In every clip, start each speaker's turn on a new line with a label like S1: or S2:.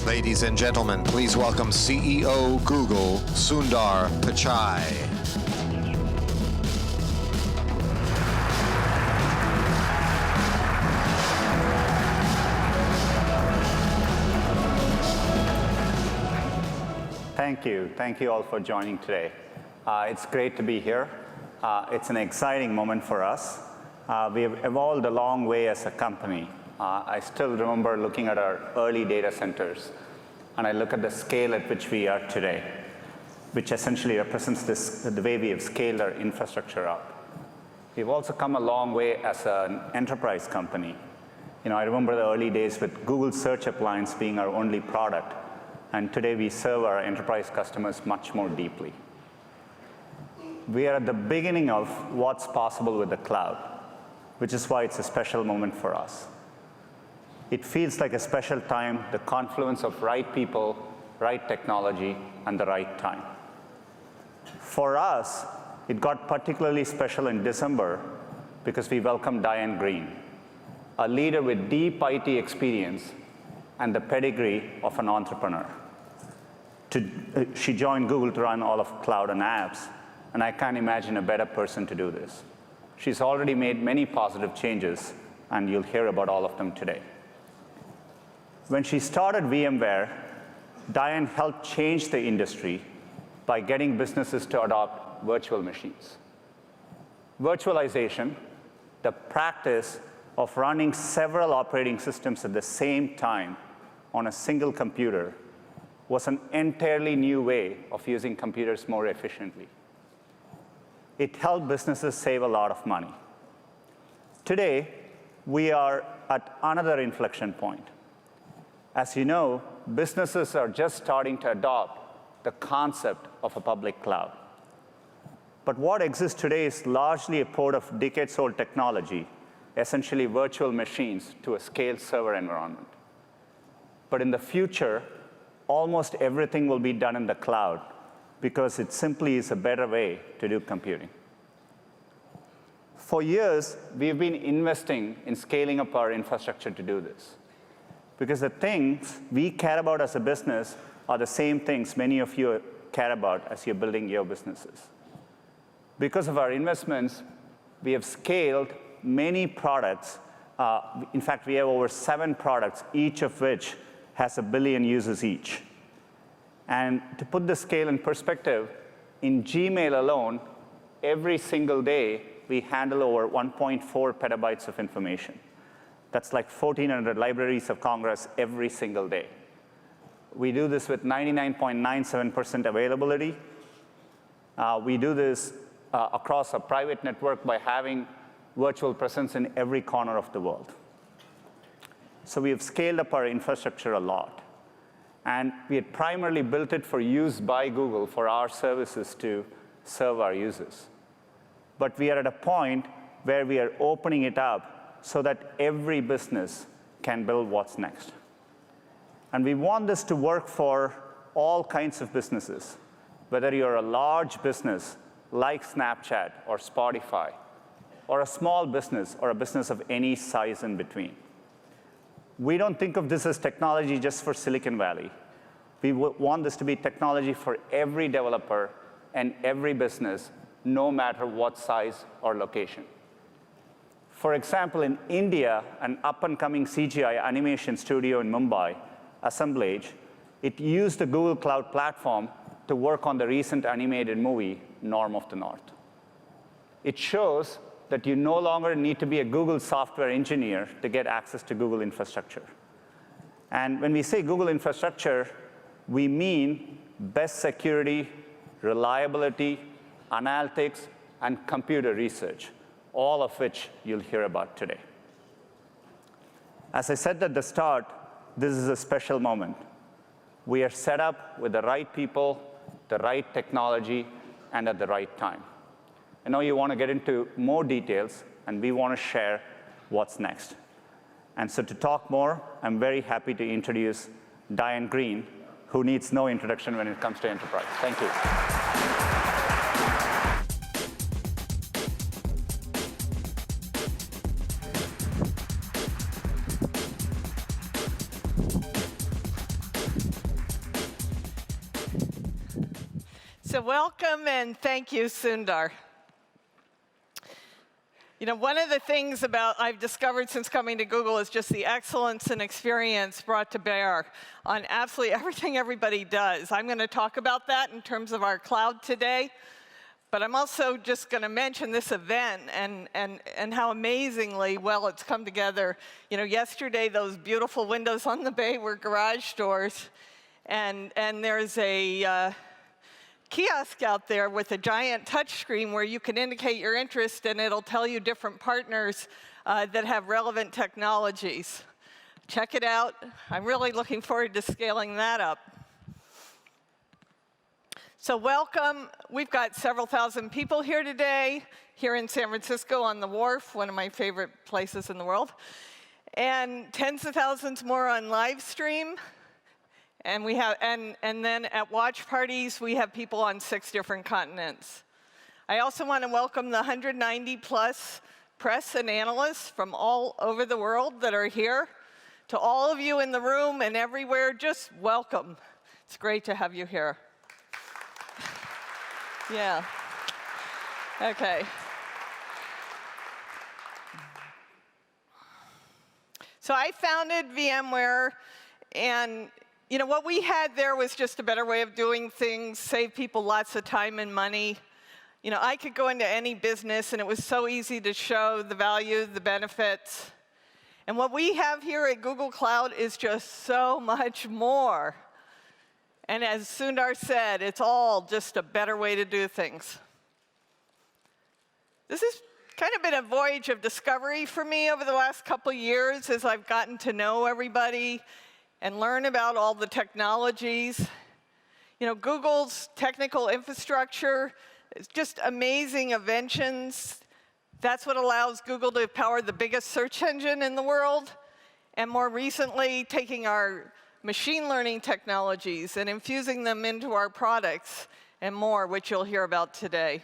S1: Ladies and gentlemen, please welcome CEO Google, Sundar Pichai.
S2: Thank you. Thank you all for joining today. It's great to be here. It's an exciting moment for us. We have evolved a long way as a company. I still remember looking at our early data centers, and I look at the scale at which we are today, which essentially represents the way we have scaled our infrastructure up. We've also come a long way as an enterprise company. I remember the early days with Google Search Appliance being our only product, and today we serve our enterprise customers much more deeply. We are at the beginning of what's possible with the cloud, which is why it's a special moment for us. It feels like a special time, the confluence of right people, right technology, and the right time. For us, it got particularly special in December because we welcomed Diane Greene, a leader with deep IT experience and the pedigree of an entrepreneur. She joined Google to run all of cloud and apps, and I can't imagine a better person to do this. She's already made many positive changes, and you'll hear about all of them today. When she started VMware, Diane helped change the industry by getting businesses to adopt virtual machines. Virtualization, the practice of running several operating systems at the same time on a single computer, was an entirely new way of using computers more efficiently. It helped businesses save a lot of money. Today, we are at another inflection point. As you know, businesses are just starting to adopt the concept of a public cloud. But what exists today is largely a port of decades-old technology, essentially virtual machines to a scaled server environment. But in the future, almost everything will be done in the cloud because it simply is a better way to do computing. For years, we've been investing in scaling up our infrastructure to do this, because the things we care about as a business are the same things many of you care about as you're building your businesses. Because of our investments, we have scaled many products. In fact, we have over 7 products, each of which has 1 billion users each. And to put the scale in perspective, in Gmail alone, every single day, we handle over 1.4 petabytes of information. That's like 1,400 libraries of Congress every single day. We do this with 99.97% availability. We do this across a private network by having virtual presence in every corner of the world. So we have scaled up our infrastructure a lot. And we had primarily built it for use by Google for our services to serve our users. But we are at a point where we are opening it up so that every business can build what's next. And we want this to work for all kinds of businesses, whether you're a large business like Snapchat or Spotify, or a small business or a business of any size in between. We don't think of this as technology just for Silicon Valley. We want this to be technology for every developer and every business, no matter what size or location. For example, in India, an up-and-coming CGI animation studio in Mumbai, Assemblage, it used the Google Cloud Platform to work on the recent animated movie, Norm of the North. It shows that you no longer need to be a Google software engineer to get access to Google infrastructure. And when we say Google infrastructure, we mean best security, reliability, analytics, and computer research, all of which you'll hear about today. As I said at the start, this is a special moment. We are set up with the right people, the right technology, and at the right time. I know you want to get into more details, and we want to share what's next. And so to talk more, I'm very happy to introduce Diane Greene, who needs no introduction when it comes to enterprise. Thank you.
S3: So welcome and thank you, Sundar. You know, one of the things I've discovered since coming to Google is just the excellence and experience brought to bear on absolutely everything everybody does. I'm going to talk about that in terms of our cloud today, but I'm also just going to mention this event and how amazingly well it's come together. You know, yesterday those beautiful windows on the bay were garage doors, and there's a kiosk out there with a giant touch screen where you can indicate your interest and it'll tell you different partners that have relevant technologies. Check it out. I'm really looking forward to scaling that up. So welcome. We've got several thousand people here today, here in San Francisco on the Wharf, one of my favorite places in the world, and tens of thousands more on live stream. And we have, and then at watch parties, we have people on 6 different continents. I also want to welcome the 190+ press and analysts from all over the world that are here. To all of you in the room and everywhere, just welcome. It's great to have you here. Yeah. Okay. So I founded VMware, and you know, what we had there was just a better way of doing things, save people lots of time and money. You know, I could go into any business, and it was so easy to show the value, the benefits. And what we have here at Google Cloud is just so much more. And as Sundar said, it's all just a better way to do things. This has kind of been a voyage of discovery for me over the last couple years as I've gotten to know everybody and learn about all the technologies. You know, Google's technical infrastructure is just amazing inventions. That's what allows Google to power the biggest search engine in the world. And more recently, taking our machine learning technologies and infusing them into our products and more, which you'll hear about today.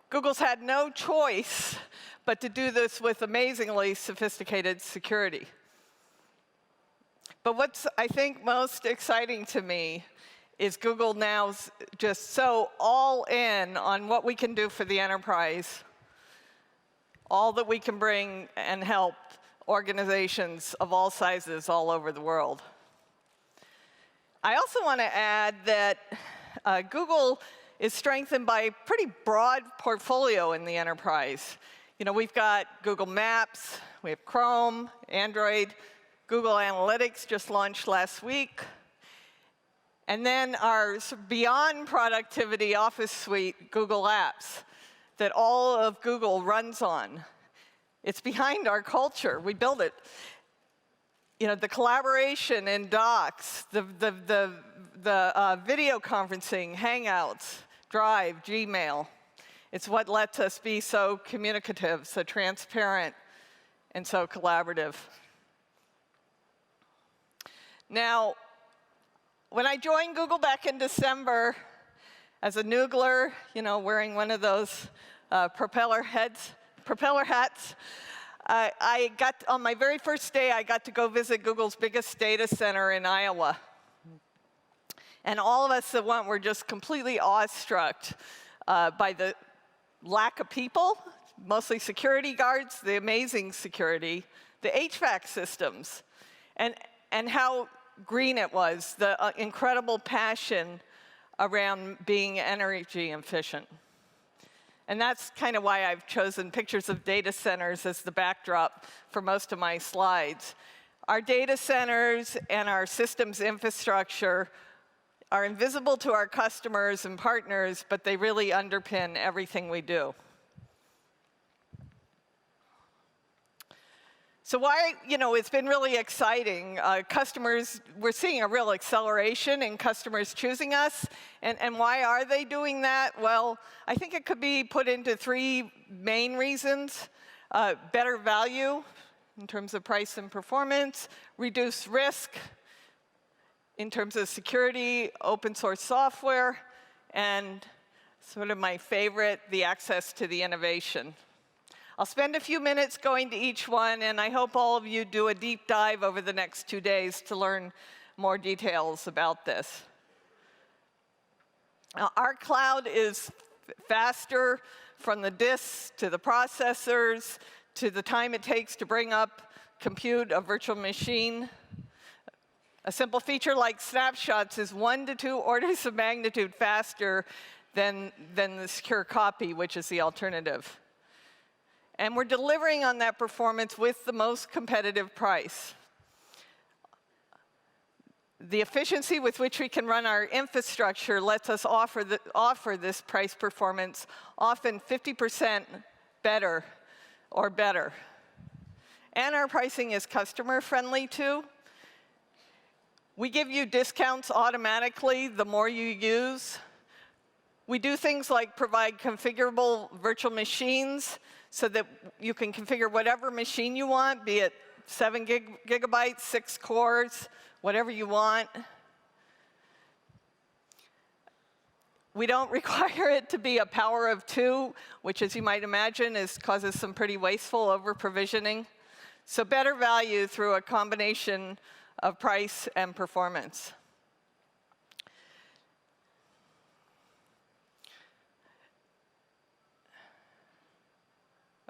S3: Google's had no choice but to do this with amazingly sophisticated security. But what's, I think, most exciting to me is Google now's just so all in on what we can do for the enterprise, all that we can bring and help organizations of all sizes all over the world. I also want to add that Google is strengthened by a pretty broad portfolio in the enterprise. You know, we've got Google Maps, we have Chrome, Android, Google Analytics just launched last week. And then our beyond productivity Office suite, Google Apps, that all of Google runs on. It's behind our culture. We build it. You know, the collaboration in Docs, the video conferencing, Hangouts, Drive, Gmail. It's what lets us be so communicative, so transparent, and so collaborative. Now, when I joined Google back in December as a noogler, you know, wearing one of those propeller hats, on my very first day, I got to go visit Google's biggest data center in Iowa. And all of us that went were just completely awestruck by the lack of people, mostly security guards, the amazing security, the HVAC systems, and how green it was, the incredible passion around being energy efficient. And that's kind of why I've chosen pictures of data centers as the backdrop for most of my slides. Our data centers and our systems infrastructure are invisible to our customers and partners, but they really underpin everything we do. So why, you know, it's been really exciting. Customers, we're seeing a real acceleration in customers choosing us. And why are they doing that? Well, I think it could be put into 3 main reasons. Better value in terms of price and performance, reduce risk in terms of security, open source software, and sort of my favorite, the access to the innovation. I'll spend a few minutes going to each one, and I hope all of you do a deep dive over the next 2 days to learn more details about this. Our cloud is faster from the disks to the processors to the time it takes to bring up, compute a virtual machine. A simple feature like snapshots is 1 to 2 orders of magnitude faster than the secure copy, which is the alternative. And we're delivering on that performance with the most competitive price. The efficiency with which we can run our infrastructure lets us offer this price performance often 50% better or better. And our pricing is customer friendly too. We give you discounts automatically the more you use. We do things like provide configurable virtual machines so that you can configure whatever machine you want, be it 7 gigabytes, 6 cores, whatever you want. We don't require it to be a power of 2, which, as you might imagine, causes some pretty wasteful over-provisioning. So better value through a combination of price and performance.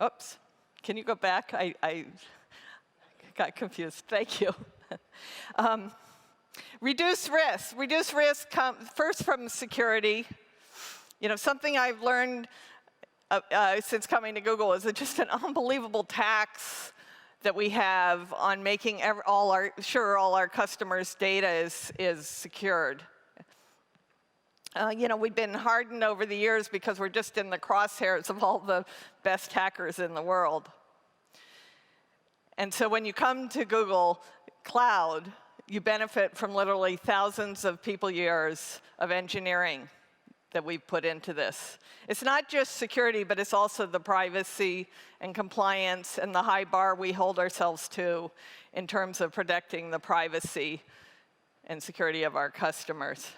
S3: Oops, can you go back? I got confused. Thank you. Reduce risk. Reduce risk first from security. You know, something I've learned since coming to Google is just an unbelievable tax that we have on making sure all our customers' data is secured. You know, we've been hardened over the years because we're just in the crosshairs of all the best hackers in the world. And so when you come to Google Cloud, you benefit from literally thousands of people years of engineering that we've put into this. It's not just security, but it's also the privacy and compliance and the high bar we hold ourselves to in terms of protecting the privacy and security of our customers.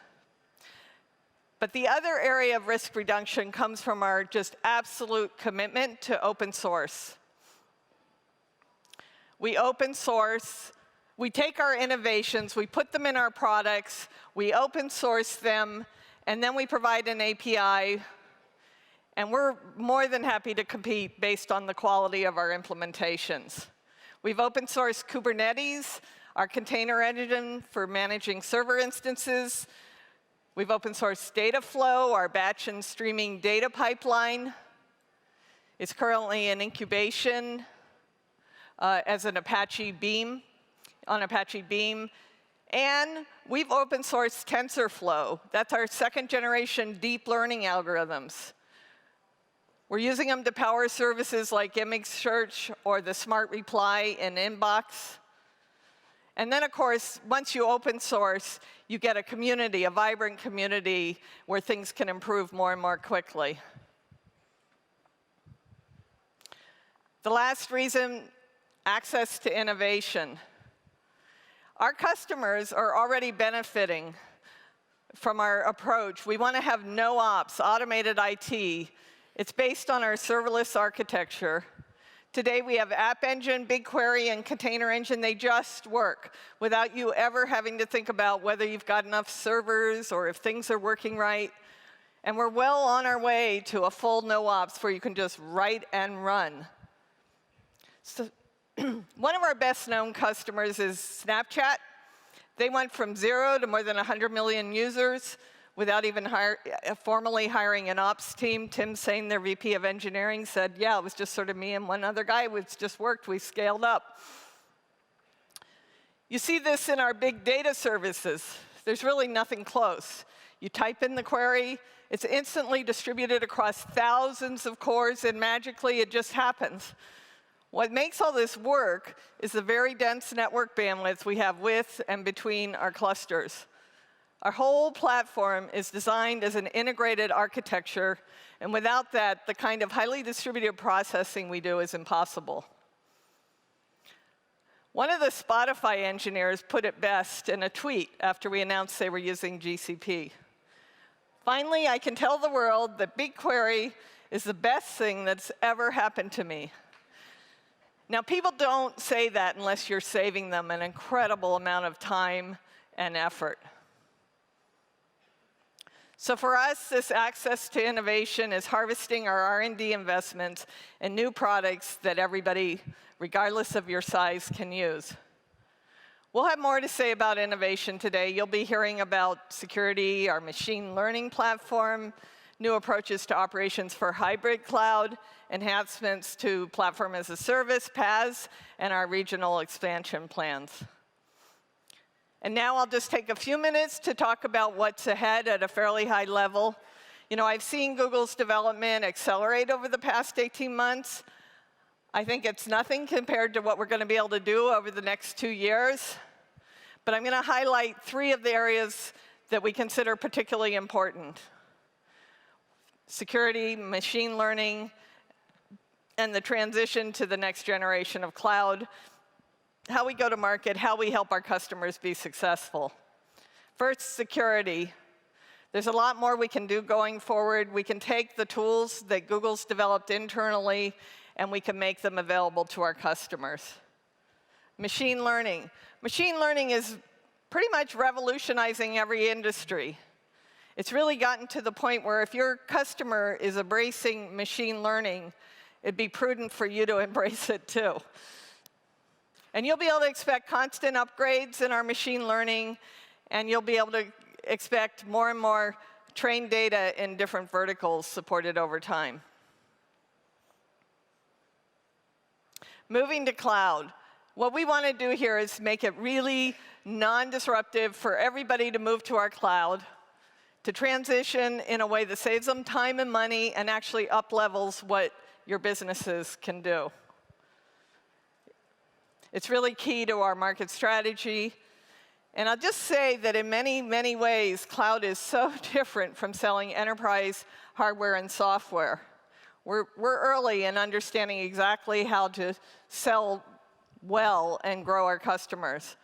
S3: But the other area of risk reduction comes from our just absolute commitment to open source. We open source, we take our innovations, we put them in our products, we open source them, and then we provide an API, and we're more than happy to compete based on the quality of our implementations. We've open sourced Kubernetes, our container engine for managing server instances. We've open sourced Dataflow, our batch and streaming data pipeline. It's currently in incubation as an Apache Beam, on Apache Beam. And we've open sourced TensorFlow. That's our 2nd generation deep learning algorithms. We're using them to power services like image search or the smart reply in Inbox. And then, of course, once you open source, you get a community, a vibrant community, where things can improve more and more quickly. The last reason, access to innovation. Our customers are already benefiting from our approach. We want to have no ops, automated IT. It's based on our serverless architecture. Today, we have App Engine, BigQuery, and Container Engine. They just work without you ever having to think about whether you've got enough servers or if things are working right. And we're well on our way to a full no-ops where you can just write and run. So one of our best-known customers is Snapchat. They went from 0 to more than 100 million users without even formally hiring an ops team. Tim Sain, their VP of engineering, said, yeah, it was just sort of me and one other guy. It's just worked. We scaled up. You see this in our big data services. There's really nothing close. You type in the query. It's instantly distributed across thousands of cores, and magically, it just happens. What makes all this work is the very dense network bandwidth we have with and between our clusters. Our whole platform is designed as an integrated architecture, and without that, the kind of highly distributed processing we do is impossible. One of the Spotify engineers put it best in a tweet after we announced they were using GCP. Finally, I can tell the world that BigQuery is the best thing that's ever happened to me. Now, people don't say that unless you're saving them an incredible amount of time and effort. So for us, this access to innovation is harvesting our R&D investments and new products that everybody, regardless of your size, can use. We'll have more to say about innovation today. You'll be hearing about security, our machine learning platform, new approaches to operations for hybrid cloud, enhancements to platform as a service, PaaS, and our regional expansion plans. And now I'll just take a few minutes to talk about what's ahead at a fairly high level. You know, I've seen Google's development accelerate over the past 18 months. I think it's nothing compared to what we're going to be able to do over the next 2 years. But I'm going to highlight 3 of the areas that we consider particularly important: security, machine learning, and the transition to the next generation of cloud, how we go to market, how we help our customers be successful. First, security. There's a lot more we can do going forward. We can take the tools that Google's developed internally, and we can make them available to our customers. Machine learning. Machine learning is pretty much revolutionizing every industry. It's really gotten to the point where if your customer is embracing machine learning, it'd be prudent for you to embrace it too. And you'll be able to expect constant upgrades in our machine learning, and you'll be able to expect more and more trained data in different verticals supported over time. Moving to cloud. What we want to do here is make it really non-disruptive for everybody to move to our cloud, to transition in a way that saves them time and money and actually up-levels what your businesses can do. It's really key to our market strategy. And I'll just say that in many, many ways, cloud is so different from selling enterprise hardware and software. We're early in understanding exactly how to sell well and grow our customers.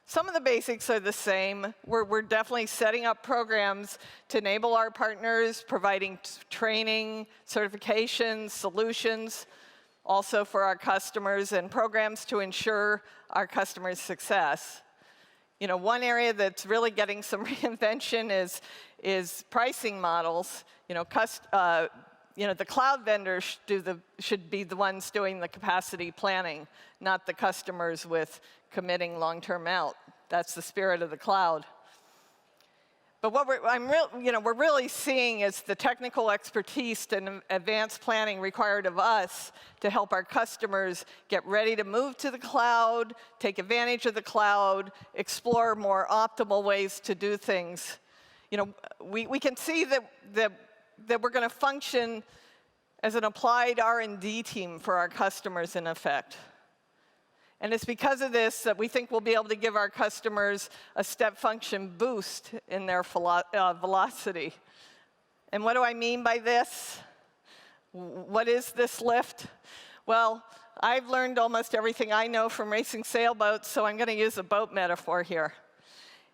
S3: Some of the basics are the same. We're definitely setting up programs to enable our partners, providing training, certifications, solutions, also for our customers, and programs to ensure our customers' success. You know, one area that's really getting some reinvention is pricing models. You know, the cloud vendors should be the ones doing the capacity planning, not the customers with committing long-term out. That's the spirit of the cloud. But what we're really seeing is the technical expertise and advanced planning required of us to help our customers get ready to move to the cloud, take advantage of the cloud, explore more optimal ways to do things. You know, we can see that we're going to function as an applied R&D team for our customers, in effect. And it's because of this that we think we'll be able to give our customers a step function boost in their velocity. And what do I mean by this? What is this lift? Well, I've learned almost everything I know from racing sailboats, so I'm going to use a boat metaphor here.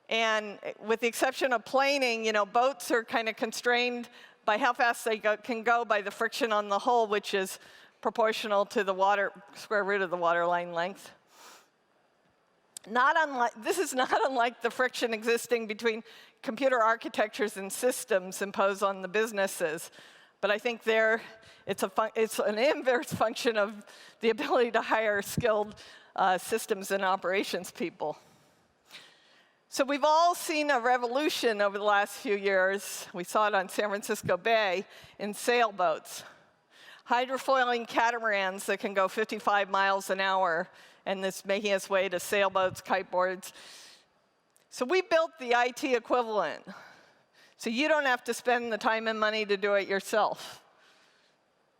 S3: And with the exception of planing, you know, boats are kind of constrained by how fast they can go by the friction on the hull, which is proportional to the square root of the waterline length. This is not unlike the friction existing between computer architectures and systems imposed on the businesses. But I think it's an inverse function of the ability to hire skilled systems and operations people. So we've all seen a revolution over the last few years. We saw it on San Francisco Bay in sailboats. Hydrofoiling catamarans that can go 55 miles an hour, and it's making its way to sailboats, kiteboards. So we built the IT equivalent. So you don't have to spend the time and money to do it yourself.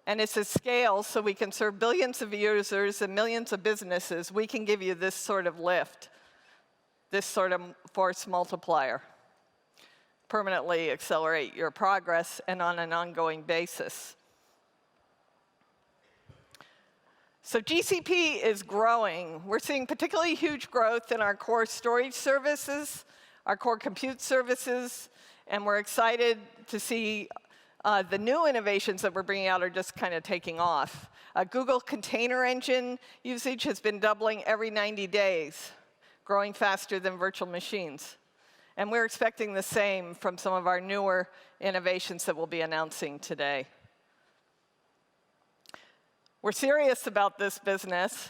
S3: And it's at scale, so we can serve billions of users and millions of businesses. We can give you this sort of lift, this sort of force multiplier, permanently accelerate your progress and on an ongoing basis. So GCP is growing. We're seeing particularly huge growth in our core storage services, our core compute services, and we're excited to see the new innovations that we're bringing out are just kind of taking off. Google Container Engine usage has been doubling every 90 days, growing faster than virtual machines. And we're expecting the same from some of our newer innovations that we'll be announcing today. We're serious about this business.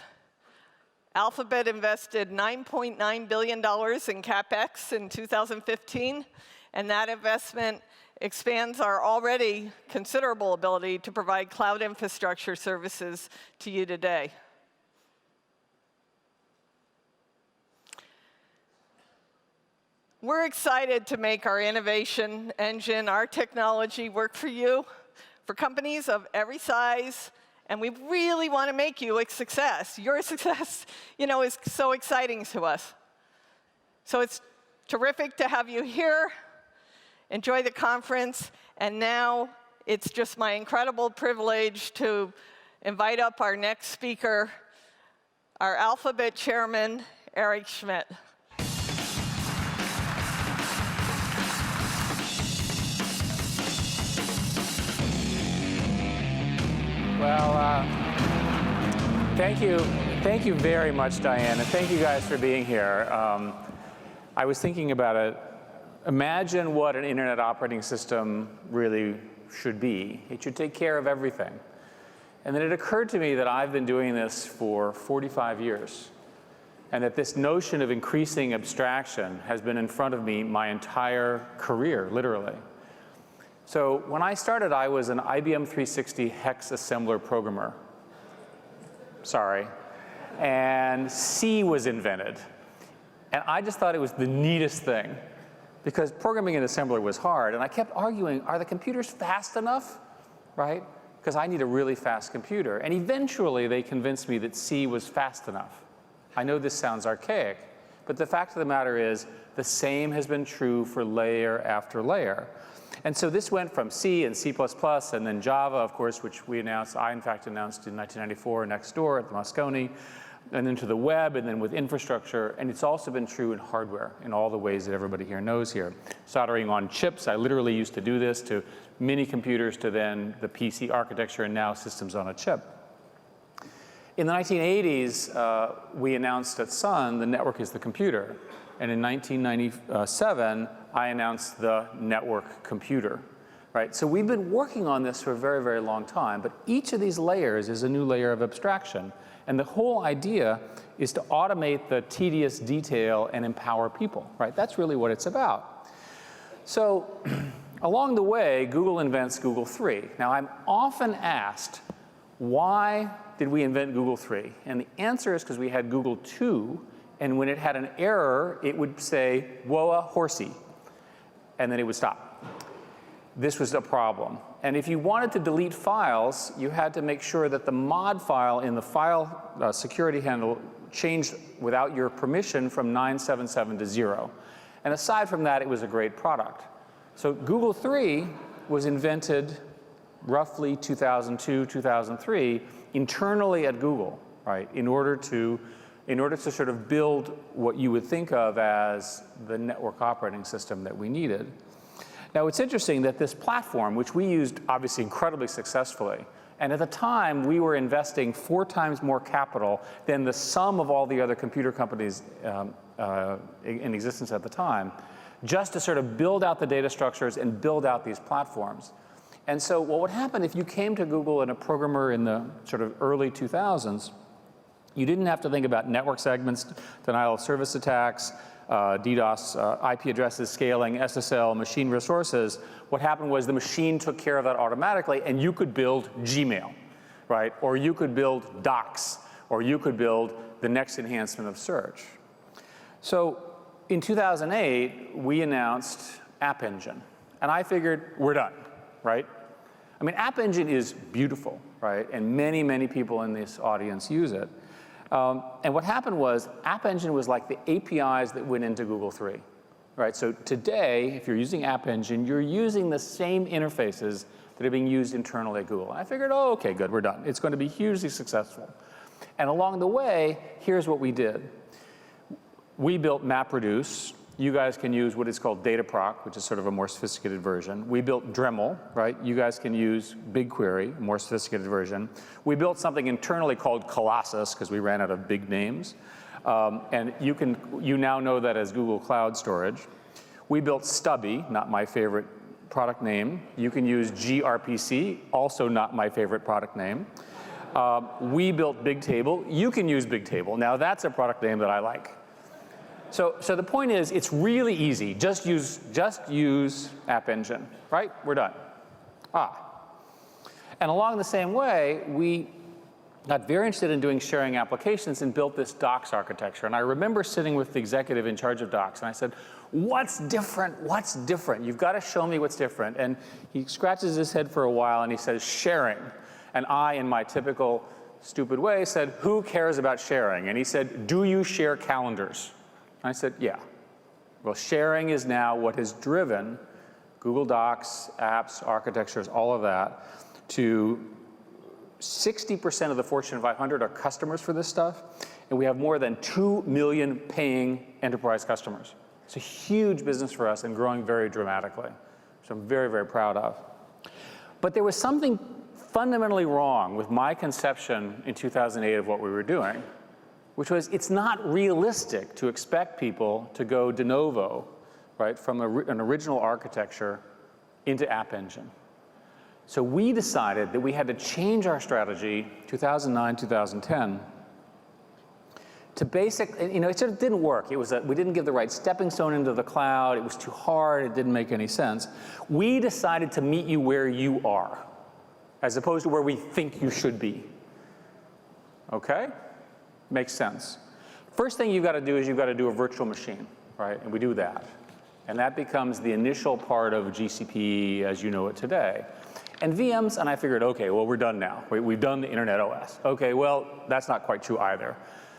S3: Alphabet invested $9.9 billion in CapEx in 2015, and that investment expands our already considerable ability to provide cloud infrastructure services to you today. We're excited to make our innovation engine, our technology work for you, for companies of every size, and we really want to make you a success. Your success, is so exciting to us. So it's terrific to have you here. Enjoy the conference. And now it's just my incredible privilege to invite up our next speaker, our Alphabet chairman, Eric Schmidt.
S4: Well, thank you very much, Diane, and thank you guys for being here. I was thinking about it. Imagine what an internet operating system really should be. It should take care of everything. And then it occurred to me that I've been doing this for 45 years, and that this notion of increasing abstraction has been in front of me my entire career, literally. So when I started, I was an IBM 360 hex assembler programmer. Sorry. And C was invented. And I just thought it was the neatest thing, because programming an assembler was hard. And I kept arguing, are the computers fast enough, right? Because I need a really fast computer. And eventually, they convinced me that C was fast enough. I know this sounds archaic, but the fact of the matter is, the same has been true for layer after layer. And so this went from C and C++, and then Java, of course, which I in fact announced in 1994 next door at the Moscone, and then to the web, and then with infrastructure. And it's also been true in hardware in all the ways that everybody here knows here. Soldering on chips, I literally used to do this, to mini computers, to then the PC architecture, and now systems on a chip. In the 1980s, we announced at Sun, the network is the computer. And in 1997, I announced the network computer, right? So we've been working on this for a very, very long time, but each of these layers is a new layer of abstraction. And the whole idea is to automate the tedious detail and empower people, right? That's really what it's about. So along the way, Google invents Google 3. Now, I'm often asked, why did we invent Google 3? And the answer is because we had Google 2, and when it had an error, it would say, whoa, horsey, and then it would stop. This was a problem. And if you wanted to delete files, you had to make sure that the mod file in the file security handle changed without your permission from 977 to 0. And aside from that, it was a great product. So Google 3 was invented roughly 2002, 2003, internally at Google, right, in order to sort of build what you would think of as the network operating system that we needed. Now, it's interesting that this platform, which we used obviously incredibly successfully, and at the time, we were investing 4 times more capital than the sum of all the other computer companies in existence at the time, just to sort of build out the data structures and build out these platforms. And so what would happen if you came to Google and a programmer in the sort of early 2000s, you didn't have to think about network segments, denial of service attacks, DDoS, IP addresses, scaling, SSL, machine resources. What happened was the machine took care of that automatically, and you could build Gmail, right? Or you could build Docs, or you could build the next enhancement of search. So in 2008, we announced App Engine. And I figured, we're done, right? I mean, App Engine is beautiful, right? And many, many people in this audience use it. And what happened was, App Engine was like the APIs that went into Google 3, right? So today, if you're using App Engine, you're using the same interfaces that are being used internally at Google. And I figured, oh, okay, good, we're done. It's going to be hugely successful. And along the way, here's what we did. We built MapReduce. You guys can use what is called Dataproc, which is sort of a more sophisticated version. We built Dremel, right? You guys can use BigQuery, a more sophisticated version. We built something internally called Colossus, because we ran out of big names. And you now know that as Google Cloud Storage. We built Stubby, not my favorite product name. You can use gRPC, also not my favorite product name. We built Bigtable. You can use Bigtable. Now that's a product name that I like. So the point is, it's really easy. Just use App Engine, right? We're done. And along the same way, we got very interested in doing sharing applications and built this Docs architecture. And I remember sitting with the executive in charge of Docs, and I said, what's different? What's different? You've got to show me what's different. And he scratches his head for a while, and he says, sharing. And I, in my typical stupid way, said, who cares about sharing? And he said, do you share calendars? And I said, yeah. Well, sharing is now what has driven Google Docs, apps, architectures, all of that, to 60% of the Fortune 500 are customers for this stuff, and we have more than 2 million paying enterprise customers. It's a huge business for us and growing very dramatically, which I'm very, very proud of. But there was something fundamentally wrong with my conception in 2008 of what we were doing, which was it's not realistic to expect people to go de novo, right, from an original architecture into App Engine. So we decided that we had to change our strategy, 2009, 2010, to it sort of didn't work. It was we didn't give the right stepping stone into the cloud. It was too hard. It didn't make any sense. We decided to meet you where you are, as opposed to where we think you should be. Okay? Makes sense. First thing you've got to do is you've got to do a virtual machine, right? And we do that. And that becomes the initial part of GCP as you know it today. And VMs, and I figured, okay, well, we're done now. We've done the Internet OS. Okay, well, that's not quite true either.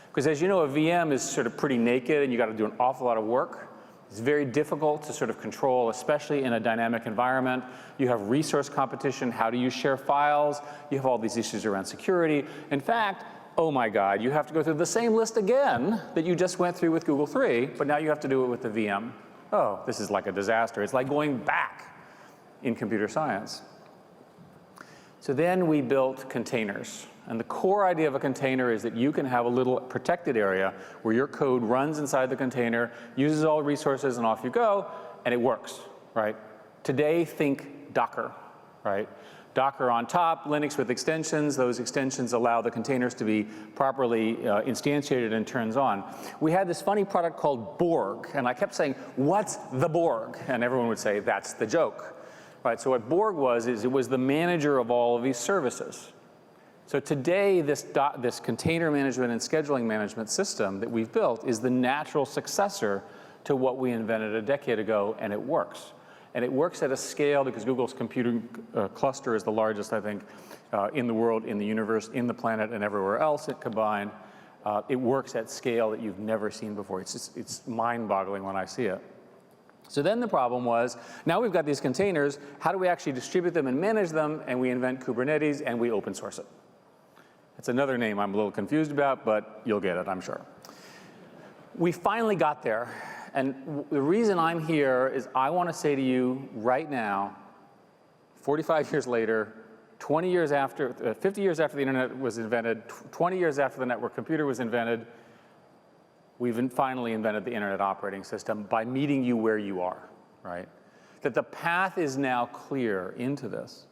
S4: Because as you know, a VM is sort of pretty naked, and you got to do an awful lot of work. It's very difficult to sort of control, especially in a dynamic environment. You have resource competition. How do you share files? You have all these issues around security. In fact, oh my God, you have to go through the same list again that you just went through with Google 3, but now you have to do it with the VM. Oh, this is like a disaster. It's like going back in computer science. So then we built containers. And the core idea of a container is that you can have a little protected area where your code runs inside the container, uses all the resources, and off you go, and it works, right? Today, think Docker, right? Docker on top, Linux with extensions. Those extensions allow the containers to be properly instantiated and turns on. We had this funny product called Borg, and I kept saying, what's the Borg? And everyone would say, that's the joke. Right, so what Borg was, is it was the manager of all of these services. So today, this container management and scheduling management system that we've built is the natural successor to what we invented a decade ago, and it works. And it works at a scale because Google's computing cluster is the largest, I think, in the world, in the universe, in the planet, and everywhere else it combined. It works at scale that you've never seen before. It's mind-boggling when I see it. So then the problem was, now we've got these containers, how do we actually distribute them and manage them? And we invent Kubernetes, and we open source it. It's another name I'm a little confused about, but you'll get it, I'm sure. We finally got there. And the reason I'm here is I want to say to you right now, 45 years later, 20 years after, 50 years after the internet was invented, 20 years after the network computer was invented, we've finally invented the Internet operating system by meeting you where you are, right? That the path is now clear into this.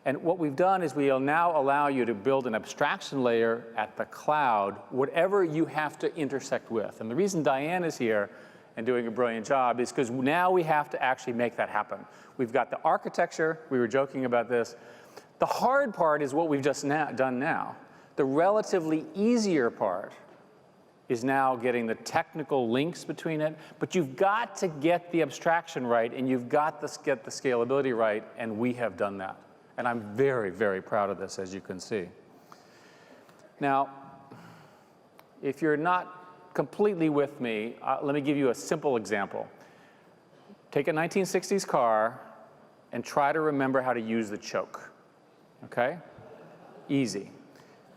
S4: And what we've done is we'll now allow you to build an abstraction layer at the cloud, whatever you have to intersect with. And the reason Diane is here and doing a brilliant job is because now we have to actually make that happen. We've got the architecture. We were joking about this. The hard part is what we've just done now. The relatively easier part is now getting the technical links between it, but you've got to get the abstraction right, and you've got to get the scalability right, and we have done that. And I'm very, very proud of this, as you can see. Now, if you're not completely with me, let me give you a simple example. Take a 1960s car and try to remember how to use the choke, okay? Easy.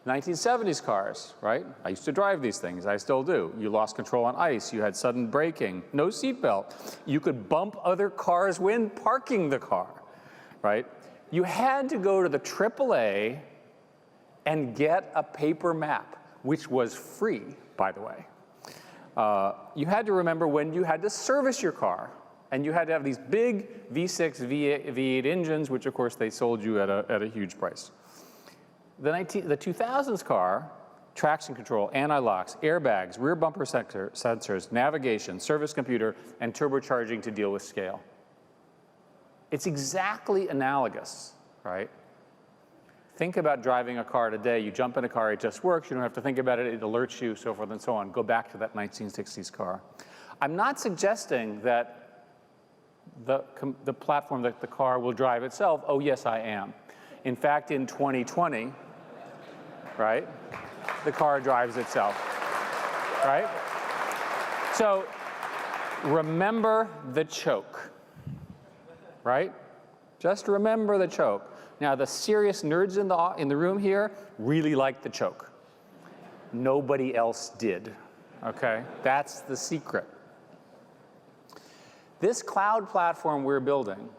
S4: 1970s cars, right? I used to drive these things. I still do. You lost control on ice. You had sudden braking. No seatbelt. You could bump other cars when parking the car, right? You had to go to the AAA and get a paper map, which was free, by the way. You had to remember when you had to service your car, And you had to have these big V6, V8 engines, which of course they sold you at a huge price. The 2000s car, traction control, anti-locks, airbags, rear bumper sensors, navigation, service computer, and turbocharging to deal with scale. It's exactly analogous, right? Think about driving a car today. You jump in a car, it just works. You don't have to think about it. It alerts you, so forth and so on. Go back to that 1960s car. I'm not suggesting that the platform that the car will drive itself. Oh, yes, I am. In fact, in 2020, right, the car drives itself, right? So remember the choke, right? Just remember the choke. Now, the serious nerds in the room here really like the choke. Nobody else did, okay? That's the secret. This cloud platform we're building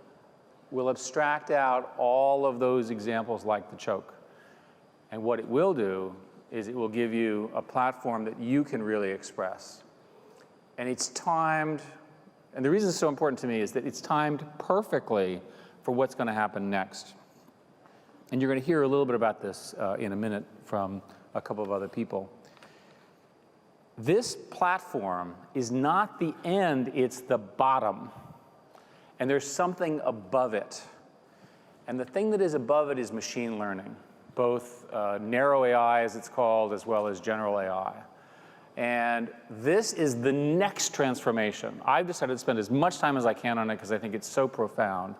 S4: will abstract out all of those examples like the choke. And what it will do is it will give you a platform that you can really express. And it's timed, and the reason it's so important to me is that it's timed perfectly for what's going to happen next. And you're going to hear a little bit about this in a minute from a couple of other people. This platform is not the end, it's the bottom. And there's something above it. And the thing that is above it is machine learning, both narrow AI, as it's called, as well as general AI. And this is the next transformation. I've decided to spend as much time as I can on it because I think it's so profound.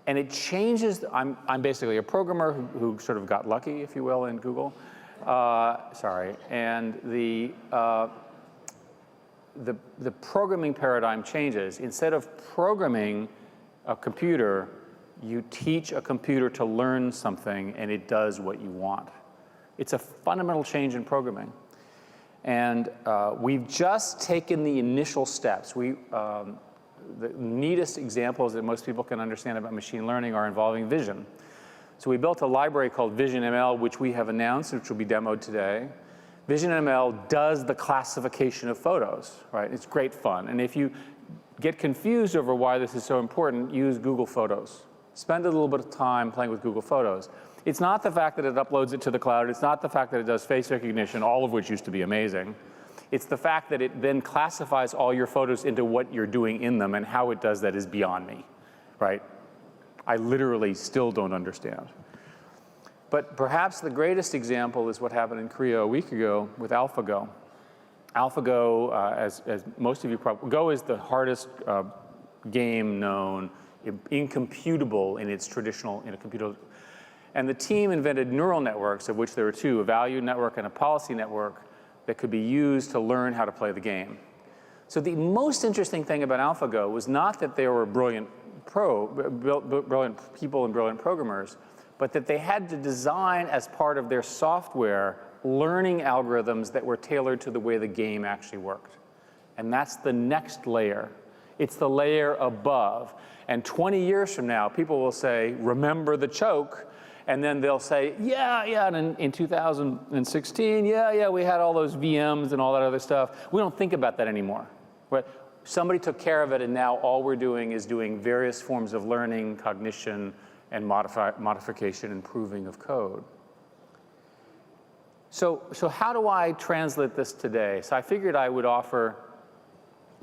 S4: And it changes, I'm basically a programmer who sort of got lucky, if you will, in Google. And the programming paradigm changes. Instead of programming a computer, you teach a computer to learn something, and it does what you want. It's a fundamental change in programming. And we've just taken the initial steps. The neatest examples that most people can understand about machine learning are involving vision. So we built a library called Vision ML, which we have announced, which will be demoed today. Vision ML does the classification of photos, right? It's great fun. And if you get confused over why this is so important, use Google Photos. Spend a little bit of time playing with Google Photos. It's not the fact that it uploads it to the cloud. It's not the fact that it does face recognition, all of which used to be amazing. It's the fact that it then classifies all your photos into what you're doing in them, and how it does that is beyond me, right? I literally still don't understand. But perhaps the greatest example is what happened in Korea a week ago with AlphaGo. AlphaGo, as most of you probably, Go is the hardest game known, incomputable in its traditional, in a computer. And the team invented neural networks, of which there were two, a value network and a policy network, that could be used to learn how to play the game. So the most interesting thing about AlphaGo was not that they were brilliant people and brilliant programmers, but that they had to design as part of their software learning algorithms that were tailored to the way the game actually worked. And that's the next layer. It's the layer above. And 20 years from now, people will say, remember the choke? And then they'll say, yeah, and in 2016, yeah, we had all those VMs and all that other stuff. We don't think about that anymore. But somebody took care of it, and now all we're doing is doing various forms of learning, cognition, and modification, improving of code. So how do I translate this today? So I figured I would offer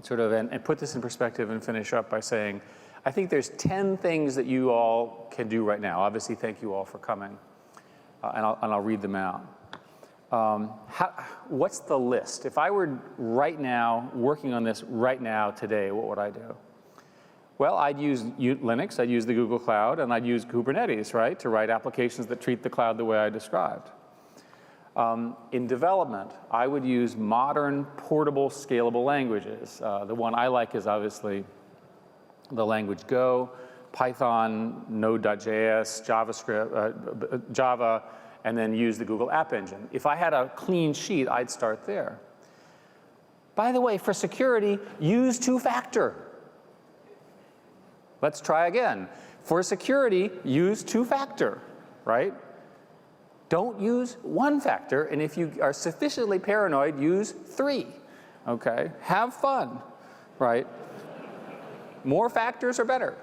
S4: sort of, and put this in perspective and finish up by saying, I think there's 10 things that you all can do right now. Obviously, thank you all for coming, and I'll read them out. What's the list? If I were right now working on this right now today, what would I do? Well, I'd use Linux, I'd use the Google Cloud, and I'd use Kubernetes, right, to write applications that treat the cloud the way I described. In development, I would use modern, portable, scalable languages. The one I like is obviously the language Go, Python, Node.js, JavaScript, Java, and then use the Google App Engine. If I had a clean sheet, I'd start there. By the way, for security, use two-factor. Let's try again. For security, use two-factor, right? Don't use one-factor, and if you are sufficiently paranoid, use 3, okay? Have fun, right? More factors are better.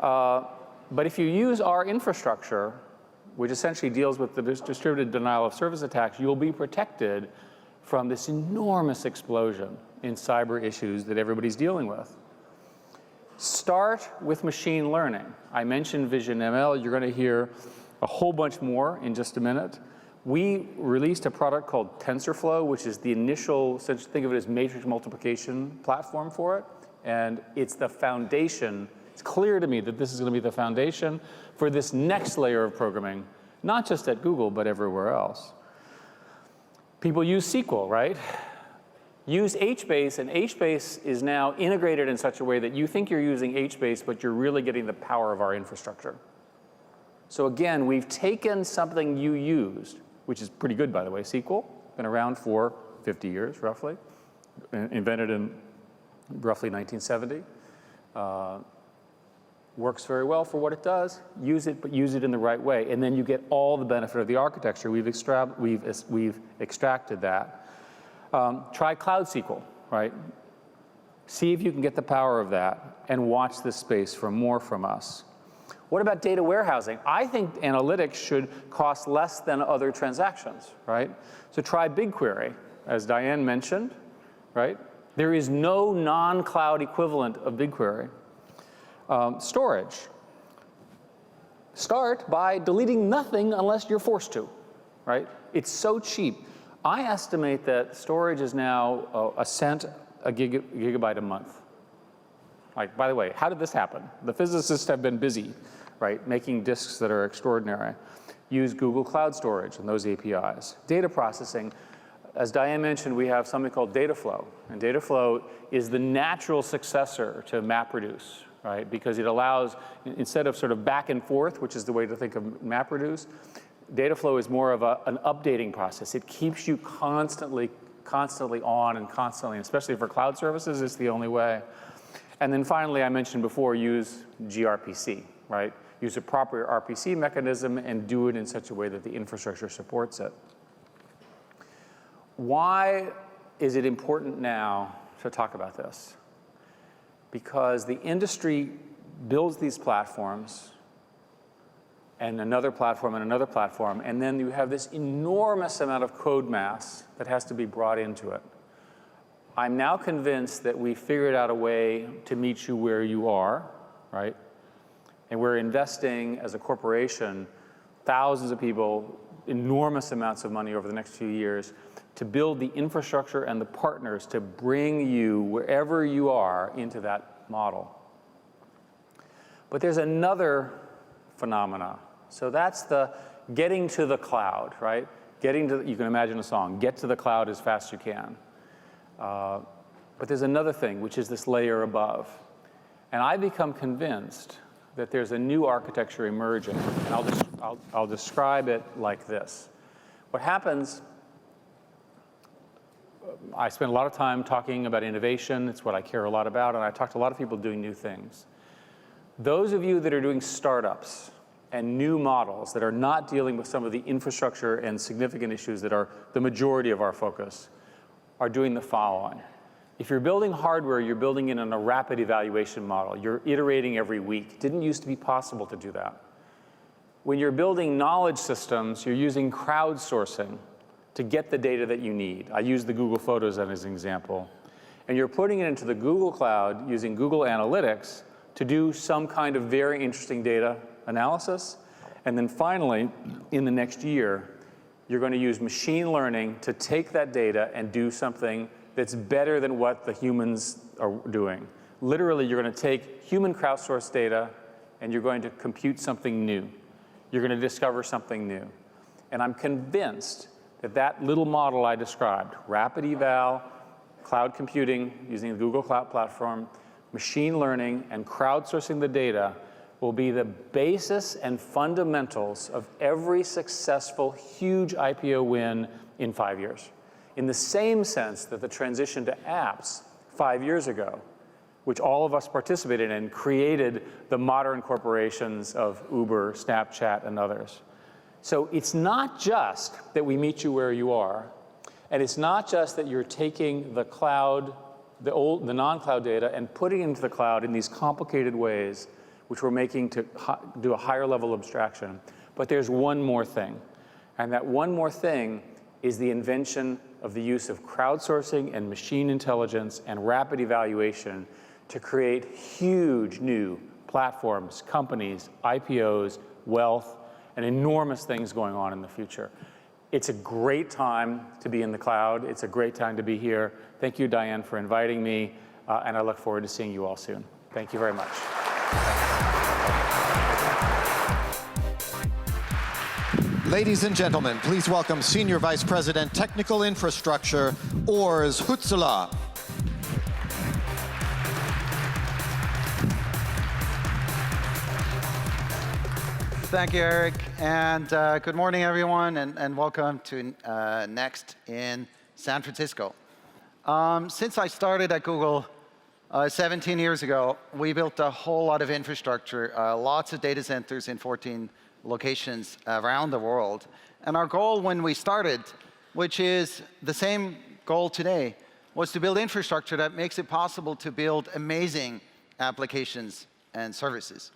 S4: But if you use our infrastructure, which essentially deals with the distributed denial of service attacks, you'll be protected from this enormous explosion in cyber issues that everybody's dealing with. Start with machine learning. I mentioned Vision ML. You're going to hear a whole bunch more in just a minute. We released a product called TensorFlow, which is the initial, think of it as matrix multiplication platform for it. And it's the foundation. It's clear to me that this is going to be the foundation for this next layer of programming, not just at Google, but everywhere else. People use SQL, right? Use HBase, and HBase is now integrated in such a way that you think you're using HBase, but you're really getting the power of our infrastructure. So again, we've taken something you used, which is pretty good, by the way, SQL, been around for 50 years, roughly, invented in roughly 1970. Works very well for what it does. Use it, but use it in the right way. And then you get all the benefit of the architecture. We've extracted that. Try Cloud SQL, right? See if you can get the power of that and watch this space for more from us. What about data warehousing? I think analytics should cost less than other transactions, right? So try BigQuery, as Diane mentioned, right? There is no non-cloud equivalent of BigQuery. Storage. Start by deleting nothing unless you're forced to, right? It's so cheap. I estimate that storage is now a cent a gigabyte a month. Like, by the way, how did this happen? The physicists have been busy, right, making disks that are extraordinary. Use Google Cloud Storage and those APIs. Data processing. As Diane mentioned, we have something called Dataflow. And Dataflow is the natural successor to MapReduce, right? Because it allows, instead of sort of back and forth, which is the way to think of MapReduce, Dataflow is more of an updating process. It keeps you constantly on and constantly, especially for cloud services, it's the only way. And then finally, I mentioned before, use gRPC, right? Use a proper RPC mechanism and do it in such a way that the infrastructure supports it. Why is it important now to talk about this? Because the industry builds these platforms and another platform and another platform, and then you have this enormous amount of code mass that has to be brought into it. I'm now convinced that we figured out a way to meet you where you are, right? And we're investing as a corporation, thousands of people, enormous amounts of money over the next few years to build the infrastructure and the partners to bring you wherever you are into that model. But there's another phenomena. So that's the getting to the cloud, right? Getting to, you can imagine a song, get to the cloud as fast as you can. But there's another thing, which is this layer above. And I become convinced that there's a new architecture emerging. And I'll describe it like this. What happens, I spend a lot of time talking about innovation. It's what I care a lot about. And I talk to a lot of people doing new things. Those of you that are doing startups and new models that are not dealing with some of the infrastructure and significant issues that are the majority of our focus are doing the following. If you're building hardware, you're building it in a rapid evaluation model. You're iterating every week. It didn't used to be possible to do that. When you're building knowledge systems, you're using crowdsourcing to get the data that you need. I use the Google Photos as an example. And you're putting it into the Google Cloud using Google Analytics to do some kind of very interesting data analysis. And then finally, in the next year, you're going to use machine learning to take that data and do something that's better than what the humans are doing. Literally, you're going to take human crowdsourced data and you're going to compute something new. You're going to discover something new. And I'm convinced that that little model I described, rapid eval, cloud computing using the Google Cloud Platform, machine learning, and crowdsourcing the data will be the basis and fundamentals of every successful, huge IPO win in 5 years. In the same sense that the transition to apps 5 years ago, which all of us participated in, created the modern corporations of Uber, Snapchat, and others. So it's not just that we meet you where you are, and it's not just that you're taking the cloud the non-cloud data and putting it into the cloud in these complicated ways, which we're making to do a higher level of abstraction. But there's one more thing. And that one more thing is the invention of the use of crowdsourcing and machine intelligence and rapid evaluation to create huge new platforms, companies, IPOs, wealth, and enormous things going on in the future. It's a great time to be in the cloud. It's a great time to be here. Thank you, Diane, for inviting me, and I look forward to seeing you all soon. Thank you very much.
S1: Ladies and gentlemen, please welcome Senior Vice President, Technical Infrastructure, Urs Hölzle.
S5: Thank you, Eric, and good morning, everyone, and welcome to Next in San Francisco. Since I started at Google 17 years ago, we built a whole lot of infrastructure, lots of data centers in 14 locations around the world. And our goal when we started, which is the same goal today, was to build infrastructure that makes it possible to build amazing applications and services.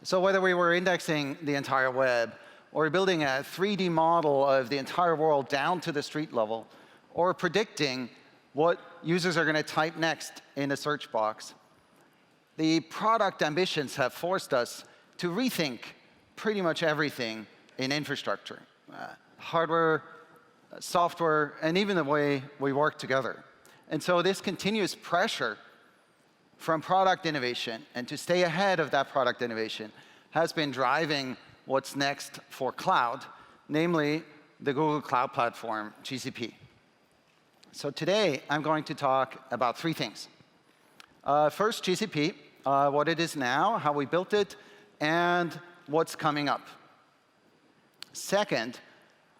S5: So whether we were indexing the entire web, or building a 3D model of the entire world down to the street level, or predicting what users are going to type next in a search box, the product ambitions have forced us to rethink pretty much everything in infrastructure, hardware, software, and even the way we work together. And so this continuous pressure from product innovation and to stay ahead of that product innovation has been driving what's next for cloud, namely the Google Cloud Platform, GCP. So today, I'm going to talk about three things. First, GCP, what it is now, how we built it, and what's coming up. Second,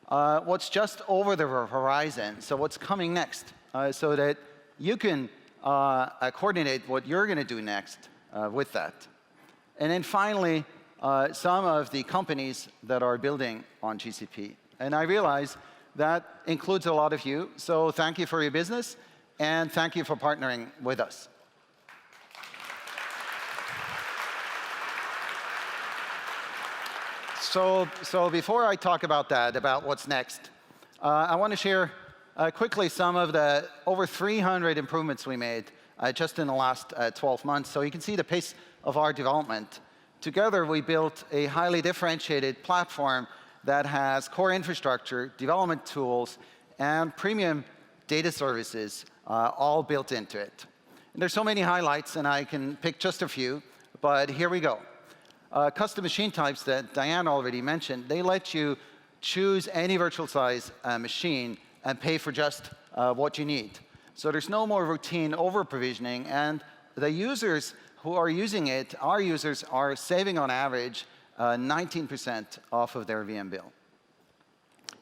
S5: what's just over the horizon, so what's coming next, so that you can coordinate what you're going to do next with that. And then finally, some of the companies that are building on GCP. And I realize that includes a lot of you, so thank you for your business, and thank you for partnering with us. So before I talk about that, about what's next, I want to share quickly some of the over 300 improvements we made just in the last 12 months. So you can see the pace of our development. Together, we built a highly differentiated platform that has core infrastructure, development tools, and premium data services all built into it. And there's so many highlights, and I can pick just a few, but here we go. Custom machine types that Diane already mentioned, they let you choose any virtual size machine and pay for just what you need. So there's no more routine over-provisioning, and the users who are using it, our users, are saving on average 19% off of their VM bill.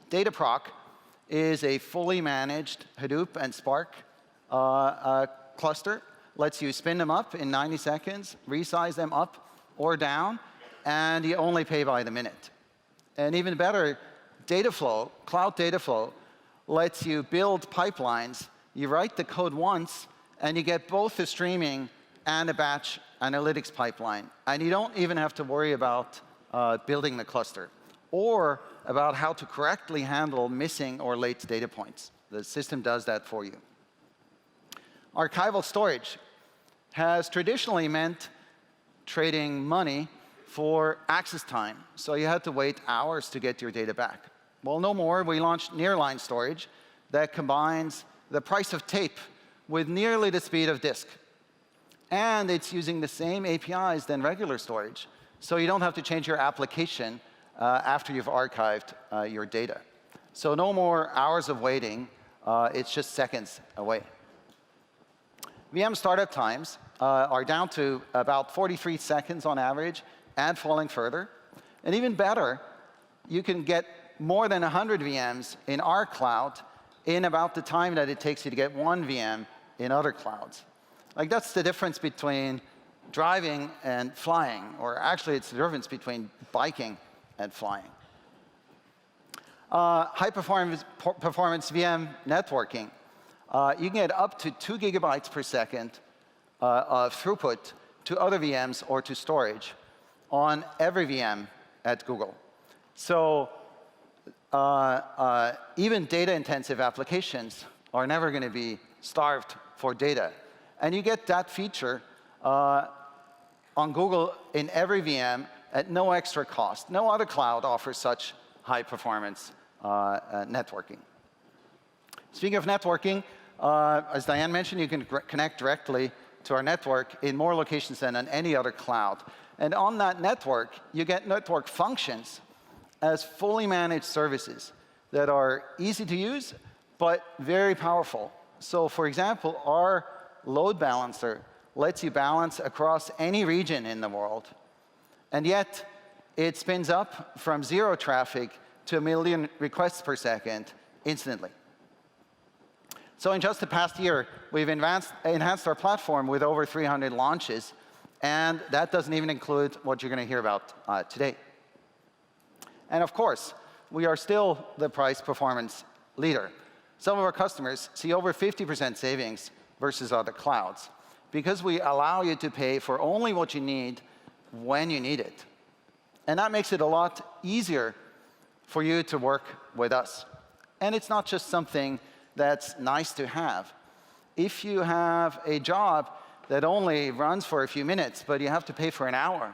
S5: Dataproc is a fully managed Hadoop and Spark cluster. Lets you spin them up in 90 seconds, resize them up or down, and you only pay by the minute. And even better, Dataflow, Cloud Dataflow, lets you build pipelines. You write the code once, and you get both the streaming and a batch analytics pipeline. And you don't even have to worry about building the cluster or about how to correctly handle missing or late data points. The system does that for you. Archival storage has traditionally meant trading money for access time. So you had to wait hours to get your data back. Well, no more. We launched nearline storage that combines the price of tape with nearly the speed of disk. And it's using the same APIs than regular storage. So you don't have to change your application after you've archived your data. So no more hours of waiting. It's just seconds away. VM startup times are down to about 43 seconds on average and falling further. And even better, you can get more than 100 VMs in our cloud in about the time that it takes you to get one VM in other clouds. Like, that's the difference between driving and flying, or actually it's the difference between biking and flying. High performance VM networking. you can get up to 2 gigabytes per second of throughput to other VMs or to storage on every VM at Google. So even data-intensive applications are never going to be starved for data. And you get that feature on Google in every VM at no extra cost. No other cloud offers such high-performance networking. Speaking of networking, as Diane mentioned, you can connect directly to our network in more locations than on any other cloud. And on that network, you get network functions as fully managed services that are easy to use, but very powerful. So for example, our load balancer lets you balance across any region in the world. And yet, it spins up from 0 traffic to 1 million requests per second instantly. So in just the past year, we've enhanced our platform with over 300 launches, and that doesn't even include what you're going to hear about today. And of course, we are still the price performance leader. Some of our customers see over 50% savings versus other clouds because we allow you to pay for only what you need when you need it. And that makes it a lot easier for you to work with us. And it's not just something that's nice to have. If you have a job that only runs for a few minutes, but you have to pay for an hour,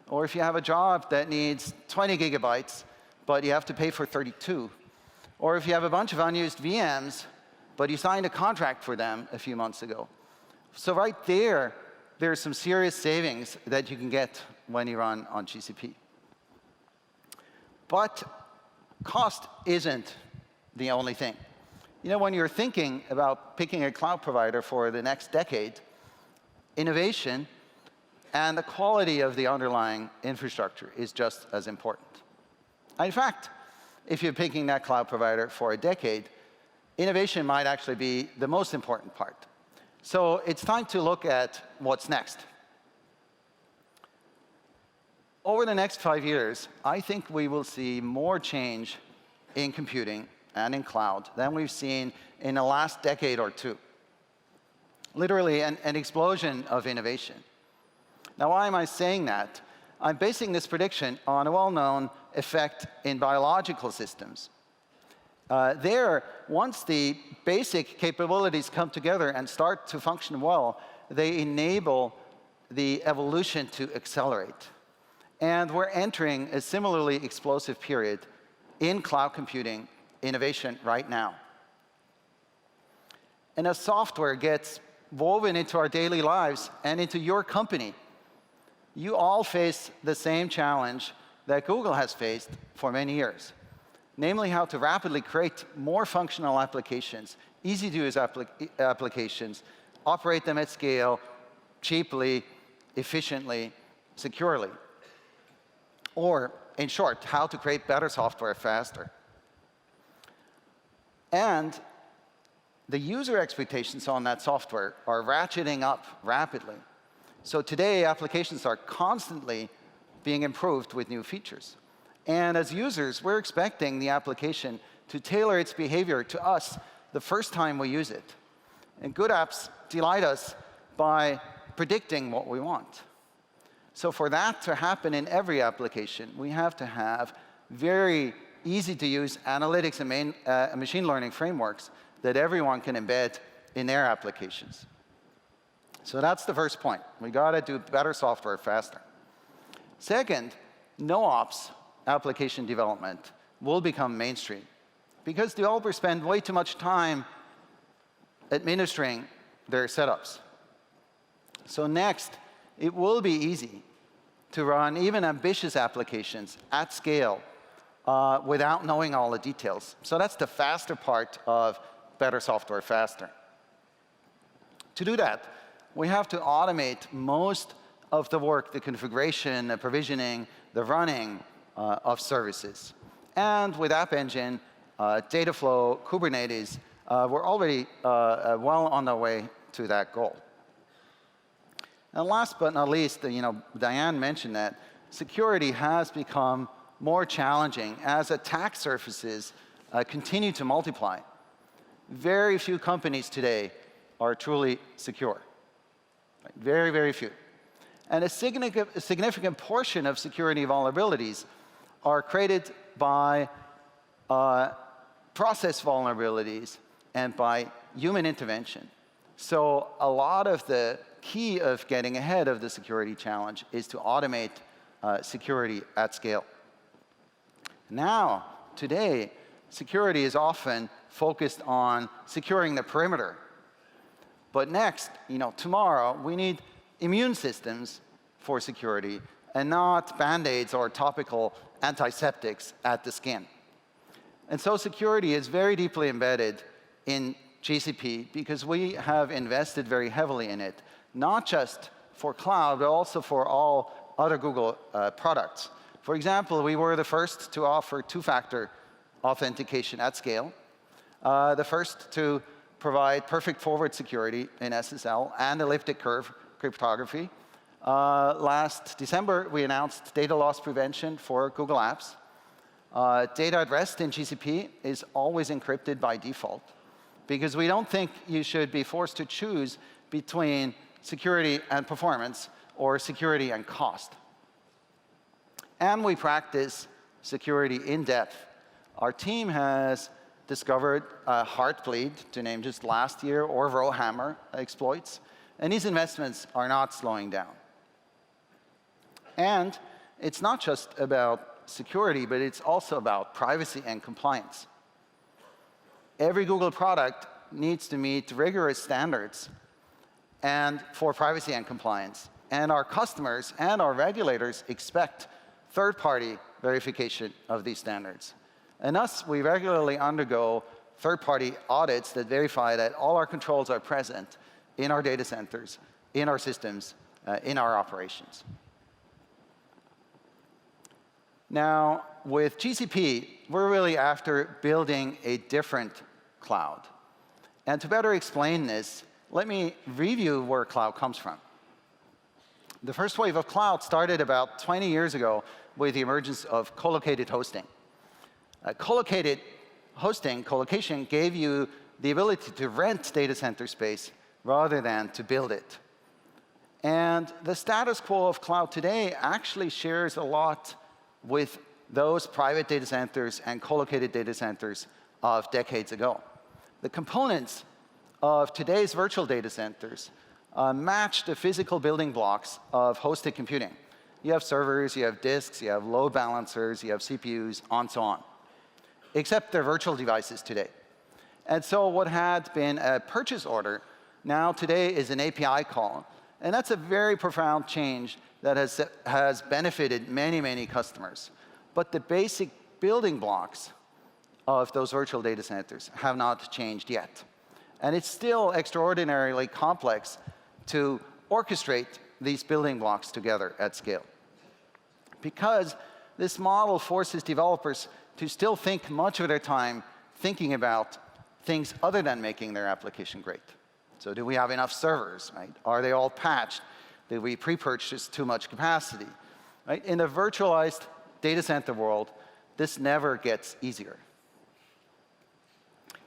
S5: or if you have a job that needs 20 gigabytes, but you have to pay for 32, or if you have a bunch of unused VMs, but you signed a contract for them a few months ago. So right there, there's some serious savings that you can get when you run on GCP. But cost isn't the only thing. You know, when you're thinking about picking a cloud provider for the next decade, innovation and the quality of the underlying infrastructure is just as important. In fact, if you're picking that cloud provider for a decade, innovation might actually be the most important part. So it's time to look at what's next. Over the next 5 years, I think we will see more change in computing and in cloud than we've seen in the last decade or two. Literally an explosion of innovation. Now, why am I saying that? I'm basing this prediction on a well-known effect in biological systems. Once the basic capabilities come together and start to function well, they enable the evolution to accelerate. And we're entering a similarly explosive period in cloud computing innovation right now. And as software gets woven into our daily lives and into your company, you all face the same challenge that Google has faced for many years, namely how to rapidly create more functional applications, easy-to-use applications, operate them at scale, cheaply, efficiently, securely. Or, in short, how to create better software faster. And the user expectations on that software are ratcheting up rapidly. So today, applications are constantly being improved with new features. And as users, we're expecting the application to tailor its behavior to us the first time we use it. And good apps delight us by predicting what we want. So for that to happen in every application, we have to have very easy-to-use analytics and machine learning frameworks that everyone can embed in their applications. So that's the first point. We got to do better software faster. Second, no-ops application development will become mainstream because developers spend way too much time administering their setups. So next, it will be easy to run even ambitious applications at scale without knowing all the details. So that's the faster part of better software faster. To do that, we have to automate most of the work, the configuration, the provisioning, the running of services. And with App Engine, Dataflow, Kubernetes, we're already well on the way to that goal. And last but not least, Diane mentioned that security has become more challenging as attack surfaces continue to multiply. Very few companies today are truly secure. Right? Very, very few. And a significant portion of security vulnerabilities are created by process vulnerabilities and by human intervention. So a lot of the key of getting ahead of the security challenge is to automate security at scale. Now, today, security is often focused on securing the perimeter. But next, tomorrow, we need immune systems for security and not Band-Aids or topical antiseptics at the skin. And so security is very deeply embedded in GCP because we have invested very heavily in it, not just for cloud, but also for all other Google products. For example, we were the first to offer two-factor authentication at scale, the first to provide perfect forward security in SSL and elliptic curve cryptography. Last December, we announced data loss prevention for Google Apps. Data at rest in GCP is always encrypted by default because we don't think you should be forced to choose between security and performance or security and cost. And we practice security in depth. Our team has discovered Heartbleed, to name just last year, or Rowhammer exploits. And these investments are not slowing down. And it's not just about security, but it's also about privacy and compliance. Every Google product needs to meet rigorous standards and for privacy and compliance. And our customers and our regulators expect third-party verification of these standards. And thus, we regularly undergo third-party audits that verify that all our controls are present in our data centers, in our systems, in our operations. Now, with GCP, we're really after building a different cloud. And to better explain this, let me review where cloud comes from. The first wave of cloud started about 20 years ago with the emergence of co-located hosting. Co-located hosting, colocation, gave you the ability to rent data center space rather than to build it. And the status quo of cloud today actually shares a lot with those private data centers and co-located data centers of decades ago. The components of today's virtual data centers match the physical building blocks of hosted computing. You have servers, you have disks, you have load balancers, you have CPUs, and so on. Except they're virtual devices today. And so what had been a purchase order now today is an API call. And that's a very profound change that has benefited many, many customers. But the basic building blocks of those virtual data centers have not changed yet. And it's still extraordinarily complex to orchestrate these building blocks together at scale. Because this model forces developers to still think much of their time thinking about things other than making their application great. So do we have enough servers, right? Are they all patched? Did we pre-purchase too much capacity? Right? In a virtualized data center world, this never gets easier.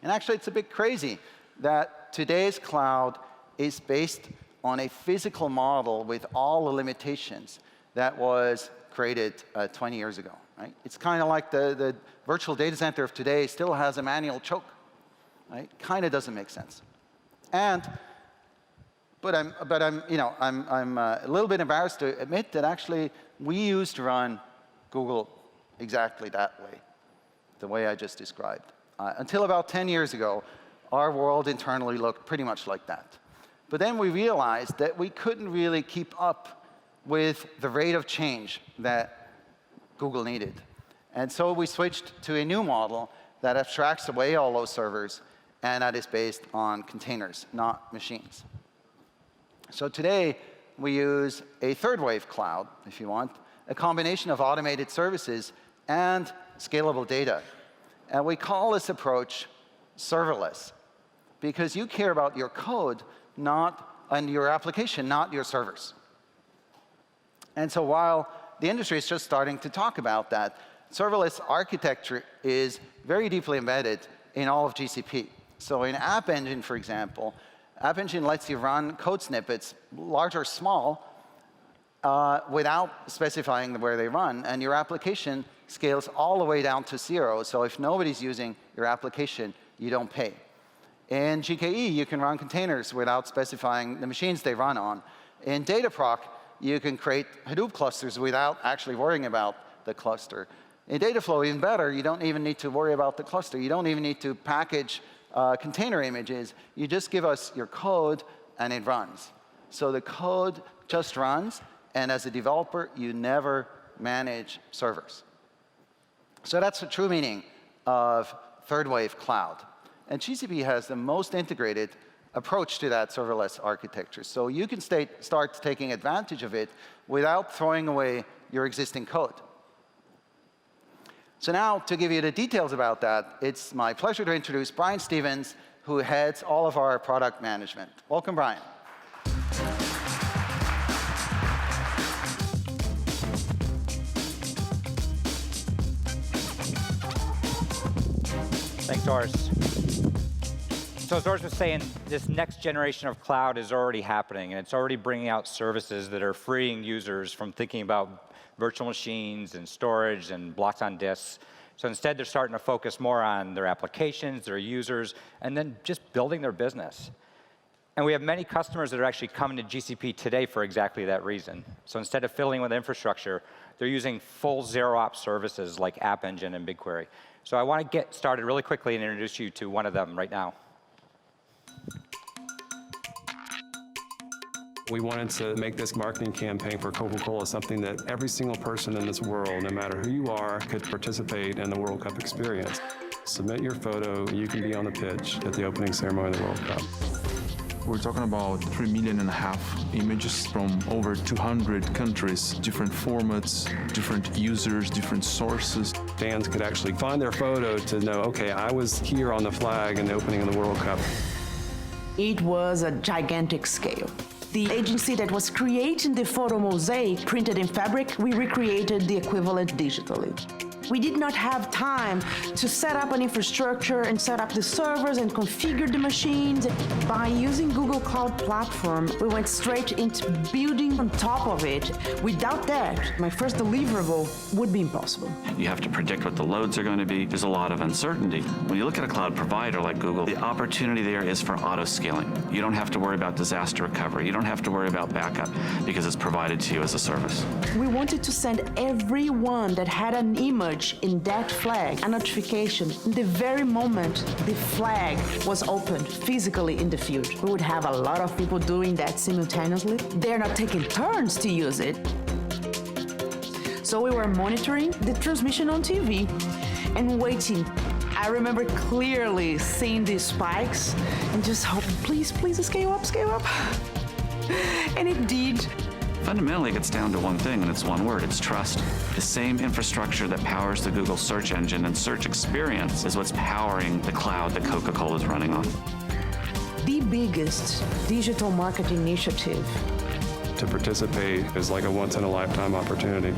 S5: And actually, it's a bit crazy that today's cloud is based on a physical model with all the limitations that was created 20 years ago. Right? It's kind of like the virtual data center of today still has a manual choke. Right? Kind of doesn't make sense. But I'm a little bit embarrassed to admit that actually we used to run Google exactly that way, the way I just described. Until about 10 years ago, our world internally looked pretty much like that. But then we realized that we couldn't really keep up with the rate of change that Google needed. And so we switched to a new model that abstracts away all those servers and that is based on containers, not machines. So today, we use a third-wave cloud, if you want, a combination of automated services and scalable data. And we call this approach serverless, because you care about your code and your application, not your servers. And so while the industry is just starting to talk about that, serverless architecture is very deeply embedded in all of GCP. So in App Engine, for example, App Engine lets you run code snippets, large or small, without specifying where they run. And your application scales all the way down to 0. So if nobody's using your application, you don't pay. In GKE, you can run containers without specifying the machines they run on. In Dataproc, you can create Hadoop clusters without actually worrying about the cluster. In Dataflow, even better, you don't even need to worry about the cluster. You don't even need to package container images. You just give us your code, and it runs. So the code just runs, and as a developer, you never manage servers. So that's the true meaning of third-wave cloud. And GCP has the most integrated approach to that serverless architecture. So you can start taking advantage of it without throwing away your existing code. So now, to give you the details about that, it's my pleasure to introduce Brian Stevens, who heads all of our product management. Welcome, Brian.
S6: Thanks, Doris. So as Doris was saying, this next generation of cloud is already happening, and it's already bringing out services that are freeing users from thinking about virtual machines and storage and blocks on disks. So instead, they're starting to focus more on their applications, their users, and then just building their business. And we have many customers that are actually coming to GCP today for exactly that reason. So instead of fiddling with infrastructure, they're using full zero-ops services like App Engine and BigQuery. So I want to get started really quickly and introduce you to one of them right now.
S7: We wanted to make this marketing campaign for Coca-Cola something that every single person in this world, no matter who you are, could participate in the World Cup experience. Submit your photo, you can be on the pitch at the opening ceremony of the World Cup.
S8: We're talking about 3.5 million images from over 200 countries, different formats, different users, different sources.
S7: Fans could actually find their photo to know, okay, I was here on the flag in the opening of the World Cup.
S9: It was a gigantic scale. The agency that was creating the photo mosaic printed in fabric, we recreated the equivalent digitally. We did not have time to set up an infrastructure and set up the servers and configure the machines. By using Google Cloud Platform, we went straight into building on top of it. Without that, my first deliverable would be impossible.
S10: You have to predict what the loads are going to be. There's a lot of uncertainty. When you look at a cloud provider like Google, the opportunity there is for auto-scaling. You don't have to worry about disaster recovery. You don't have to worry about backup because it's provided to you as a service.
S9: We wanted to send everyone that had an image in that flag a notification in the very moment the flag was opened physically in the field. We would have a lot of people doing that simultaneously. They're not taking turns to use it. So we were monitoring the transmission on TV and waiting. I remember clearly seeing these spikes and just hoping, please, please, scale up, scale up. And it did.
S10: Fundamentally, it gets down to one thing, and it's one word. It's trust. The same infrastructure that powers the Google search engine and search experience is what's powering the cloud that Coca-Cola is running on.
S9: The biggest digital marketing initiative.
S7: To participate is like a once-in-a-lifetime opportunity.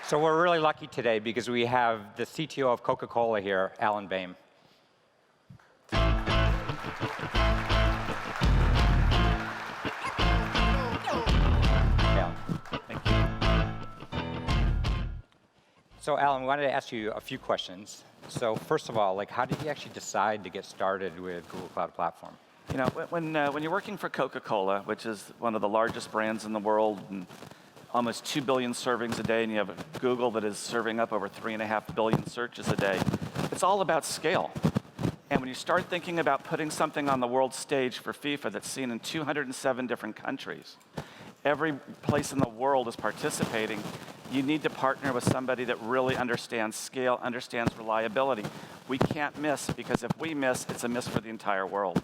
S6: So we're really lucky today because we have the CTO of Coca-Cola here, Alan Boehme. Yeah. Thank you. So Alan, we wanted to ask you a few questions. So first of all, how did you actually decide to get started with Google Cloud Platform?
S10: You know, when you're working for Coca-Cola, which is one of the largest brands in the world, and almost 2 billion servings a day, and you have Google that is serving up over 3.5 billion searches a day. It's all about scale. And when you start thinking about putting something on the world stage for FIFA that's seen in 207 different countries, every place in the world is participating, you need to partner with somebody that really understands scale, understands reliability. We can't miss, because if we miss, it's a miss for the entire world.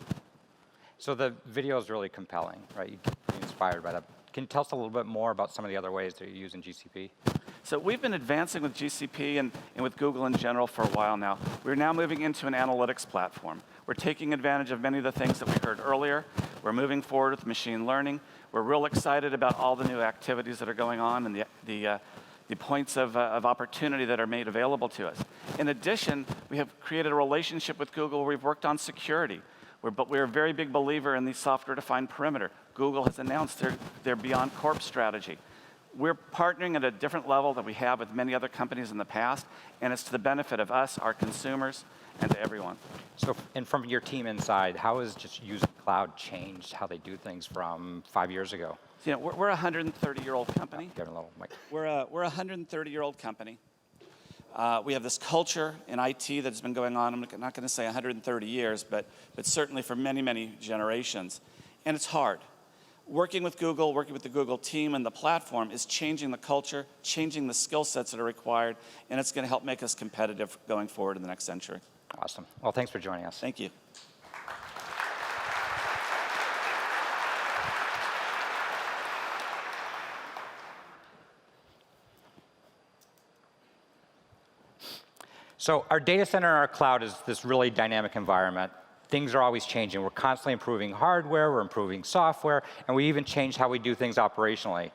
S6: So the video is really compelling, right? You get inspired by that. Can you tell us a little bit more about some of the other ways that you're using GCP?
S10: So we've been advancing with GCP and with Google in general for a while now. We're now moving into an analytics platform. We're taking advantage of many of the things that we heard earlier. We're moving forward with machine learning. We're real excited about all the new activities that are going on and the points of opportunity that are made available to us. In addition, we have created a relationship with Google where we've worked on security. We're a very big believer in the software-defined perimeter. Google has announced their Beyond Corp strategy. We're partnering at a different level than we have with many other companies in the past, and it's to the benefit of us, our consumers, and to everyone.
S6: So, and from your team inside, how has just using cloud changed how they do things from 5 years ago?
S10: You know, we're a 130-year-old company.
S6: Get a little mic.
S10: We're a 130-year-old company. We have this culture in IT that's been going on, I'm not going to say 130 years, but certainly for many, many generations. And it's hard. Working with Google, working with the Google team and the platform is changing the culture, changing the skill sets that are required, and it's going to help make us competitive going forward in the next century.
S6: Awesome. Well, thanks for joining us.
S10: Thank you.
S6: So our data center and our cloud is this really dynamic environment. Things are always changing. We're constantly improving hardware, we're improving software, and we even changed how we do things operationally.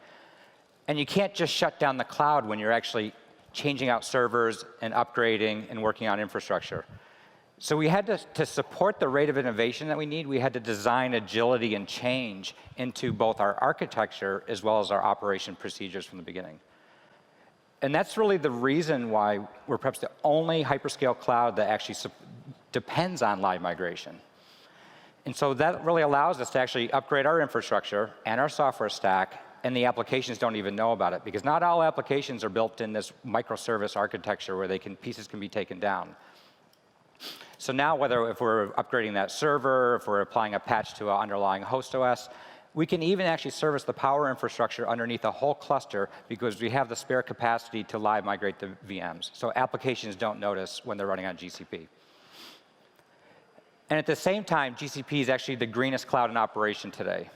S6: And you can't just shut down the cloud when you're actually changing out servers and upgrading and working on infrastructure. So we had to support the rate of innovation that we need, we had to design agility and change into both our architecture as well as our operation procedures from the beginning. And that's really the reason why we're perhaps the only hyperscale cloud that actually depends on live migration. And so that really allows us to actually upgrade our infrastructure and our software stack, and the applications don't even know about it, because not all applications are built in this microservice architecture where pieces can be taken down. So now, if we're upgrading that server, if we're applying a patch to an underlying host OS, we can even actually service the power infrastructure underneath a whole cluster because we have the spare capacity to live migrate the VMs. So applications don't notice when they're running on GCP. And at the same time, GCP is actually the greenest cloud in operation today.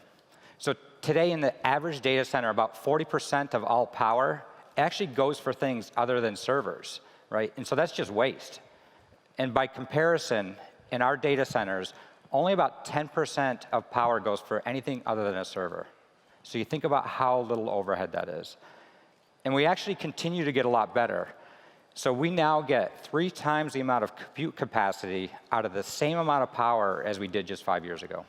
S6: So today in the average data center, about 40% of all power actually goes for things other than servers, right? And so that's just waste. And by comparison, in our data centers, only about 10% of power goes for anything other than a server. So you think about how little overhead that is. And we actually continue to get a lot better. So we now get 3 times the amount of compute capacity out of the same amount of power as we did just 5 years ago.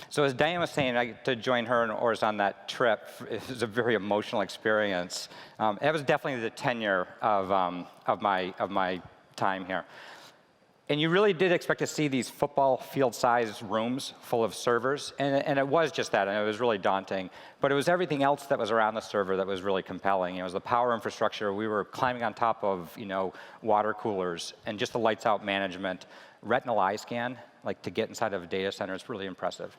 S6: So as Diane was saying, to join her and Ors on that trip, it was a very emotional experience. It was definitely the tenure of my time here. And you really did expect to see these football field-sized rooms full of servers, and it was just that, and it was really daunting. But it was everything else that was around the server that was really compelling. It was the power infrastructure. We were climbing on top of, water coolers, and just the lights-out management. Retinal eye scan, to get inside of a data center, is really impressive.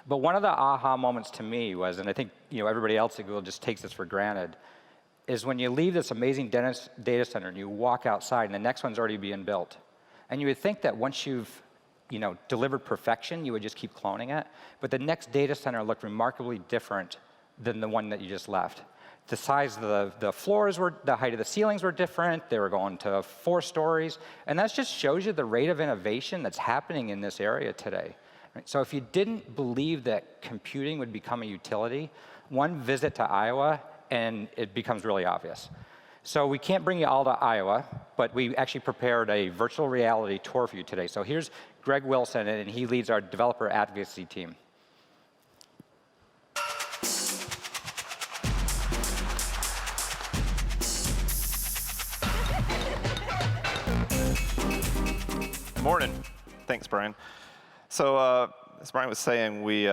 S6: But one of the aha moments to me was, and I think everybody else at Google just takes this for granted, is when you leave this amazing data center and you walk outside and the next one's already being built. And you would think that once you've delivered perfection, you would just keep cloning it. But the next data center looked remarkably different than the one that you just left. The size of the floors the height of the ceilings were different. They were going to 4 stories. And that just shows you the rate of innovation that's happening in this area today. Right? So if you didn't believe that computing would become a utility, one visit to Iowa and it becomes really obvious. So we can't bring you all to Iowa, but we actually prepared a virtual reality tour for you today. So here's Greg Wilson, and he leads our developer advocacy team.
S11: Good morning. Thanks, Brian. So as Brian was saying, we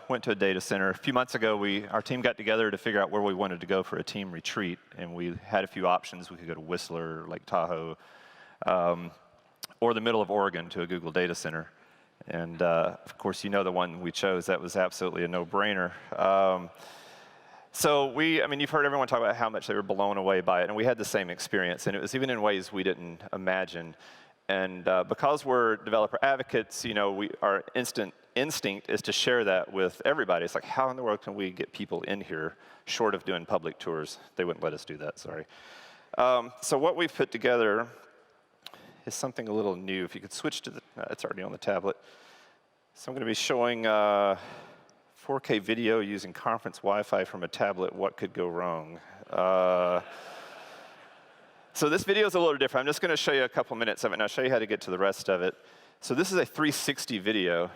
S11: went to a data center. A few months ago, our team got together to figure out where we wanted to go for a team retreat, and we had a few options. We could go to Whistler, Lake Tahoe, or the middle of Oregon to a Google data center. And of course, the one we chose. That was absolutely a no-brainer. So you've heard everyone talk about how much they were blown away by it, and we had the same experience, and it was even in ways we didn't imagine. And because we're developer advocates, our instinct is to share that with everybody. It's like, how in the world can we get people in here short of doing public tours? They wouldn't let us do that, sorry. So what we've put together is something a little new. If you could switch to it's already on the tablet. So I'm going to be showing 4K video using conference Wi-Fi from a tablet. What could go wrong? So this video is a little different. I'm just going to show you a couple minutes of it, and I'll show you how to get to the rest of it. So this is a 360 video,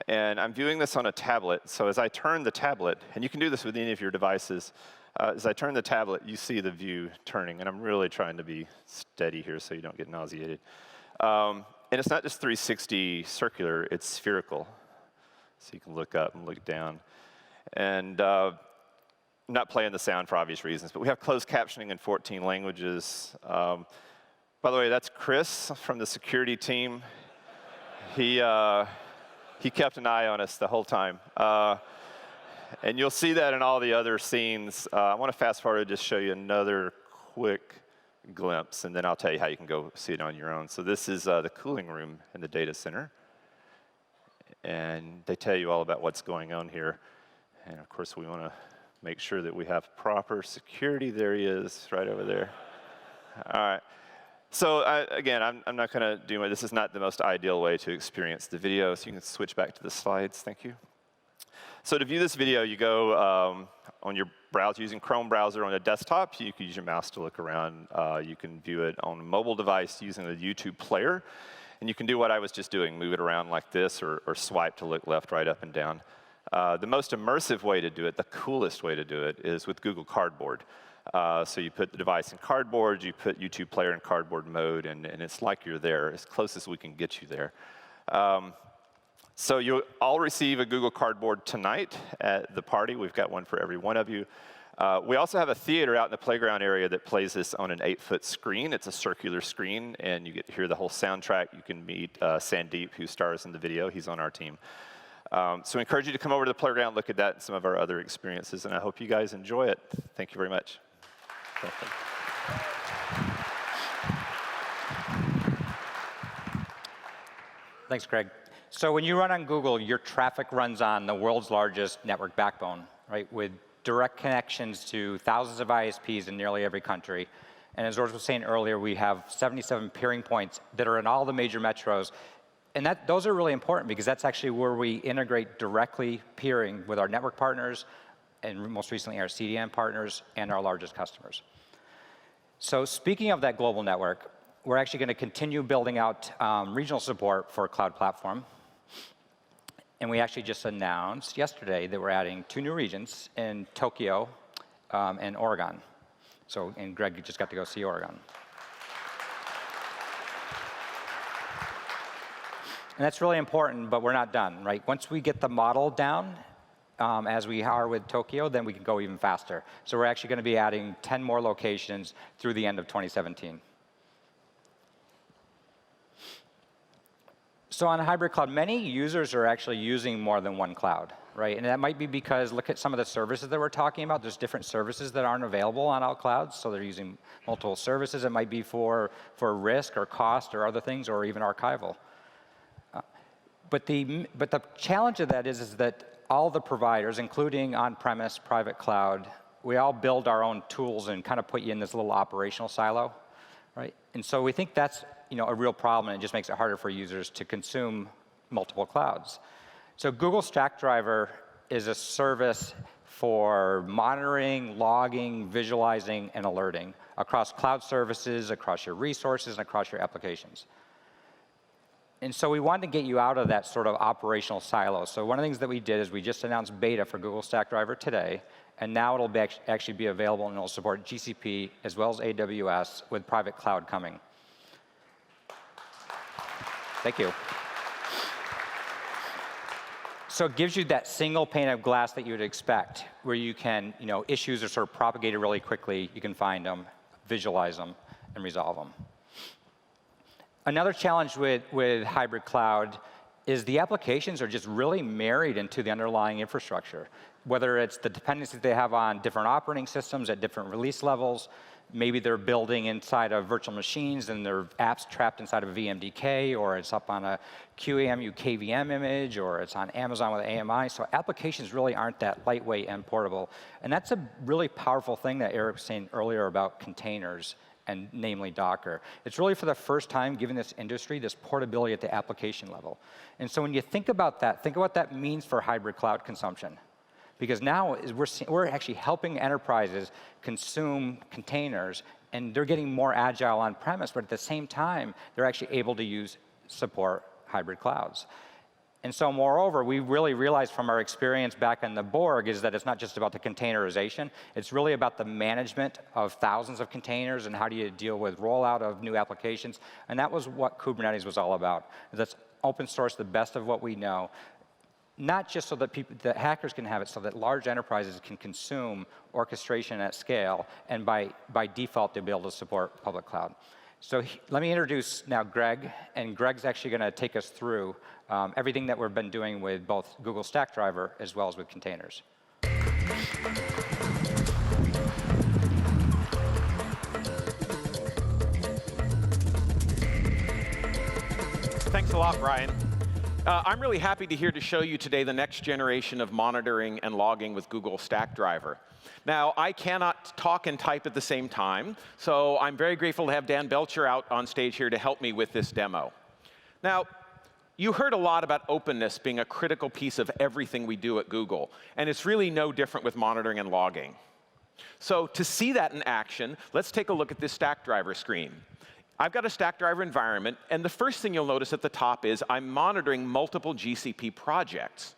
S11: and I'm viewing this on a tablet. So as I turn the tablet, and you can do this with any of your devices, as I turn the tablet, you see the view turning, and I'm really trying to be steady here so you don't get nauseated. And it's not just 360 circular, it's spherical. So you can look up and look down. And I'm not playing the sound for obvious reasons, but we have closed captioning in 14 languages. By the way, that's Chris from the security team. He kept an eye on us the whole time. And you'll see that in all the other scenes. I want to fast forward to just show you another quick glimpse, and then I'll tell you how you can go see it on your own. So this is the cooling room in the data center. And they tell you all about what's going on here. And of course, we want to make sure that we have proper security. There he is, right over there. All right. So again, I'm not going to do it. This is not the most ideal way to experience the video, so you can switch back to the slides. Thank you. So to view this video, you go on your browser using Chrome browser on a desktop. You can use your mouse to look around. You can view it on a mobile device using the YouTube player. And you can do what I was just doing, move it around like this, or swipe to look left, right, up, and down. The most immersive way to do it, the coolest way to do it, is with Google Cardboard. So you put the device in Cardboard, you put YouTube Player in Cardboard mode, and it's like you're there, as close as we can get you there. So you'll all receive a Google Cardboard tonight at the party. We've got one for every one of you. We also have a theater out in the playground area that plays this on an 8-foot screen. It's a circular screen, and you get to hear the whole soundtrack. You can meet Sandeep, who stars in the video. He's on our team. So I encourage you to come over to the playground, look at that and some of our other experiences, and I hope you guys enjoy it. Thank you very much.
S6: Thanks, Craig. So when you run on Google, your traffic runs on the world's largest network backbone, right, with direct connections to thousands of ISPs in nearly every country. And as George was saying earlier, we have 77 peering points that are in all the major metros. And those are really important because that's actually where we integrate directly peering with our network partners, and most recently our CDN partners and our largest customers. So speaking of that global network, we're actually going to continue building out regional support for Cloud Platform. And we actually just announced yesterday that we're adding 2 new regions in Tokyo and Oregon. So, and Greg just got to go see Oregon. And that's really important, but we're not done, right? Once we get the model down, as we are with Tokyo, then we can go even faster. So we're actually going to be adding 10 more locations through the end of 2017. So on a hybrid cloud, many users are actually using more than one cloud, right? And that might be because, look at some of the services that we're talking about. There's different services that aren't available on all clouds, so they're using multiple services. It might be for risk or cost or other things, or even archival. But the challenge of that is that all the providers, including on-premise, private cloud, we all build our own tools and kind of put you in this little operational silo, right? And so we think that's a real problem, and it just makes it harder for users to consume multiple clouds. So Google Stackdriver is a service for monitoring, logging, visualizing, and alerting across cloud services, across your resources, and across your applications. And so we wanted to get you out of that sort of operational silo. So one of the things that we did is we just announced beta for Google Stackdriver today, and now it'll actually be available, and it'll support GCP as well as AWS with private cloud coming. Thank you. So it gives you that single pane of glass that you would expect, where you can, issues are sort of propagated really quickly. You can find them, visualize them, and resolve them. Another challenge with hybrid cloud is the applications are just really married into the underlying infrastructure, whether it's the dependencies they have on different operating systems at different release levels. Maybe they're building inside of virtual machines and their apps trapped inside of a VMDK, or it's up on a QEMU KVM image, or it's on Amazon with AMI. So applications really aren't that lightweight and portable. And that's a really powerful thing that Eric was saying earlier about containers, and namely Docker. It's really for the first time given this industry this portability at the application level. And so when you think about that, think of what that means for hybrid cloud consumption. Because now we're actually helping enterprises consume containers, and they're getting more agile on premise, but at the same time, they're actually able to support hybrid clouds. And so moreover, we really realized from our experience back in the Borg is that it's not just about the containerization, it's really about the management of thousands of containers and how do you deal with rollout of new applications. And that was what Kubernetes was all about. Let's open source the best of what we know, not just so that that hackers can have it, so that large enterprises can consume orchestration at scale, and by default, they'll be able to support public cloud. So let me introduce now Greg, and Greg's actually going to take us through everything that we've been doing with both Google Stackdriver as well as with containers.
S12: Thanks a lot, Brian. I'm really happy to show you today the next generation of monitoring and logging with Google Stackdriver. Now, I cannot talk and type at the same time, so I'm very grateful to have Dan Belcher out on stage here to help me with this demo. Now, you heard a lot about openness being a critical piece of everything we do at Google, and it's really no different with monitoring and logging. So to see that in action, let's take a look at this Stackdriver screen. I've got a Stackdriver environment, and the first thing you'll notice at the top is I'm monitoring multiple GCP projects.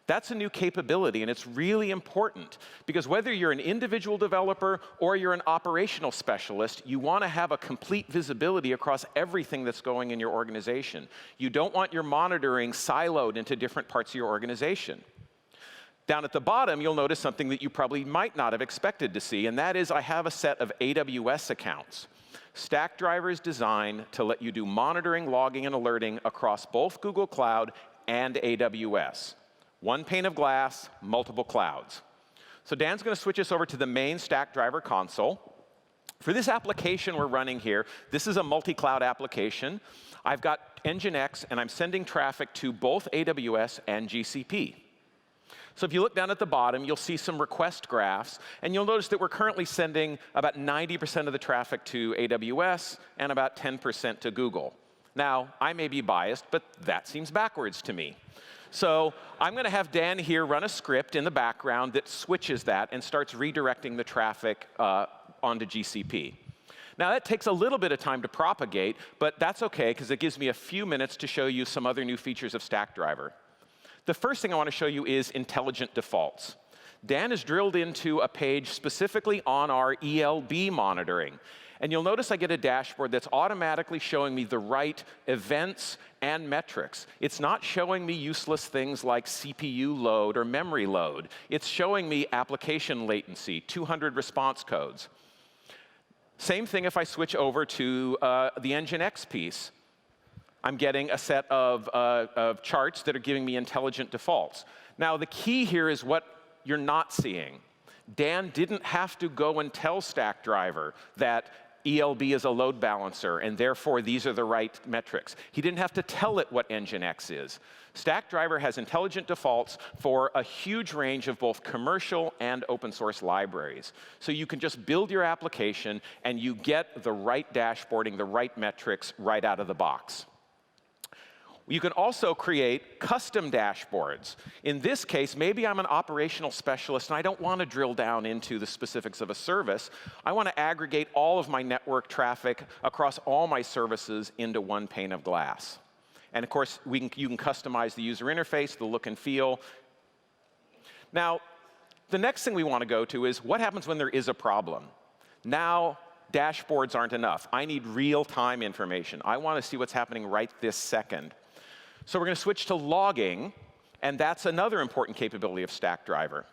S12: That's a new capability, and it's really important, because whether you're an individual developer or you're an operational specialist, you want to have a complete visibility across everything that's going in your organization. You don't want your monitoring siloed into different parts of your organization. Down at the bottom, you'll notice something that you probably might not have expected to see, and that is I have a set of AWS accounts. Stackdriver is designed to let you do monitoring, logging, and alerting across both Google Cloud and AWS. One pane of glass, multiple clouds. So Dan's going to switch us over to the main Stackdriver console. For this application we're running here, this is a multi-cloud application. I've got Nginx, and I'm sending traffic to both AWS and GCP. So if you look down at the bottom, you'll see some request graphs, and you'll notice that we're currently sending about 90% of the traffic to AWS and about 10% to Google. Now, I may be biased, but that seems backwards to me. So I'm going to have Dan here run a script in the background that switches that and starts redirecting the traffic onto GCP. Now, that takes a little bit of time to propagate, but that's OK, because it gives me a few minutes to show you some other new features of Stackdriver. The first thing I want to show you is intelligent defaults. Dan has drilled into a page specifically on our ELB monitoring. And you'll notice I get a dashboard that's automatically showing me the right events and metrics. It's not showing me useless things like CPU load or memory load. It's showing me application latency, 200 response codes. Same thing if I switch over to the Nginx piece. I'm getting a set of charts that are giving me intelligent defaults. Now, the key here is what you're not seeing. Dan didn't have to go and tell Stackdriver that ELB is a load balancer, and therefore these are the right metrics. He didn't have to tell it what Nginx is. Stackdriver has intelligent defaults for a huge range of both commercial and open source libraries. So you can just build your application, and you get the right dashboarding, the right metrics right out of the box. You can also create custom dashboards. In this case, maybe I'm an operational specialist and I don't want to drill down into the specifics of a service. I want to aggregate all of my network traffic across all my services into one pane of glass. And of course, you can customize the user interface, the look and feel. Now, the next thing we want to go to is what happens when there is a problem. Now, dashboards aren't enough. I need real-time information. I want to see what's happening right this second. So we're going to switch to logging, and that's another important capability of Stackdriver.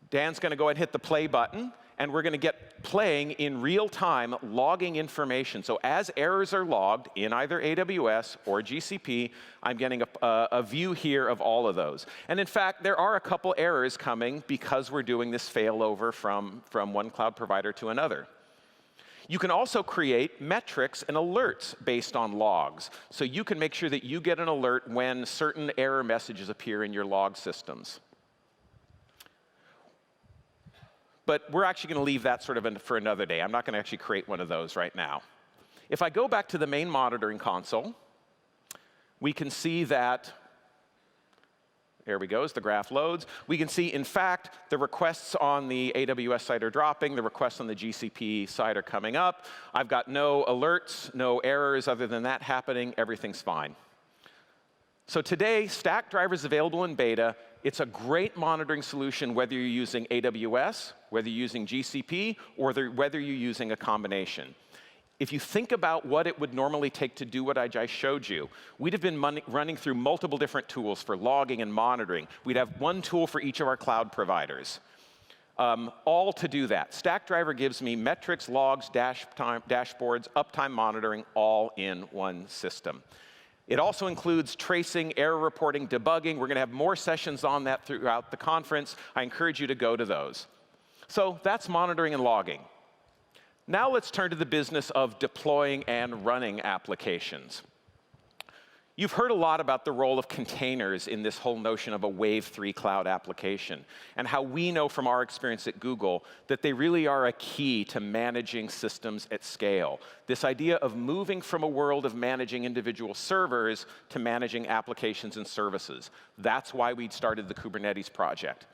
S12: Dan's going to go ahead and hit the play button, and we're going to get playing in real time, logging information. So as errors are logged in either AWS or GCP, I'm getting a view here of all of those. And in fact, there are a couple errors coming because we're doing this failover from one cloud provider to another. You can also create metrics and alerts based on logs. So you can make sure that you get an alert when certain error messages appear in your log systems. But we're actually going to leave that sort of for another day. I'm not going to actually create one of those right now. If I go back to the main monitoring console, we can see that, there we go, as the graph loads. We can see, in fact, the requests on the AWS side are dropping. The requests on the GCP side are coming up. I've got no alerts, no errors other than that happening. Everything's fine. So today, Stackdriver is available in beta. It's a great monitoring solution whether you're using AWS, whether you're using GCP, or whether you're using a combination. If you think about what it would normally take to do what I just showed you, we'd have been running through multiple different tools for logging and monitoring. We'd have one tool for each of our cloud providers, all to do that. Stackdriver gives me metrics, logs, dashboards, uptime monitoring, all in one system. It also includes tracing, error reporting, debugging. We're going to have more sessions on that throughout the conference. I encourage you to go to those. So that's monitoring and logging. Now let's turn to the business of deploying and running applications. You've heard a lot about the role of containers in this whole notion of a Wave 3 cloud application, and how we know from our experience at Google that they really are a key to managing systems at scale. This idea of moving from a world of managing individual servers to managing applications and services. That's why we started the Kubernetes project.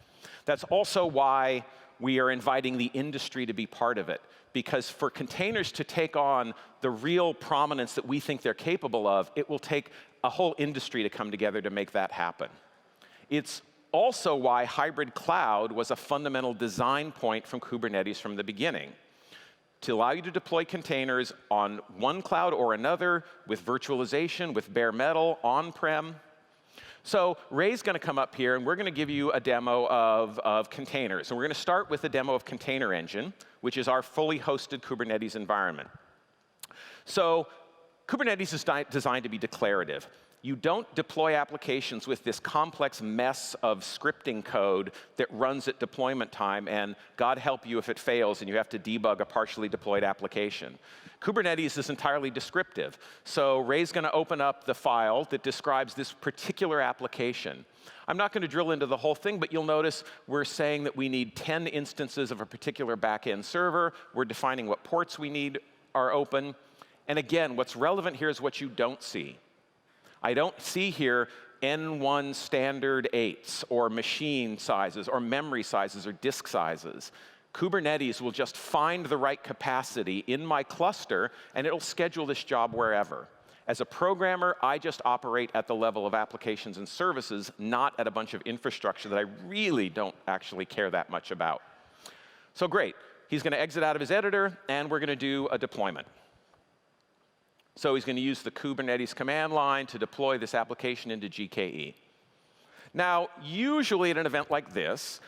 S12: That's also why we are inviting the industry to be part of it. Because for containers to take on the real prominence that we think they're capable of, it will take a whole industry to come together to make that happen. It's also why hybrid cloud was a fundamental design point from Kubernetes from the beginning, to allow you to deploy containers on one cloud or another, with virtualization, with bare metal, on-prem. So Ray's going to come up here, and we're going to give you a demo of containers. And we're going to start with a demo of Container Engine, which is our fully hosted Kubernetes environment. So Kubernetes is designed to be declarative. You don't deploy applications with this complex mess of scripting code that runs at deployment time, and God help you if it fails and you have to debug a partially deployed application. Kubernetes is entirely descriptive. So Ray's going to open up the file that describes this particular application. I'm not going to drill into the whole thing, but you'll notice we're saying that we need 10 instances of a particular back-end server. We're defining what ports we need are open. And again, what's relevant here is what you don't see. I don't see here N1 standard 8s, or machine sizes, or memory sizes, or disk sizes. Kubernetes will just find the right capacity in my cluster, and it'll schedule this job wherever. As a programmer, I just operate at the level of applications and services, not at a bunch of infrastructure that I really don't actually care that much about. So great. He's going to exit out of his editor, and we're going to do a deployment. So he's going to use the Kubernetes command line to deploy this application into GKE. Now, usually at an event like this,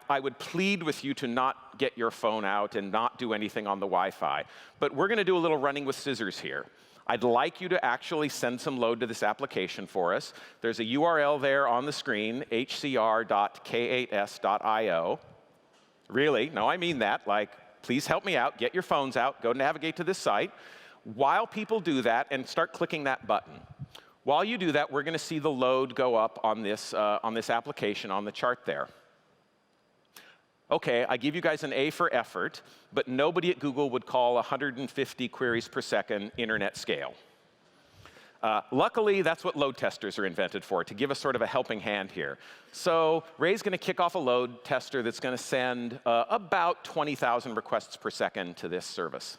S12: I would plead with you to not get your phone out and not do anything on the Wi-Fi. But we're going to do a little running with scissors here. I'd like you to actually send some load to this application for us. There's a URL there on the screen, hcr.k8s.io. Really? No, I mean that. Like, please help me out. Get your phones out. Go navigate to this site. While people do that, and start clicking that button. While you do that, we're going to see the load go up on this application on the chart there. OK, I give you guys an A for effort, but nobody at Google would call 150 queries per second internet scale. Luckily, that's what load testers are invented for, to give us sort of a helping hand here. So Ray's going to kick off a load tester that's going to send about 20,000 requests per second to this service.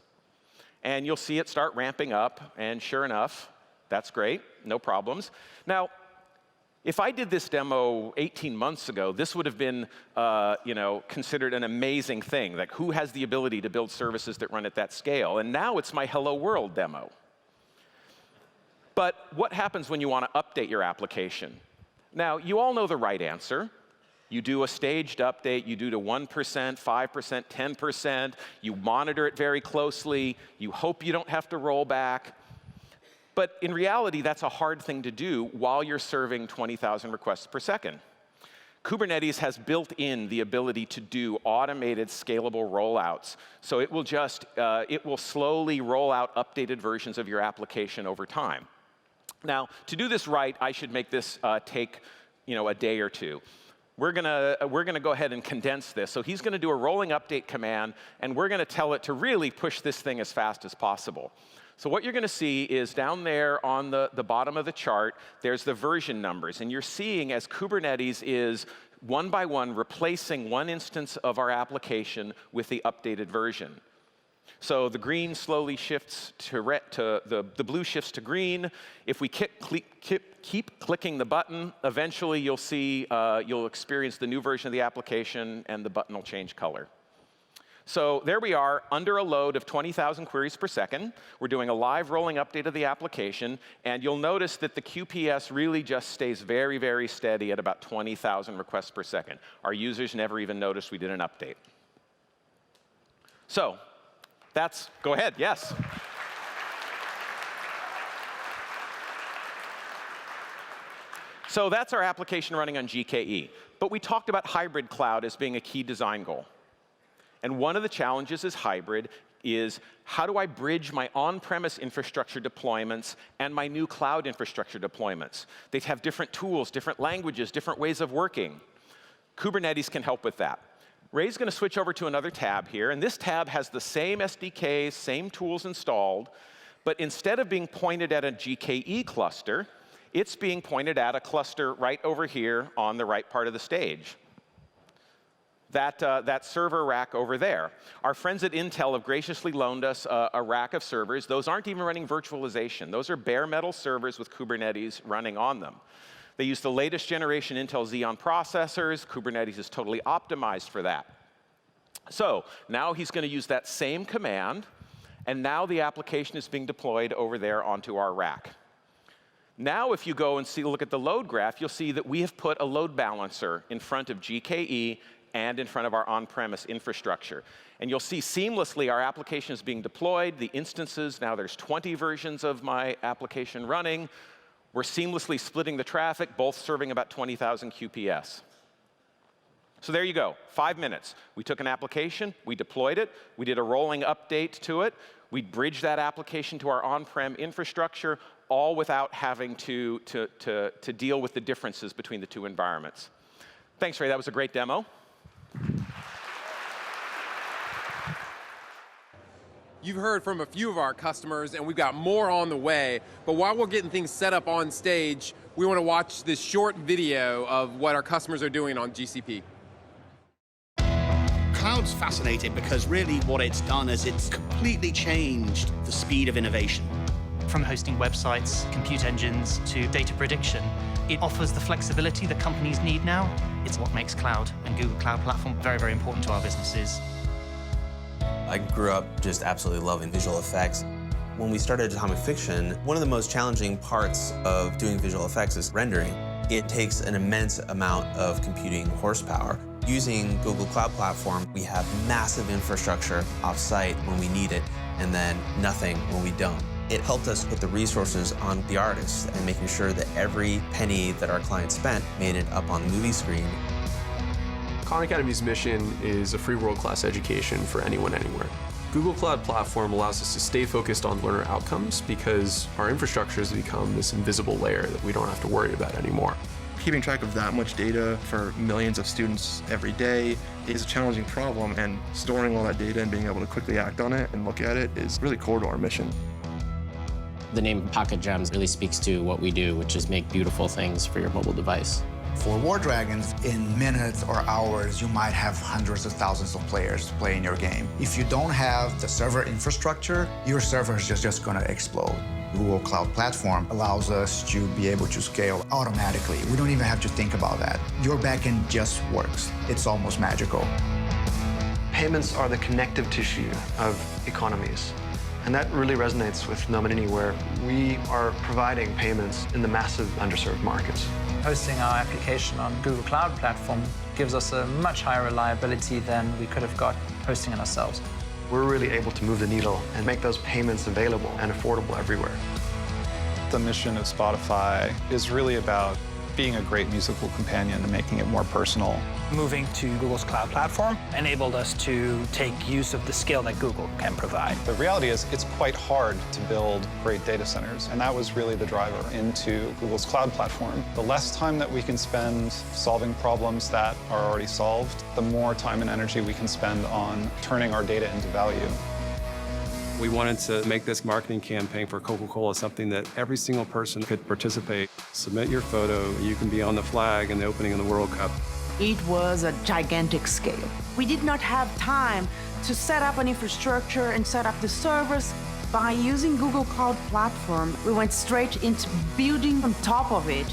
S12: And you'll see it start ramping up, and sure enough, that's great, no problems. Now, if I did this demo 18 months ago, this would have been considered an amazing thing. Like, who has the ability to build services that run at that scale? And now it's my Hello World demo. But what happens when you want to update your application? Now, you all know the right answer. You do a staged update, you do to 1%, 5%, 10%, you monitor it very closely, you hope you don't have to roll back. But in reality, that's a hard thing to do while you're serving 20,000 requests per second. Kubernetes has built in the ability to do automated scalable rollouts. So it will slowly roll out updated versions of your application over time. Now, to do this right, I should make this take a day or two. We're gonna go ahead and condense this. So he's gonna do a rolling update command, and we're gonna tell it to really push this thing as fast as possible. So what you're going to see is down there on the bottom of the chart, there's the version numbers. And you're seeing as Kubernetes is one by one replacing one instance of our application with the updated version. So the green slowly shifts to red, the blue shifts to green. If we keep clicking the button, eventually you'll see, you'll experience the new version of the application, and the button will change color. So there we are, under a load of 20,000 queries per second. We're doing a live rolling update of the application, and you'll notice that the QPS really just stays very, very steady at about 20,000 requests per second. Our users never even noticed we did an update. So go ahead, yes. So that's our application running on GKE. But we talked about hybrid cloud as being a key design goal. And one of the challenges is hybrid is how do I bridge my on-premise infrastructure deployments and my new cloud infrastructure deployments? They have different tools, different languages, different ways of working. Kubernetes can help with that. Ray's going to switch over to another tab here, and this tab has the same SDKs, same tools installed, but instead of being pointed at a GKE cluster, it's being pointed at a cluster right over here on the right part of the stage. That server rack over there. Our friends at Intel have graciously loaned us a rack of servers. Those aren't even running virtualization. Those are bare metal servers with Kubernetes running on them. They use the latest generation Intel Xeon processors. Kubernetes is totally optimized for that. So now he's going to use that same command, and now the application is being deployed over there onto our rack. Now if you go and look at the load graph, you'll see that we have put a load balancer in front of GKE and in front of our on-premise infrastructure. And you'll see seamlessly our application is being deployed, the instances, now there's 20 versions of my application running. We're seamlessly splitting the traffic, both serving about 20,000 QPS. So there you go, 5 minutes. We took an application, we deployed it, we did a rolling update to it, we bridged that application to our on-prem infrastructure, all without having to deal with the differences between the two environments. Thanks, Ray, that was a great demo.
S13: You've heard from a few of our customers, and we've got more on the way. But while we're getting things set up on stage, we want to watch this short video of what our customers are doing on GCP.
S14: Cloud's fascinating because really what it's done is it's completely changed the speed of innovation.
S15: From hosting websites, compute engines, to data prediction, it offers the flexibility that companies need now. It's what makes cloud and Google Cloud Platform very, very important to our businesses.
S16: I grew up just absolutely loving visual effects. When we started Atomic Fiction, one of the most challenging parts of doing visual effects is rendering. It takes an immense amount of computing horsepower. Using Google Cloud Platform, we have massive infrastructure off-site when we need it, and then nothing when we don't. It helped us put the resources on the artists and making sure that every penny that our clients spent made it up on the movie screen.
S7: Khan Academy's mission is a free world-class education for anyone, anywhere. Google Cloud Platform allows us to stay focused on learner outcomes because our infrastructure has become this invisible layer that we don't have to worry about anymore.
S17: Keeping track of that much data for millions of students every day is a challenging problem, and storing all that data and being able to quickly act on it and look at it is really core to our mission.
S18: The name Pocket Gems really speaks to what we do, which is make beautiful things for your mobile device.
S19: For War Dragons, in minutes or hours, you might have hundreds of thousands of players playing your game. If you don't have the server infrastructure, your server is just going to explode. Google Cloud Platform allows us to be able to scale automatically. We don't even have to think about that. Your backend just works. It's almost magical.
S20: Payments are the connective tissue of economies. And that really resonates with Nominini, where we are providing payments in the massive underserved markets.
S21: Hosting our application on Google Cloud Platform gives us a much higher reliability than we could have got hosting it ourselves.
S20: We're really able to move the needle and make those payments available and affordable everywhere.
S22: The mission of Spotify is really about being a great musical companion and making it more personal.
S23: Moving to Google's cloud platform enabled us to take use of the scale that Google can provide.
S22: The reality is it's quite hard to build great data centers, and that was really the driver into Google's cloud platform. The less time that we can spend solving problems that are already solved, the more time and energy we can spend on turning our data into value.
S7: We wanted to make this marketing campaign for Coca-Cola something that every single person could participate. Submit your photo, you can be on the flag in the opening of the World Cup.
S9: It was a gigantic scale. We did not have time to set up an infrastructure and set up the servers. By using Google Cloud Platform, we went straight into building on top of it.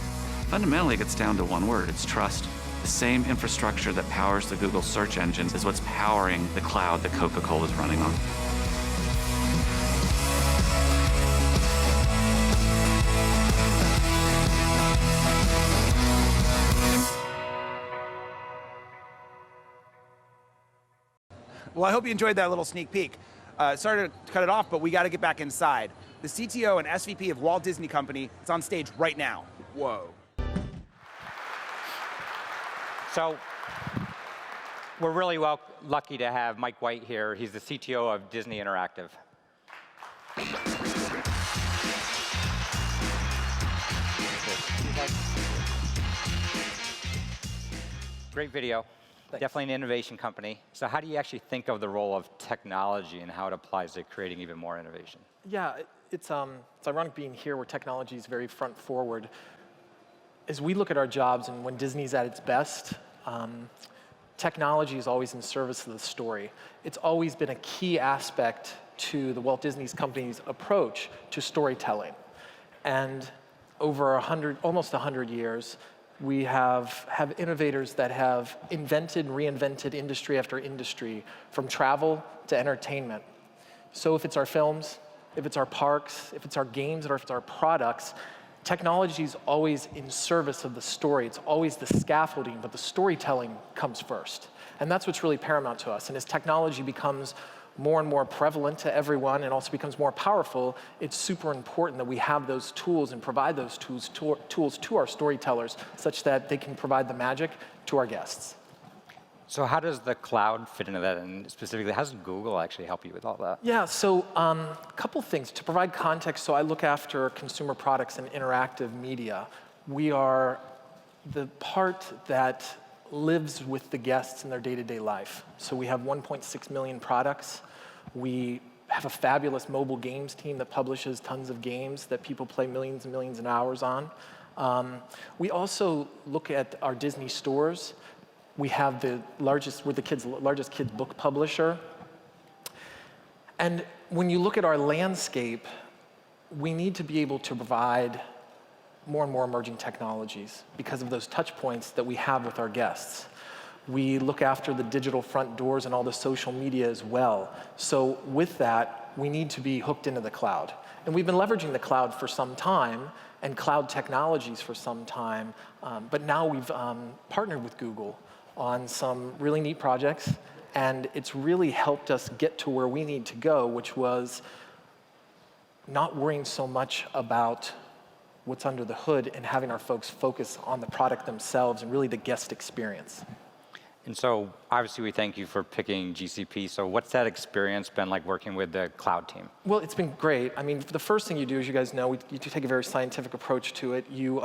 S24: Fundamentally, it gets down to one word, it's trust. The same infrastructure that powers the Google search engines is what's powering the cloud that Coca-Cola is running on.
S25: Well, I hope you enjoyed that little sneak peek. Sorry to cut it off, but we got to get back inside. The CTO and SVP of Walt Disney Company is on stage right now. Whoa.
S6: So we're really lucky to have Mike White here. He's the CTO of Disney Interactive. Great video. Thanks. Definitely an innovation company. So how do you actually think of the role of technology and how it applies to creating even more innovation?
S26: Yeah, it's ironic being here where technology is very front forward. As we look at our jobs and when Disney's at its best, technology is always in service of the story. It's always been a key aspect to the Walt Disney Company's approach to storytelling. And over almost 100 years, we have innovators that have invented and reinvented industry after industry, from travel to entertainment. So if it's our films, if it's our parks, if it's our games, or if it's our products, technology is always in service of the story. It's always the scaffolding, but the storytelling comes first. And that's what's really paramount to us. And as technology becomes more and more prevalent to everyone and also becomes more powerful, it's super important that we have those tools and provide those tools to our storytellers such that they can provide the magic to our guests.
S6: So how does the cloud fit into that? And specifically, how does Google actually help you with all that?
S26: Yeah, so a couple things. To provide context, so I look after consumer products and interactive media. We are the part that lives with the guests in their day-to-day life. So we have 1.6 million products. We have a fabulous mobile games team that publishes tons of games that people play millions and millions of hours on. We also look at our Disney stores. We have we're the largest kids book publisher. And when you look at our landscape, we need to be able to provide more and more emerging technologies because of those touch points that we have with our guests. We look after the digital front doors and all the social media as well. So with that, we need to be hooked into the cloud. And we've been leveraging the cloud for some time and cloud technologies for some time, but now we've partnered with Google on some really neat projects, and it's really helped us get to where we need to go, which was not worrying so much about what's under the hood and having our folks focus on the product themselves and really the guest experience.
S6: And so obviously we thank you for picking GCP. So what's that experience been like working with the cloud team?
S26: Well, it's been great. I mean, the first thing you do, as you guys know, you take a very scientific approach to it. You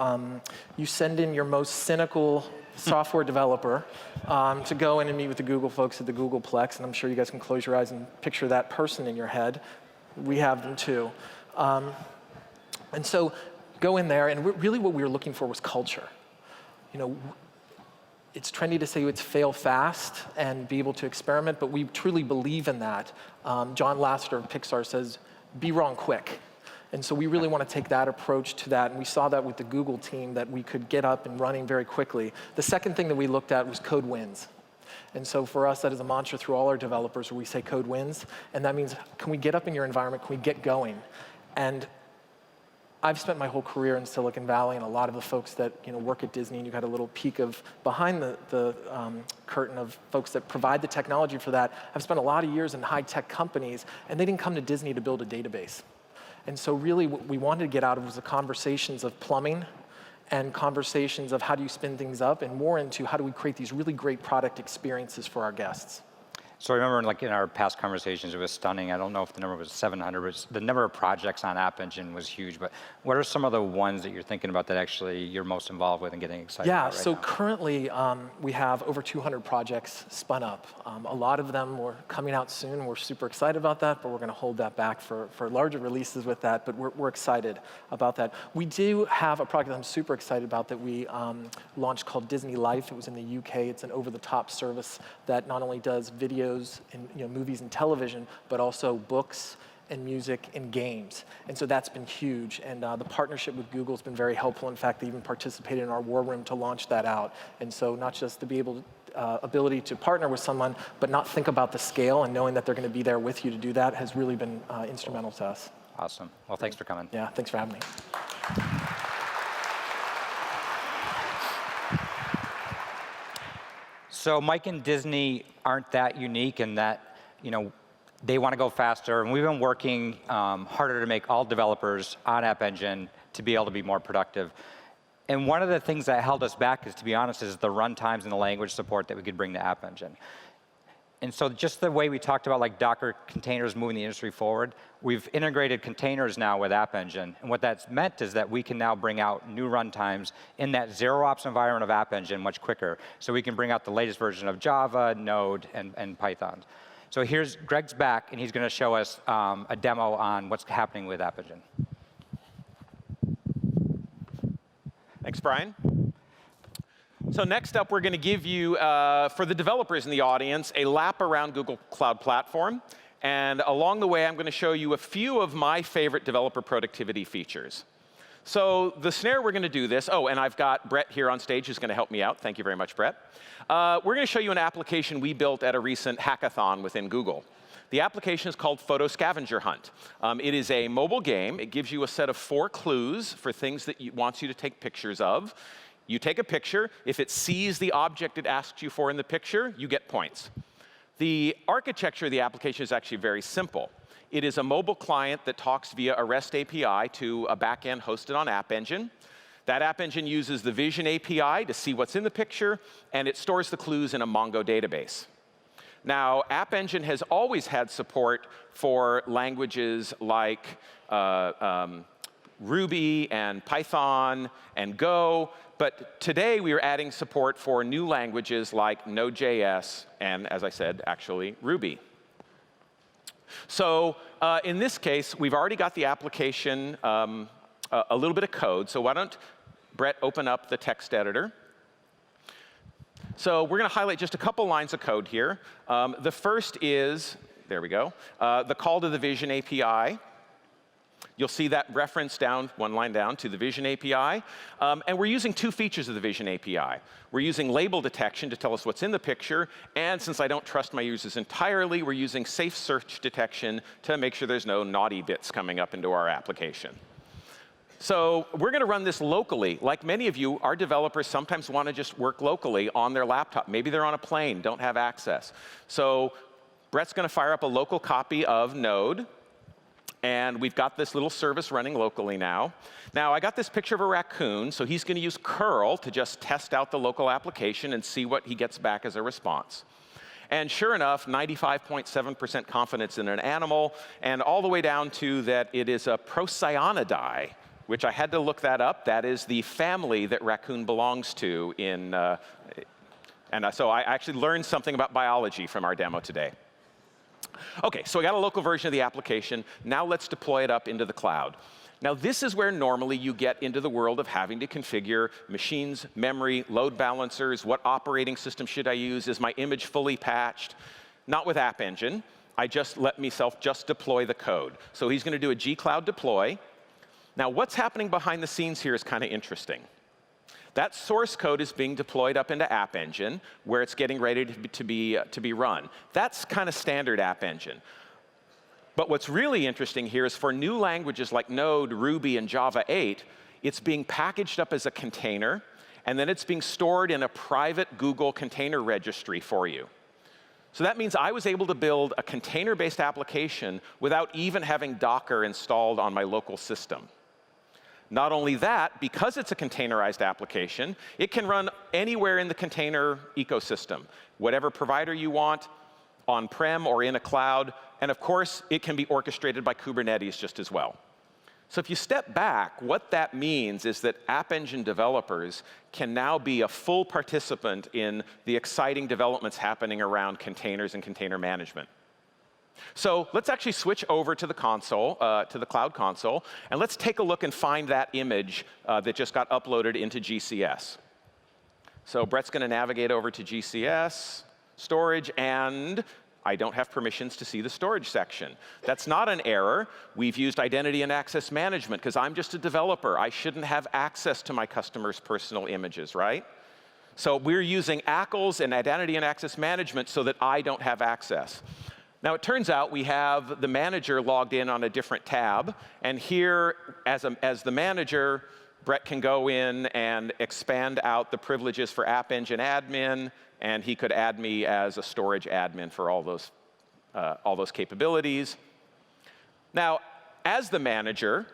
S26: send in your most cynical software developer to go in and meet with the Google folks at the Googleplex, and I'm sure you guys can close your eyes and picture that person in your head. We have them too. And so go in there, and really what we were looking for was culture. You know, it's trendy to say it's fail fast and be able to experiment, but we truly believe in that. John Lasseter of Pixar says, be wrong quick. And so we really want to take that approach to that, and we saw that with the Google team, that we could get up and running very quickly. The second thing that we looked at was code wins. And so for us, that is a mantra through all our developers where we say code wins, and that means, can we get up in your environment, can we get going? And I've spent my whole career in Silicon Valley, and a lot of the folks that work at Disney, and you got a little peek of behind the curtain of folks that provide the technology for that, have spent a lot of years in high-tech companies, and they didn't come to Disney to build a database. And so really what we wanted to get out of was the conversations of plumbing and conversations of how do you spin things up, and more into how do we create these really great product experiences for our guests.
S6: So I remember in our past conversations, it was stunning. I don't know if the number was 700, but the number of projects on App Engine was huge. But what are some of the ones that you're thinking about that actually you're most involved with and getting excited about right now?
S26: Currently we have over 200 projects spun up. A lot of them are coming out soon. We're super excited about that, but we're going to hold that back for larger releases with that. But we're excited about that. We do have a product that I'm super excited about that we launched called Disney Life. It was in the UK. It's an over-the-top service that not only does videos and movies and television, but also books and music and games. And so that's been huge. And the partnership with Google has been very helpful. In fact, they even participated in our war room to launch that out. And so not just to be able to, ability to partner with someone, but not think about the scale and knowing that they're going to be there with you to do that has really been instrumental to us.
S6: Awesome. Well, thanks for coming.
S26: Yeah, thanks for having me.
S6: So Mike and Disney aren't that unique in that, they want to go faster, and we've been working harder to make all developers on App Engine to be able to be more productive. And one of the things that held us back, is, to be honest, is the runtimes and the language support that we could bring to App Engine. And so just the way we talked about Docker containers moving the industry forward, we've integrated containers now with App Engine. And what that's meant is that we can now bring out new runtimes in that zero-ops environment of App Engine much quicker. So we can bring out the latest version of Java, Node, and Python. So here's Greg's back, and he's going to show us a demo on what's happening with App Engine.
S12: Thanks, Brian. So next up, we're going to give you, for the developers in the audience, a lap around Google Cloud Platform. And along the way, I'm going to show you a few of my favorite developer productivity features. So the snare we're going to do this. Oh, and I've got Brett here on stage who's going to help me out. Thank you very much, Brett. We're going to show you an application we built at a recent hackathon within Google. The application is called Photo Scavenger Hunt. It is a mobile game. It gives you a set of 4 clues for things that it wants you to take pictures of. You take a picture. If it sees the object it asks you for in the picture, you get points. The architecture of the application is actually very simple. It is a mobile client that talks via a REST API to a backend hosted on App Engine. That App Engine uses the Vision API to see what's in the picture, and it stores the clues in a Mongo database. Now, App Engine has always had support for languages like Ruby and Python and Go, but today we are adding support for new languages like Node.js and, as I said, actually Ruby. So in this case, we've already got the application, a little bit of code. So why don't Brett open up the text editor. So we're going to highlight just a couple lines of code here. The first is, there we go, the call to the Vision API. You'll see that reference down, one line down, to the Vision API. And we're using 2 features of the Vision API. We're using label detection to tell us what's in the picture. And since I don't trust my users entirely, we're using safe search detection to make sure there's no naughty bits coming up into our application. So we're going to run this locally. Like many of you, our developers sometimes want to just work locally on their laptop. Maybe they're on a plane, don't have access. So Brett's going to fire up a local copy of Node. And we've got this little service running locally now. Now, I got this picture of a raccoon, so he's going to use curl to just test out the local application and see what he gets back as a response. And sure enough, 95.7% confidence in an animal, and all the way down to that it is a Procyonidae, which I had to look that up. That is the family that raccoon belongs to in, so I actually learned something about biology from our demo today. OK, so we got a local version of the application. Now let's deploy it up into the cloud. Now this is where normally you get into the world of having to configure machines, memory, load balancers, what operating system should I use, is my image fully patched? Not with App Engine. I just let myself just deploy the code. So he's going to do a gcloud deploy. Now what's happening behind the scenes here is kind of interesting. That source code is being deployed up into App Engine, where it's getting ready to be run. That's kind of standard App Engine. But what's really interesting here is for new languages like Node, Ruby, and Java 8, it's being packaged up as a container, and then it's being stored in a private Google container registry for you. So that means I was able to build a container-based application without even having Docker installed on my local system. Not only that, because it's a containerized application, it can run anywhere in the container ecosystem, whatever provider you want, on-prem or in a cloud, and of course, it can be orchestrated by Kubernetes just as well. So if you step back, what that means is that App Engine developers can now be a full participant in the exciting developments happening around containers and container management. So let's actually switch over to the console, to the cloud console, and let's take a look and find that image that just got uploaded into GCS. So Brett's going to navigate over to GCS, storage, and I don't have permissions to see the storage section. That's not an error. We've used identity and access management because I'm just a developer. I shouldn't have access to my customers' personal images, right? So we're using ACLs and identity and access management so that I don't have access. Now, it turns out we have the manager logged in on a different tab. And here, as the manager, Brett can go in and expand out the privileges for App Engine admin, and he could add me as a storage admin for all those capabilities. Now, as the manager,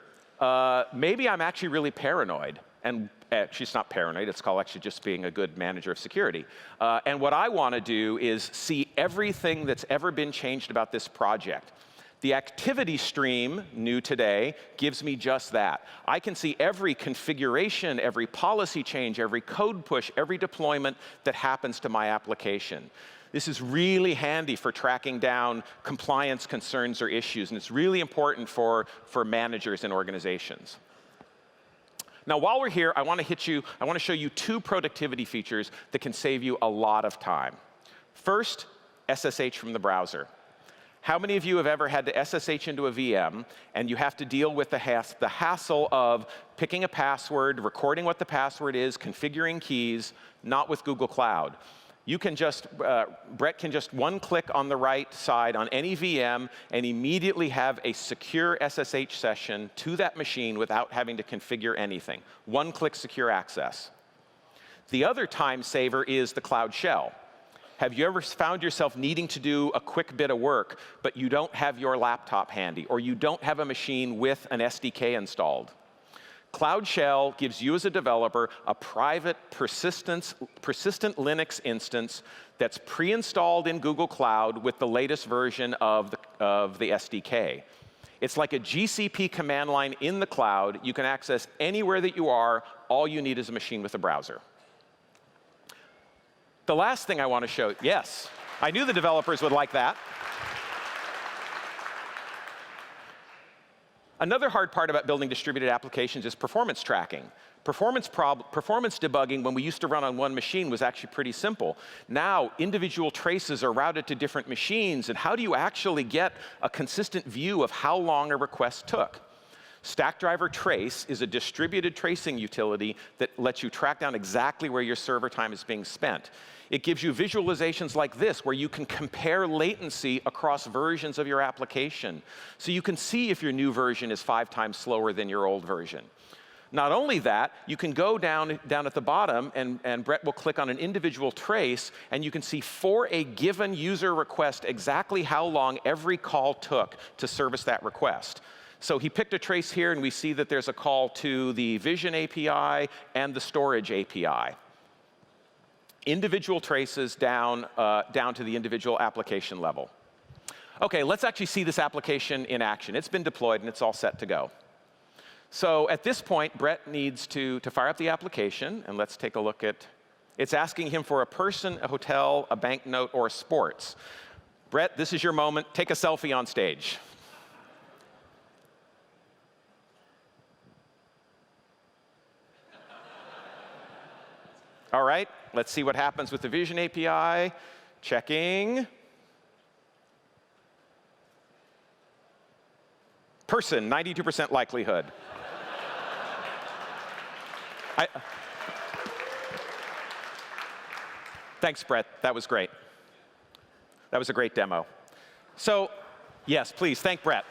S12: maybe I'm actually really paranoid. And actually, it's not paranoid. It's called actually just being a good manager of security. And what I want to do is see everything that's ever been changed about this project. The activity stream, new today, gives me just that. I can see every configuration, every policy change, every code push, every deployment that happens to my application. This is really handy for tracking down compliance concerns or issues, and it's really important for managers and organizations. Now, while we're here, I want to show you two productivity features that can save you a lot of time. First, SSH from the browser. How many of you have ever had to SSH into a VM and you have to deal with the hassle of picking a password, recording what the password is, configuring keys, not with Google Cloud? You can just, Brett can just one click on the right side on any VM and immediately have a secure SSH session to that machine without having to configure anything. One-click secure access. The other time saver is the Cloud Shell. Have you ever found yourself needing to do a quick bit of work, but you don't have your laptop handy, or you don't have a machine with an SDK installed? Cloud Shell gives you as a developer a private persistent Linux instance that's pre-installed in Google Cloud with the latest version of the SDK. It's like a GCP command line in the cloud. You can access anywhere that you are. All you need is a machine with a browser. The last thing I want to show, yes, I knew the developers would like that. Another hard part about building distributed applications is performance tracking. Performance debugging, when we used to run on one machine, was actually pretty simple. Now, individual traces are routed to different machines, and how do you actually get a consistent view of how long a request took? Stackdriver Trace is a distributed tracing utility that lets you track down exactly where your server time is being spent. It gives you visualizations like this, where you can compare latency across versions of your application. So you can see if your new version is 5 times slower than your old version. Not only that, you can go down at the bottom, and Brett will click on an individual trace, and you can see for a given user request exactly how long every call took to service that request. So he picked a trace here, and we see that there's a call to the Vision API and the Storage API. Individual traces down to the individual application level. OK, let's actually see this application in action. It's been deployed, and it's all set to go. So at this point, Brett needs to fire up the application, and let's take a look at, it's asking him for a person, a hotel, a banknote, or sports. Brett, this is your moment. Take a selfie on stage. All right, let's see what happens with the Vision API. Checking. Person, 92% likelihood. Thanks, Brett. That was great. That was a great demo. So Yes, please, thank Brett.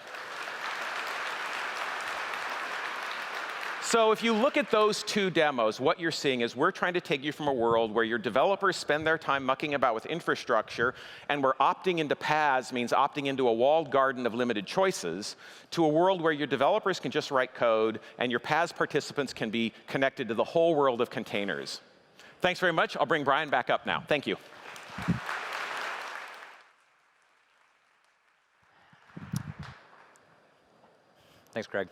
S12: So if you look at those two demos, what you're seeing is we're trying to take you from a world where your developers spend their time mucking about with infrastructure, and where opting into paths means opting into a walled garden of limited choices, to a world where your developers can just write code and your paths participants can be connected to the whole world of containers. Thanks very much. I'll bring Brian back up now. Thank you.
S6: Thanks, Greg.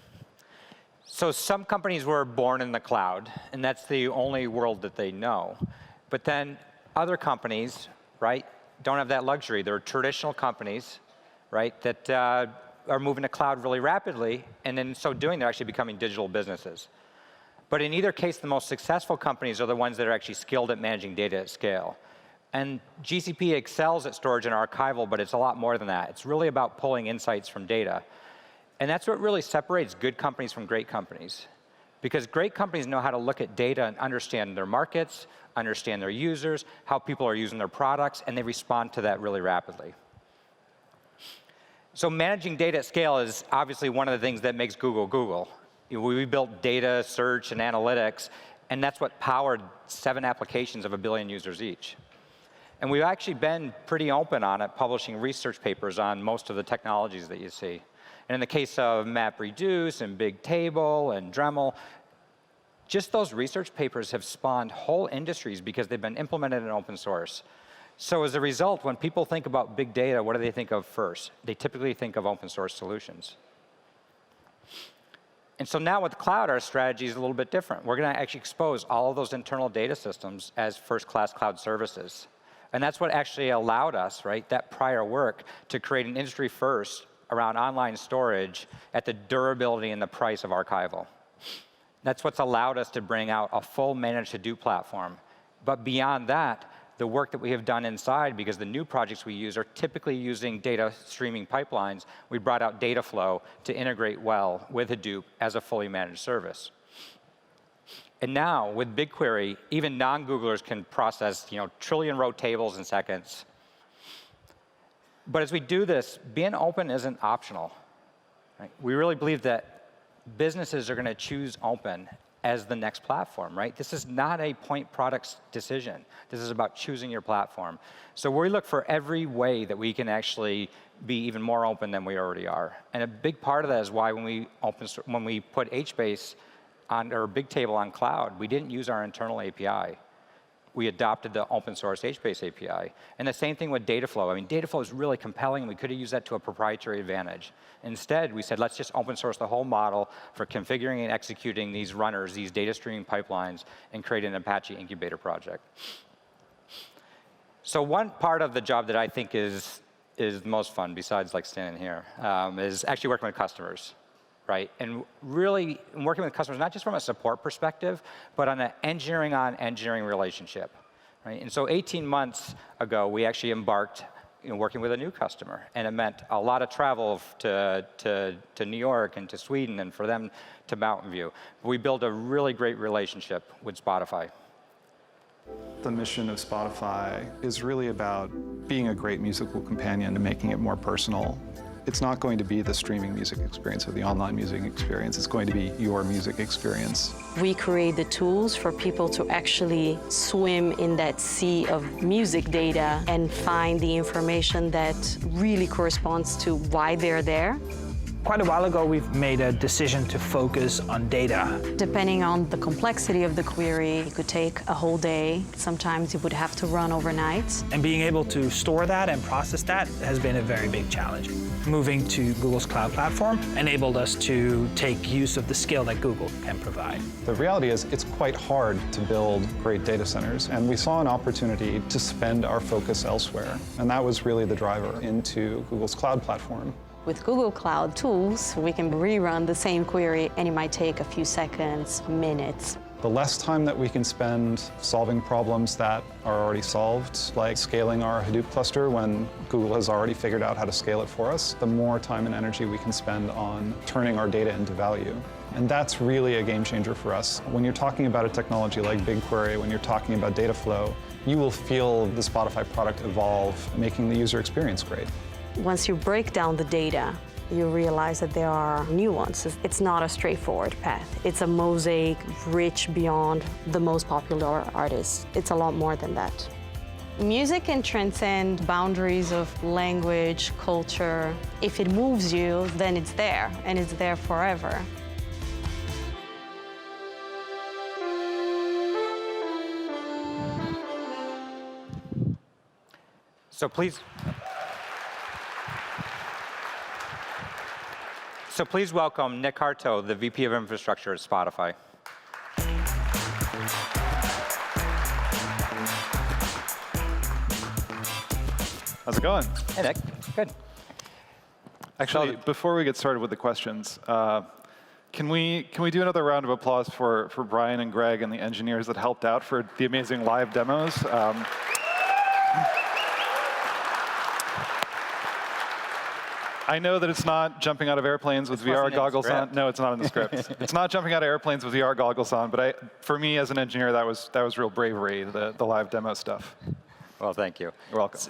S6: So some companies were born in the cloud, and that's the only world that they know. But then other companies, right, don't have that luxury. They're traditional companies, right, that are moving to cloud really rapidly, and in so doing, they're actually becoming digital businesses. But in either case, the most successful companies are the ones that are actually skilled at managing data at scale. And GCP excels at storage and archival, but it's a lot more than that. It's really about pulling insights from data. And that's what really separates good companies from great companies. Because great companies know how to look at data and understand their markets, understand their users, how people are using their products, and they respond to that really rapidly. So managing data at scale is obviously one of the things that makes Google Google. We built data, search, and analytics, and that's what powered 7 applications of 1 billion users each. And we've actually been pretty open on it, publishing research papers on most of the technologies that you see. And in the case of MapReduce and Bigtable and Dremel, just those research papers have spawned whole industries because they've been implemented in open source. So as a result, when people think about big data, what do they think of first? They typically think of open source solutions. And so now with cloud, our strategy is a little bit different. We're going to actually expose all of those internal data systems as first-class cloud services. And that's what actually allowed us, right, that prior work, to create an industry first around online storage at the durability and the price of archival. That's what's allowed us to bring out a full managed Hadoop platform. But beyond that, the work that we have done inside, because the new projects we use are typically using data streaming pipelines, we brought out Dataflow to integrate well with Hadoop as a fully managed service. And now, with BigQuery, even non-Googlers can process, trillion-row tables in seconds. But as we do this, being open isn't optional. Right? We really believe that businesses are going to choose open as the next platform, right? This is not a point product decision. This is about choosing your platform. So we look for every way that we can actually be even more open than we already are. And a big part of that is why when we put HBase on, or Bigtable on cloud, we didn't use our internal API. We adopted the open source HBase API. And the same thing with Dataflow. I mean, Dataflow is really compelling. We could have used that to a proprietary advantage. Instead, we said, let's just open source the whole model for configuring and executing these runners, these data streaming pipelines, and create an Apache incubator project. So one part of the job that I think is the most fun, besides like standing here, is actually working with customers. Right? And really working with customers, not just from a support perspective, but on an engineering relationship. Right? And so 18 months ago, we actually embarked working with a new customer. And it meant a lot of travel to New York and to Sweden and for them to Mountain View. We built a really great relationship with Spotify.
S22: The mission of Spotify is really about being a great musical companion and making it more personal. It's not going to be the streaming music experience or the online music experience. It's going to be your music experience.
S1: We create the tools for people to actually swim in that sea of music data and find the information that really corresponds to why they're there.
S23: Quite a while ago, we've made a decision to focus on data.
S1: Depending on the complexity of the query, it could take a whole day. Sometimes it would have to run overnight.
S23: And being able to store that and process that has been a very big challenge. Moving to Google's cloud platform enabled us to take use of the skill that Google can provide.
S22: The reality is it's quite hard to build great data centers, and we saw an opportunity to spend our focus elsewhere. And that was really the driver into Google's cloud platform.
S1: With Google Cloud Tools, we can rerun the same query, and it might take a few seconds, minutes.
S22: The less time that we can spend solving problems that are already solved, like scaling our Hadoop cluster when Google has already figured out how to scale it for us, the more time and energy we can spend on turning our data into value. And that's really a game changer for us. When you're talking about a technology like BigQuery, when you're talking about Dataflow, you will feel the Spotify product evolve, making the user experience great.
S1: Once you break down the data, you realize that there are nuances. It's not a straightforward path. It's a mosaic, rich beyond the most popular artists. It's a lot more than that. Music can transcend boundaries of language, culture. If it moves you, then it's there, and it's there forever.
S6: So please welcome Nick Harteau, the VP of Infrastructure at Spotify.
S2: How's it going?
S6: Hey, Nick. Good.
S2: Actually, before we get started with the questions, can we do another round of applause for Brian and Greg and the engineers that helped out for the amazing live demos? I know that it's not jumping out of airplanes with VR goggles on. No, it's not in the script. It's not jumping out of airplanes with VR goggles on. But for me, as an engineer, that was real bravery, the live demo stuff.
S6: Well, thank you.
S2: You're welcome.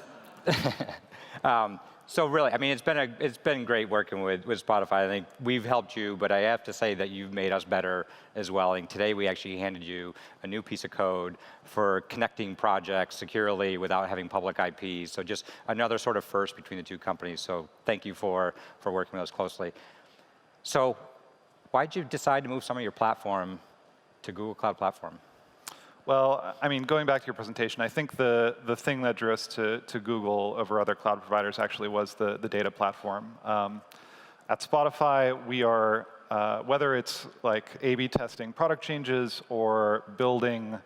S6: So really, I mean, it's been great working with Spotify. I think we've helped you, but I have to say that you've made us better as well. And today we actually handed you a new piece of code for connecting projects securely without having public IPs. So just another sort of first between the two companies. So thank you for working with us closely. So why did you decide to move some of your platform to Google Cloud Platform?
S2: Well, I mean, going back to your presentation, I think the thing that drew us to Google over other cloud providers actually was the data platform. At Spotify, we are, whether it's like A/B testing product changes or building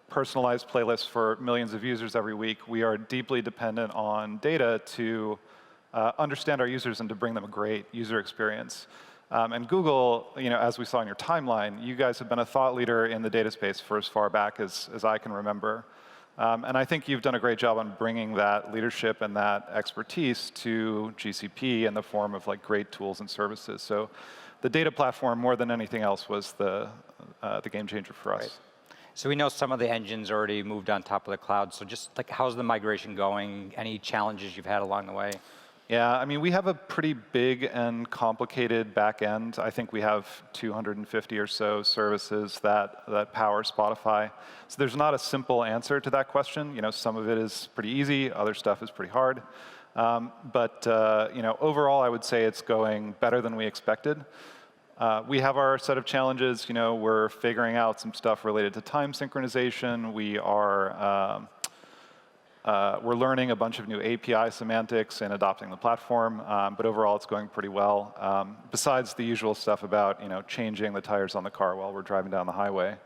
S2: personalized playlists for millions of users every week, we are deeply dependent on data to understand our users and to bring them a great user experience. And Google, as we saw in your timeline, you guys have been a thought leader in the data space for as far back as I can remember. And I think you've done a great job on bringing that leadership and that expertise to GCP in the form of like great tools and services. So the data platform, more than anything else, was the game changer for us.
S6: Right. So we know some of the engines already moved on top of the cloud. So just like, how's the migration going? Any challenges you've had along the way?
S2: Yeah, I mean, we have a pretty big and complicated back end. I think we have 250 or so services that power Spotify. So there's not a simple answer to that question. Some of it is pretty easy, other stuff is pretty hard. But overall, I would say it's going better than we expected. We have our set of challenges. We're figuring out some stuff related to time synchronization. We're learning a bunch of new API semantics and adopting the platform, but overall it's going pretty well. Besides the usual stuff about changing the tires on the car while we're driving down the highway.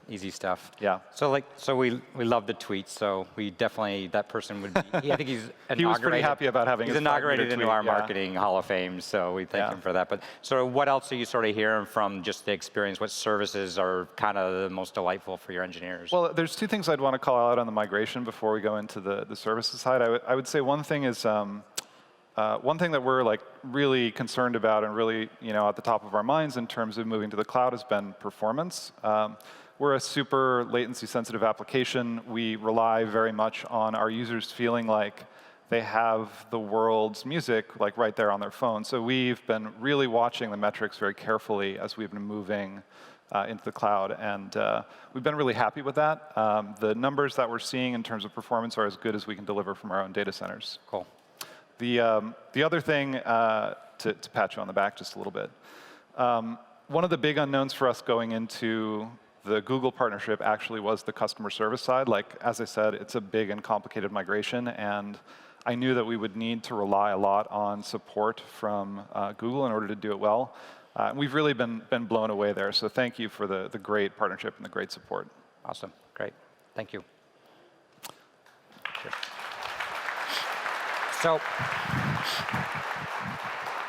S6: Easy stuff.
S2: Yeah.
S6: So we love the tweets. So we definitely, that person would be. I think he's inaugurated.
S2: He was pretty happy about having.
S6: He's inaugurated into our marketing hall of fame. So we thank him for that. But so what else are you sort of hearing from just the experience? What services are kind of the most delightful for your engineers?
S2: Well, there's two things I'd want to call out on the migration before we go into the services side. I would say one thing is. One thing that we're like really concerned about and really at the top of our minds in terms of moving to the cloud has been performance. We're a super latency sensitive application. We rely very much on our users feeling like they have the world's music like right there on their phone. So we've been really watching the metrics very carefully as we've been moving into the cloud, and we've been really happy with that. The numbers that we're seeing in terms of performance are as good as we can deliver from our own data centers.
S6: Cool.
S2: The other thing, to pat you on the back just a little bit, one of the big unknowns for us going into the Google partnership actually was the customer service side. Like, as I said, it's a big and complicated migration, and I knew that we would need to rely a lot on support from Google in order to do it well. We've really been blown away there, so thank you for the great partnership and the great support.
S6: Awesome, great, thank you. So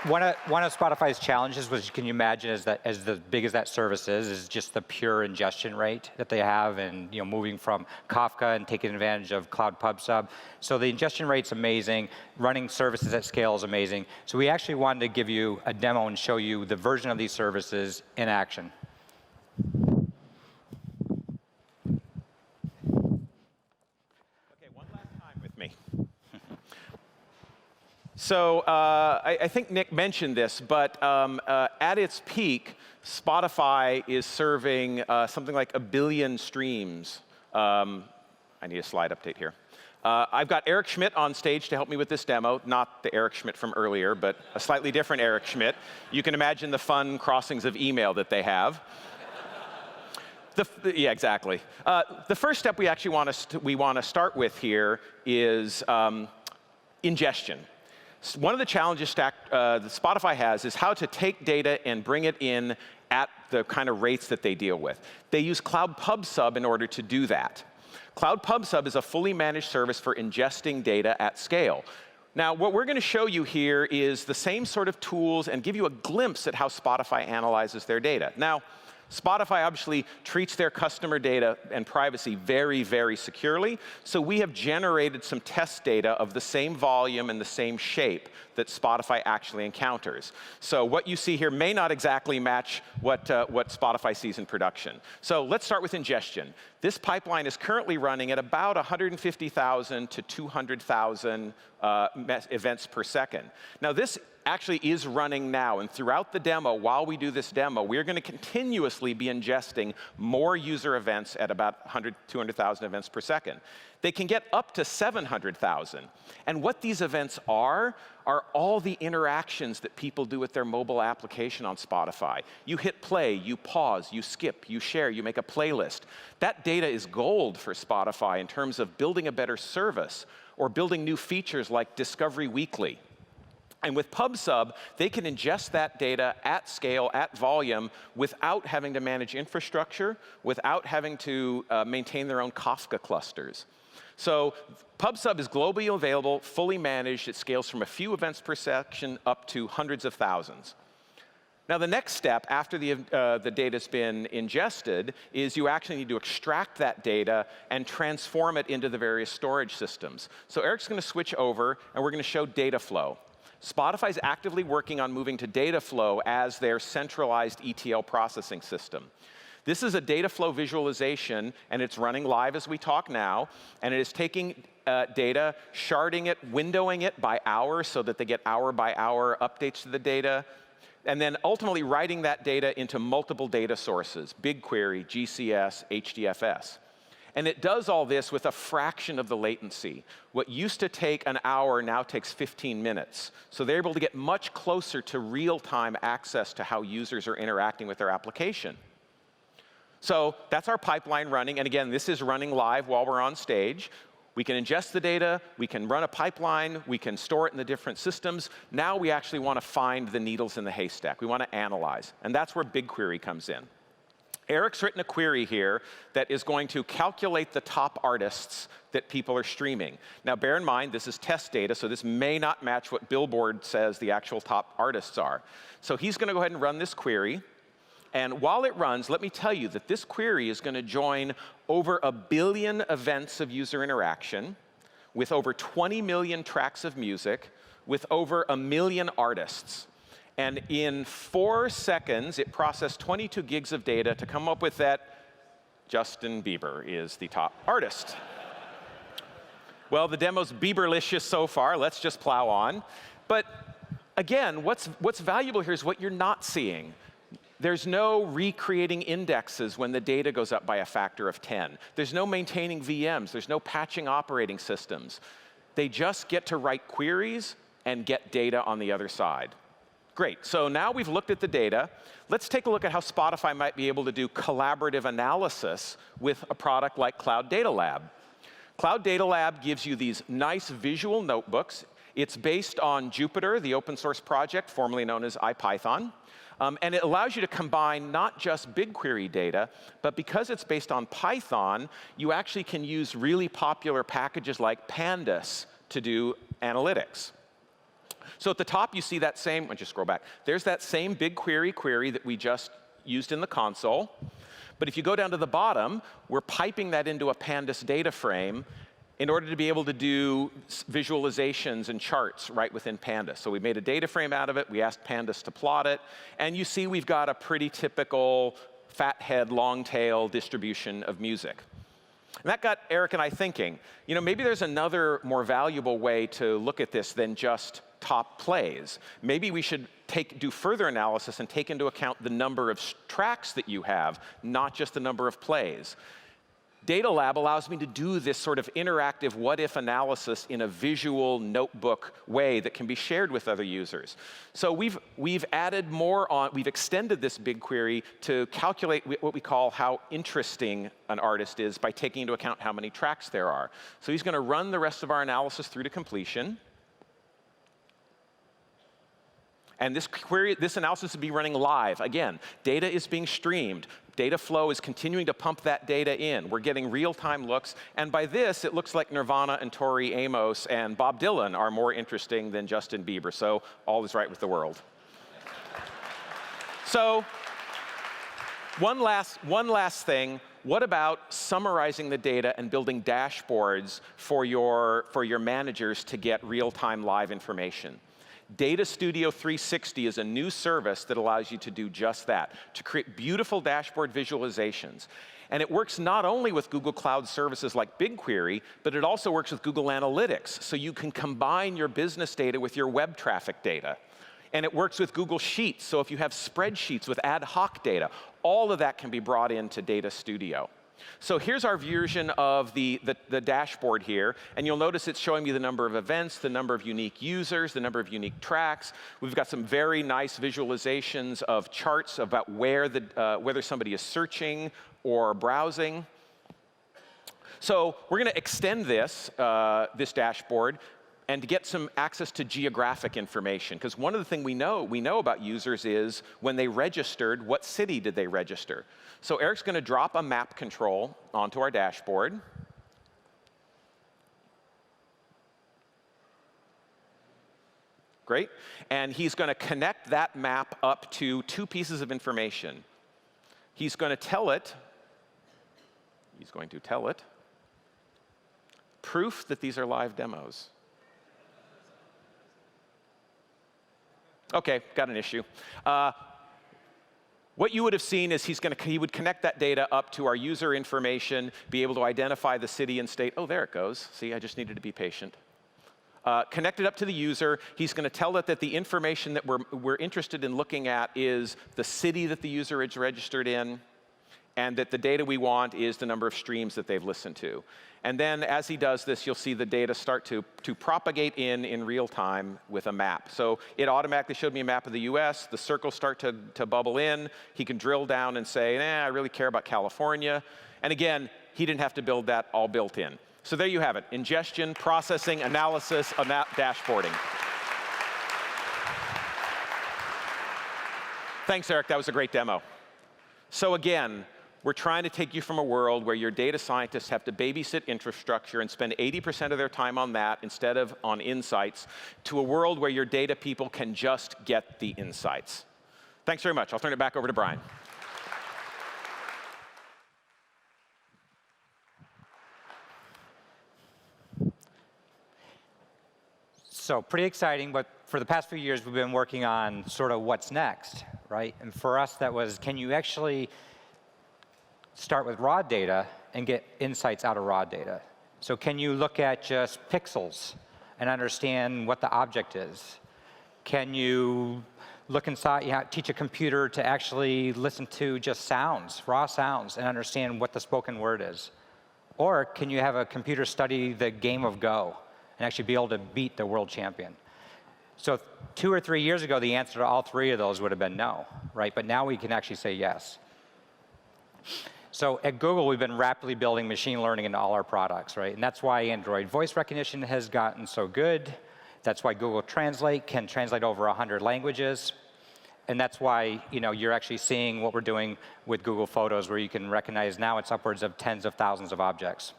S6: one of Spotify's challenges was, can you imagine, as big as that service is just the pure ingestion rate that they have, and moving from Kafka and taking advantage of Cloud Pub Sub. So the ingestion rate's amazing. Running services at scale is amazing. So we actually wanted to give you a demo and show you the version of these services in action.
S12: So I think Nick mentioned this, but at its peak, Spotify is serving something like 1 billion streams. I need a slide update here. I've got Eric Schmidt on stage to help me with this demo. Not the Eric Schmidt from earlier, but a slightly different Eric Schmidt. You can imagine the fun crossings of email that they have. Yeah, exactly. The first step we actually want to start with here is ingestion. One of the challenges that Spotify has is how to take data and bring it in at the kind of rates that they deal with. They use Cloud Pub Sub in order to do that. Cloud Pub Sub is a fully managed service for ingesting data at scale. Now, what we're going to show you here is the same sort of tools and give you a glimpse at how Spotify analyzes their data. Now, Spotify obviously treats their customer data and privacy very, very securely. So we have generated some test data of the same volume and the same shape that Spotify actually encounters. So what you see here may not exactly match what Spotify sees in production. So let's start with ingestion. This pipeline is currently running at about 150,000 to 200,000 events per second. Now this actually is running now, and throughout the demo, while we do this demo, we're going to continuously be ingesting more user events at about 100, 200,000 events per second. They can get up to 700,000. And what these events are all the interactions that people do with their mobile application on Spotify. You hit play, you pause, you skip, you share, you make a playlist. That data is gold for Spotify in terms of building a better service or building new features like Discovery Weekly. And with PubSub, they can ingest that data at scale, at volume, without having to manage infrastructure, without having to maintain their own Kafka clusters. So PubSub is globally available, fully managed. It scales from a few events per section up to hundreds of thousands. Now, the next step after the data's been ingested is you actually need to extract that data and transform it into the various storage systems. So Eric's going to switch over, and we're going to show data flow. Spotify is actively working on moving to data flow as their centralized ETL processing system. This is a data flow visualization, and it's running live as we talk now, and it is taking data, sharding it, windowing it by hour so that they get hour-by-hour updates to the data, and then ultimately writing that data into multiple data sources, BigQuery, GCS, HDFS. And it does all this with a fraction of the latency. What used to take an hour now takes 15 minutes. So they're able to get much closer to real-time access to how users are interacting with their application. So that's our pipeline running. And again, this is running live while we're on stage. We can ingest the data, we can run a pipeline, we can store it in the different systems. Now we actually want to find the needles in the haystack. We want to analyze. And that's where BigQuery comes in. Eric's written a query here that is going to calculate the top artists that people are streaming. Now, bear in mind, this is test data, so this may not match what Billboard says the actual top artists are. So he's going to go ahead and run this query. And while it runs, let me tell you that this query is going to join over 1 billion events of user interaction with over 20 million tracks of music with over 1 million artists. And in 4 seconds, it processed 22 gigs of data to come up with that Justin Bieber is the top artist. Well, the demo's Bieberlicious so far. Let's just plow on. But again, what's valuable here is what you're not seeing. There's no recreating indexes when the data goes up by a factor of 10. There's no maintaining VMs. There's no patching operating systems. They just get to write queries and get data on the other side. Great, so now we've looked at the data. Let's take a look at how Spotify might be able to do collaborative analysis with a product like Cloud Data Lab. Cloud Data Lab gives you these nice visual notebooks. It's based on Jupyter, the open source project, formerly known as IPython. And it allows you to combine not just BigQuery data, but because it's based on Python, you actually can use really popular packages like Pandas to do analytics. So at the top, you see that same, let's just scroll back. There's that same BigQuery query that we just used in the console. But if you go down to the bottom, we're piping that into a Pandas data frame in order to be able to do visualizations and charts right within Pandas. So we made a data frame out of it. We asked Pandas to plot it. And you see we've got a pretty typical fat head, long tail distribution of music. And that got Eric and I thinking, maybe there's another more valuable way to look at this than just top plays. Maybe we should do further analysis and take into account the number of tracks that you have, not just the number of plays. Data Lab allows me to do this sort of interactive what-if analysis in a visual notebook way that can be shared with other users. So we've added more on, we've extended this BigQuery to calculate what we call how interesting an artist is by taking into account how many tracks there are. So he's going to run the rest of our analysis through to completion. And this analysis will be running live. Again, data is being streamed. Data flow is continuing to pump that data in. We're getting real-time looks. And by this, it looks like Nirvana and Tori Amos and Bob Dylan are more interesting than Justin Bieber. So all is right with the world. So one last thing. What about summarizing the data and building dashboards for your managers to get real-time live information? Data Studio 360 is a new service that allows you to do just that, to create beautiful dashboard visualizations. And it works not only with Google Cloud services like BigQuery, but it also works with Google Analytics, so you can combine your business data with your web traffic data. And it works with Google Sheets, so if you have spreadsheets with ad hoc data, all of that can be brought into Data Studio. So here's our version of the dashboard here, and you'll notice it's showing me the number of events, the number of unique users, the number of unique tracks. We've got some very nice visualizations of charts about whether somebody is searching or browsing. So we're going to extend this dashboard and to get some access to geographic information, because one of the things we know about users is when they registered, what city did they register? So Eric's going to drop a map control onto our dashboard. Great. And he's going to connect that map up to two pieces of information. He's going to tell it proof that these are live demos. OK, got an issue. What you would have seen is he would connect that data up to our user information, be able to identify the city and state. Oh, there it goes. See, I just needed to be patient. Connect it up to the user. He's going to tell it that the information that we're interested in looking at is the city that the user is registered in, and that the data we want is the number of streams that they've listened to. And then as he does this, you'll see the data start to propagate in real time with a map. So it automatically showed me a map of the US. The circles start to bubble in. He can drill down and say, I really care about California. And again, he didn't have to build that, all built in. So there you have it, ingestion, processing, analysis, dashboarding. Thanks, Eric. That was a great demo. So again, we're trying to take you from a world where your data scientists have to babysit infrastructure and spend 80% of their time on that instead of on insights, to a world where your data people can just get the insights. Thanks very much. I'll turn it back over to Brian.
S6: So pretty exciting, but for the past few years, we've been working on sort of what's next, right? And for us, that was, can you actually start with raw data and get insights out of raw data? So can you look at just pixels and understand what the object is? Can you look inside, teach a computer to actually listen to just sounds, raw sounds, and understand what the spoken word is? Or can you have a computer study the game of Go and actually be able to beat the world champion? So 2 or 3 years ago, the answer to all three of those would have been no, right? But now we can actually say yes. So at Google, we've been rapidly building machine learning into all our products, right? And that's why Android voice recognition has gotten so good. That's why Google Translate can translate over 100 languages. And that's why you're actually seeing what we're doing with Google Photos, where you can recognize now it's upwards of tens of thousands of objects.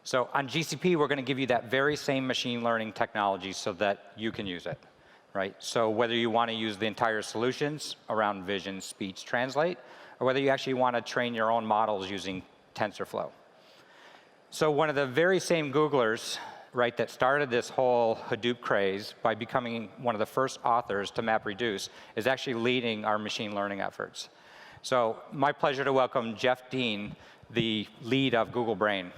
S6: So on GCP, we're going to give you that very same machine learning technology so that you can use it, right? So whether you want to use the entire solutions around vision, speech, translate, or whether you actually want to train your own models using TensorFlow. So one of the very same Googlers, right, that started this whole Hadoop craze by becoming one of the first authors to MapReduce is actually leading our machine learning efforts. So my pleasure to welcome Jeff Dean, the lead of Google Brain.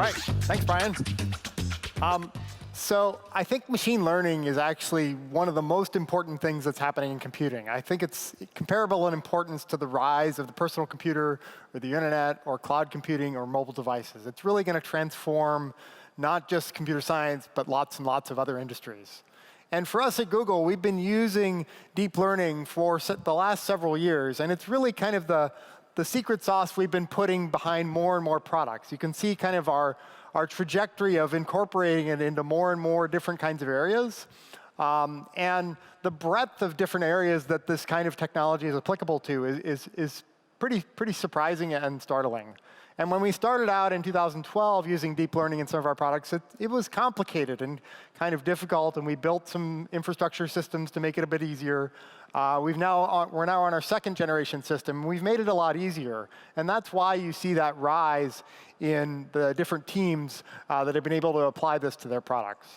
S3: right, thanks, Brian. So I think machine learning is actually one of the most important things that's happening in computing. I think it's comparable in importance to the rise of the personal computer or the internet or cloud computing or mobile devices. It's really going to transform not just computer science, but lots and lots of other industries. And for us at Google, we've been using deep learning for the last several years, and it's really kind of the secret sauce we've been putting behind more and more products. You can see kind of our trajectory of incorporating it into more and more different kinds of areas. And the breadth of different areas that this kind of technology is applicable to is pretty surprising and startling. And when we started out in 2012 using deep learning in some of our products, it was complicated and kind of difficult, and we built some infrastructure systems to make it a bit easier. We're now on our second generation system. We've made it a lot easier, and that's why you see that rise in the different teams that have been able to apply this to their products.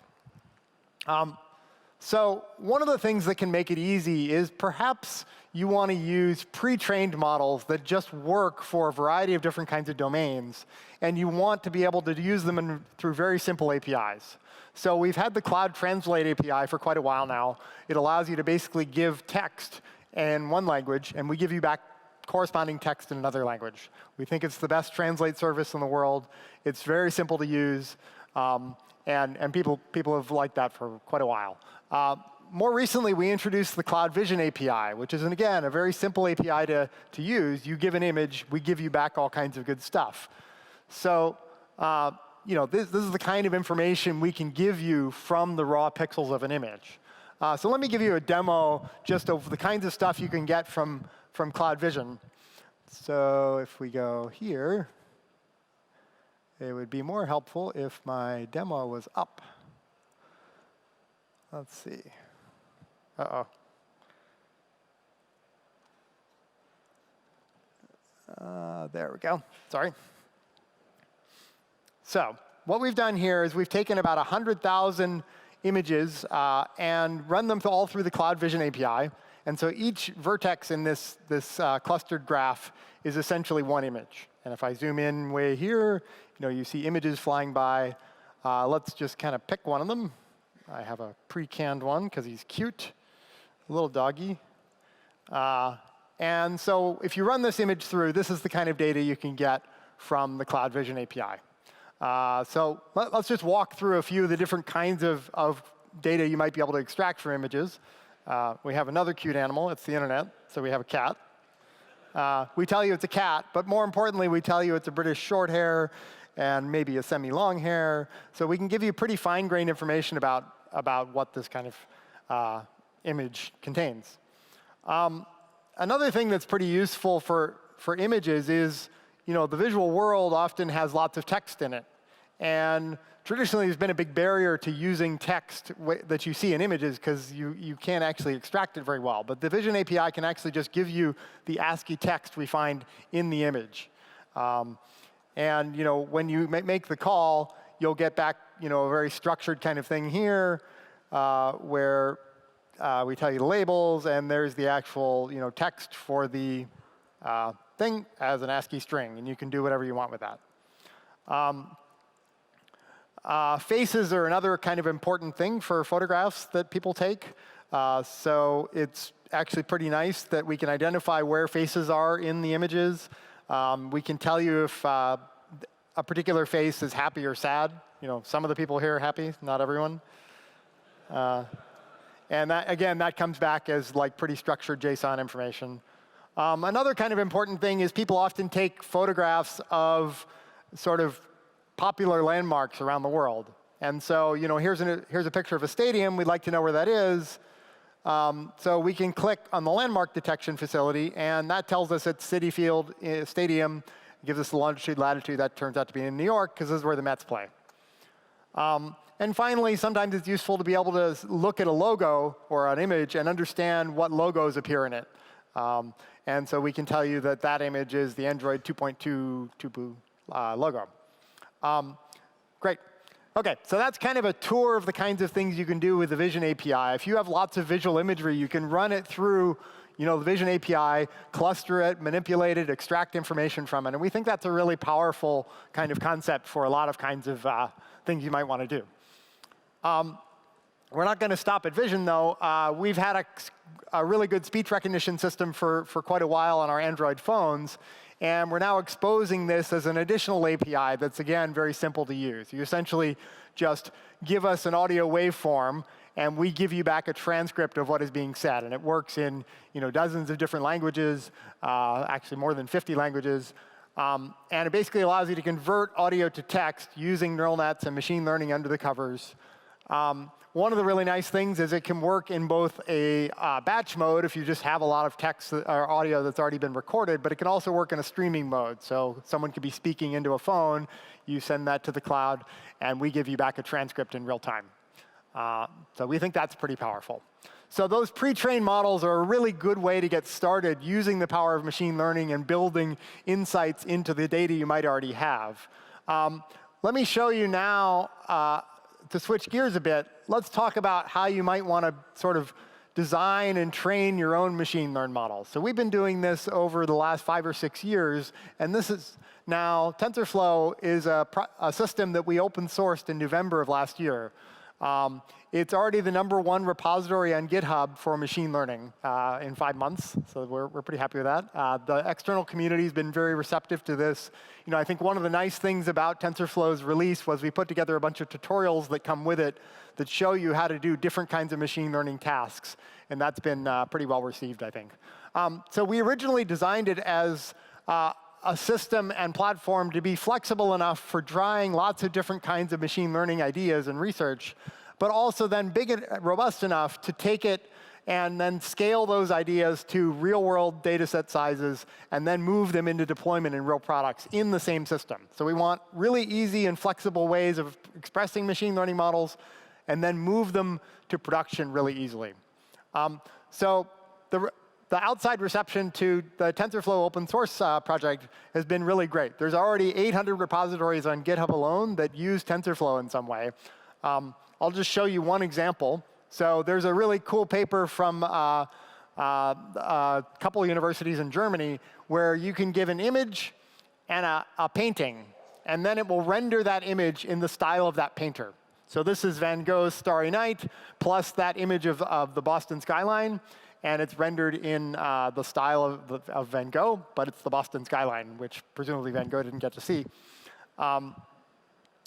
S3: So one of the things that can make it easy is perhaps you want to use pre-trained models that just work for a variety of different kinds of domains, and you want to be able to use them through very simple APIs. So we've had the Cloud Translate API for quite a while now. It allows you to basically give text in one language, and we give you back corresponding text in another language. We think it's the best translate service in the world. It's very simple to use, and people have liked that for quite a while. More recently, we introduced the Cloud Vision API, which is, again, a very simple API to use. You give an image, we give you back all kinds of good stuff. So this is the kind of information we can give you from the raw pixels of an image. So let me give you a demo just of the kinds of stuff you can get from Cloud Vision. So if we go here, it would be more helpful if my demo was up. Let's see. Uh-oh. There we go. Sorry. So what we've done here is we've taken about 100,000 images and run them all through the Cloud Vision API. And so each vertex in this clustered graph is essentially one image. And if I zoom in way here, you see images flying by. Let's just kind of pick one of them. I have a pre-canned one because he's cute, a little doggy. And so if you run this image through, this is the kind of data you can get from the Cloud Vision API. So let's just walk through a few of the different kinds of data you might be able to extract from images. We have another cute animal. It's the internet. So we have a cat. We tell you it's a cat, but more importantly, we tell you it's a British short hair and maybe a semi-long hair. So we can give you pretty fine-grained information about what this kind of image contains. Another thing that's pretty useful for images is, the visual world often has lots of text in it. And traditionally, there's been a big barrier to using text that you see in images because you can't actually extract it very well. But the Vision API can actually just give you the ASCII text we find in the image. And when you make the call, you'll get back a very structured kind of thing here where we tell you the labels, and there's the actual text for the thing as an ASCII string, and you can do whatever you want with that. Faces are another kind of important thing for photographs that people take. So it's actually pretty nice that we can identify where faces are in the images. We can tell you if a particular face is happy or sad. Some of the people here are happy, not everyone. And that comes back as pretty structured JSON information. Another kind of important thing is people often take photographs of sort of popular landmarks around the world. And so, here's a picture of a stadium. We'd like to know where that is. So we can click on the landmark detection facility, and that tells us it's Citi Field Stadium. It gives us the longitude, latitude. That turns out to be in New York, because this is where the Mets play. And finally, sometimes it's useful to be able to look at a logo or an image and understand what logos appear in it. And so we can tell you that that image is the Android 2.2 logo. Great. OK, so that's kind of a tour of the kinds of things you can do with the Vision API. If you have lots of visual imagery, you can run it through the Vision API, cluster it, manipulate it, extract information from it. And we think that's a really powerful kind of concept for a lot of kinds of things you might want to do. We're not going to stop at vision, though. We've had a really good speech recognition system for quite a while on our Android phones. And we're now exposing this as an additional API that's, again, very simple to use. You essentially just give us an audio waveform, and we give you back a transcript of what is being said. And it works in dozens of different languages, actually more than 50 languages. And it basically allows you to convert audio to text using neural nets and machine learning under the covers. One of the really nice things is it can work in both a batch mode if you just have a lot of text or audio that's already been recorded, but it can also work in a streaming mode. So someone could be speaking into a phone, you send that to the cloud, and we give you back a transcript in real time. So we think that's pretty powerful. So those pre-trained models are a really good way to get started using the power of machine learning and building insights into the data you might already have. Let me show you now, to switch gears a bit, let's talk about how you might want to sort of design and train your own machine learned models. So we've been doing this over the last 5 or 6 years, and this is now, TensorFlow is a system that we open sourced in November of last year. It's already the #1 repository on GitHub for machine learning in 5 months, so we're pretty happy with that. The external community has been very receptive to this. I think one of the nice things about TensorFlow's release was we put together a bunch of tutorials that come with it that show you how to do different kinds of machine learning tasks, and that's been pretty well received, I think. So we originally designed it as a system and platform to be flexible enough for trying lots of different kinds of machine learning ideas and research, but also then big and robust enough to take it and then scale those ideas to real-world data set sizes and then move them into deployment in real products in the same system. So we want really easy and flexible ways of expressing machine learning models and then move them to production really easily. So the outside reception to the TensorFlow open source project has been really great. There's already 800 repositories on GitHub alone that use TensorFlow in some way. I'll just show you one example. So there's a really cool paper from a couple of universities in Germany where you can give an image and a painting, and then it will render that image in the style of that painter. So this is Van Gogh's Starry Night plus that image of the Boston skyline. And it's rendered in the style of Van Gogh, but it's the Boston skyline, which presumably Van Gogh didn't get to see.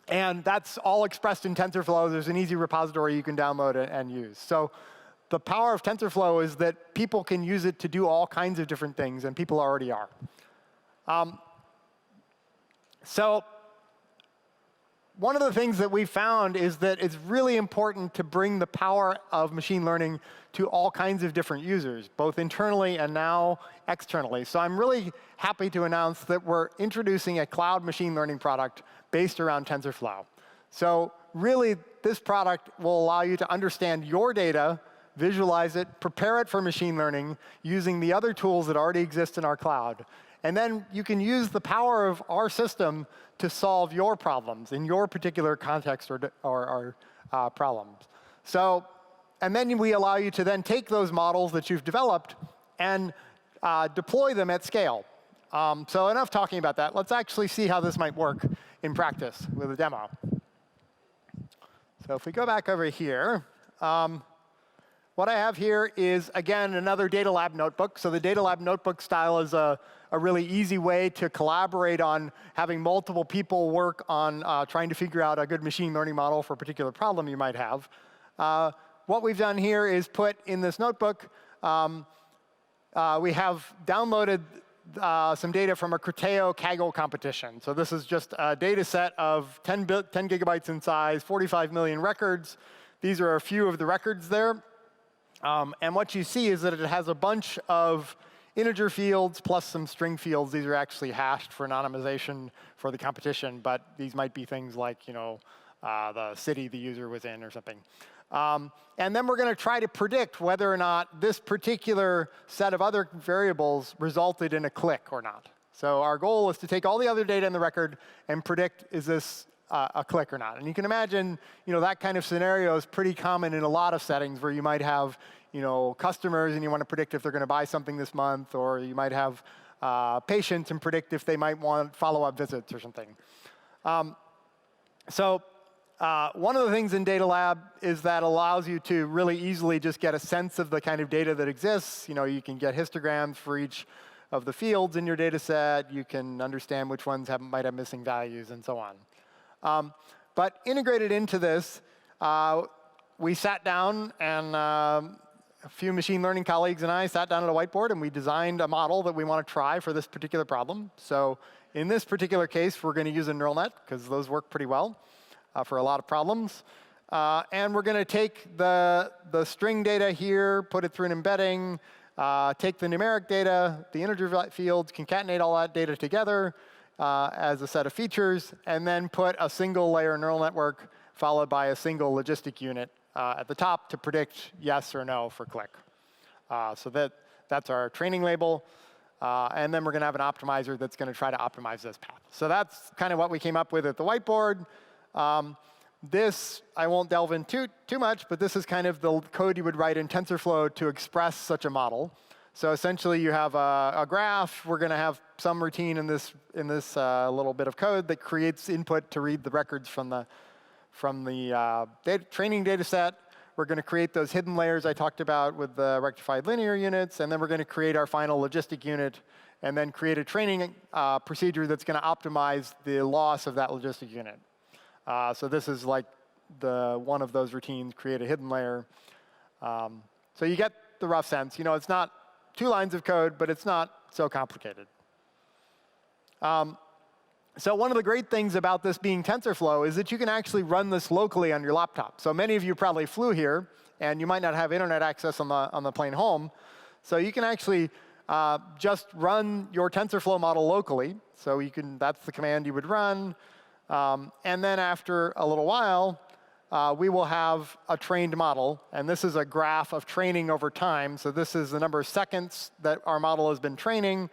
S3: And that's all expressed in TensorFlow. There's an easy repository you can download and use. So the power of TensorFlow is that people can use it to do all kinds of different things, and people already are. So one of the things that we found is that it's really important to bring the power of machine learning to all kinds of different users, both internally and now externally. So I'm really happy to announce that we're introducing a cloud machine learning product based around TensorFlow. So really, this product will allow you to understand your data, visualize it, prepare it for machine learning using the other tools that already exist in our cloud. And then you can use the power of our system to solve your problems in your particular context or problems. So, and then we allow you to then take those models that you've developed and deploy them at scale. So enough talking about that. Let's actually see how this might work in practice with a demo. So if we go back over here, what I have here is, again, another Data Lab notebook. So the Data Lab notebook style is a really easy way to collaborate on having multiple people work on trying to figure out a good machine learning model for a particular problem you might have. What we've done here is put in this notebook, we have downloaded some data from a Criteo Kaggle competition. So this is just a data set of 10 gigabytes in size, 45 million records. These are a few of the records there. And what you see is that it has a bunch of integer fields plus some string fields. These are actually hashed for anonymization for the competition, but these might be things like, the city the user was in or something. And then we're going to try to predict whether or not this particular set of other variables resulted in a click or not. So our goal is to take all the other data in the record and predict, is this a click or not? And you can imagine, that kind of scenario is pretty common in a lot of settings where you might have, customers and you want to predict if they're going to buy something this month, or you might have patients and predict if they might want follow-up visits or something. One of the things in Data Lab is that allows you to really easily just get a sense of the kind of data that exists. You can get histograms for each of the fields in your data set. You can understand which ones might have missing values and so on. But integrated into this, we sat down, and a few machine learning colleagues and I sat down at a whiteboard, and we designed a model that we want to try for this particular problem. So in this particular case, we're going to use a neural net, because those work pretty well for a lot of problems. And we're going to take the string data here, put it through an embedding, take the numeric data, the integer fields, concatenate all that data together as a set of features, and then put a single layer neural network followed by a single logistic unit at the top to predict yes or no for click. So that's our training label. And then we're going to have an optimizer that's going to try to optimize this path. So that's kind of what we came up with at the whiteboard. This, I won't delve into too much, but this is kind of the code you would write in TensorFlow to express such a model. So essentially, you have a graph. We're going to have some routine in this little bit of code that creates input to read the records from the training data set. We're going to create those hidden layers I talked about with the rectified linear units, and then we're going to create our final logistic unit, and then create a training procedure that's going to optimize the loss of that logistic unit. So this is like one of those routines, create a hidden layer. So you get the rough sense. It's not 2 lines of code, but it's not so complicated. So one of the great things about this being TensorFlow is that you can actually run this locally on your laptop. So many of you probably flew here, and you might not have internet access on the plane home. So you can actually just run your TensorFlow model locally. So that's the command you would run. And then after a little while, we will have a trained model. And this is a graph of training over time. So this is the number of seconds that our model has been training.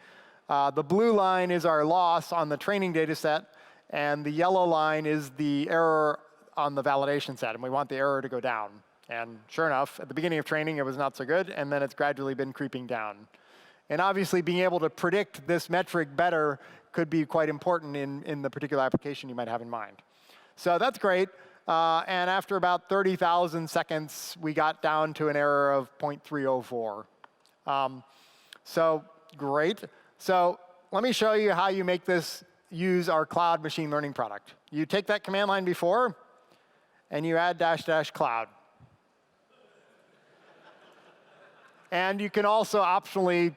S3: The blue line is our loss on the training data set. And the yellow line is the error on the validation set. And we want the error to go down. And sure enough, at the beginning of training, it was not so good. And then it's gradually been creeping down. And obviously, being able to predict this metric better could be quite important in the particular application you might have in mind. So that's great. And after about 30,000 seconds, we got down to an error of 0.304. So great. So let me show you how you make this use our cloud machine learning product. You take that command line before, and you add -- cloud. And you can also optionally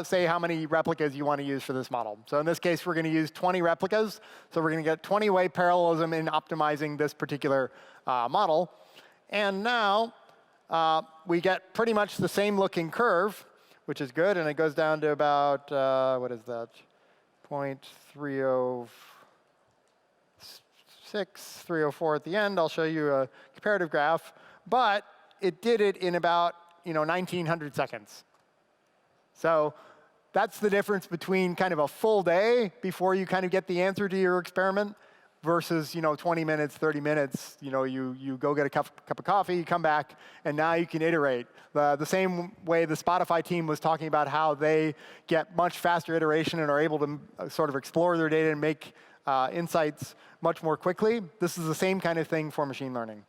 S3: say how many replicas you want to use for this model. So in this case, we're going to use 20 replicas. So we're going to get 20-way parallelism in optimizing this particular model. And now we get pretty much the same looking curve, which is good. And it goes down to about, what is that, 0.306, 304 at the end. I'll show you a comparative graph. But it did it in about 1900 seconds. So that's the difference between kind of a full day before you kind of get the answer to your experiment versus 20 minutes, 30 minutes. You go get a cup of coffee, you come back, and now you can iterate. The same way the Spotify team was talking about how they get much faster iteration and are able to sort of explore their data and make insights much more quickly. This is the same kind of thing for machine learning.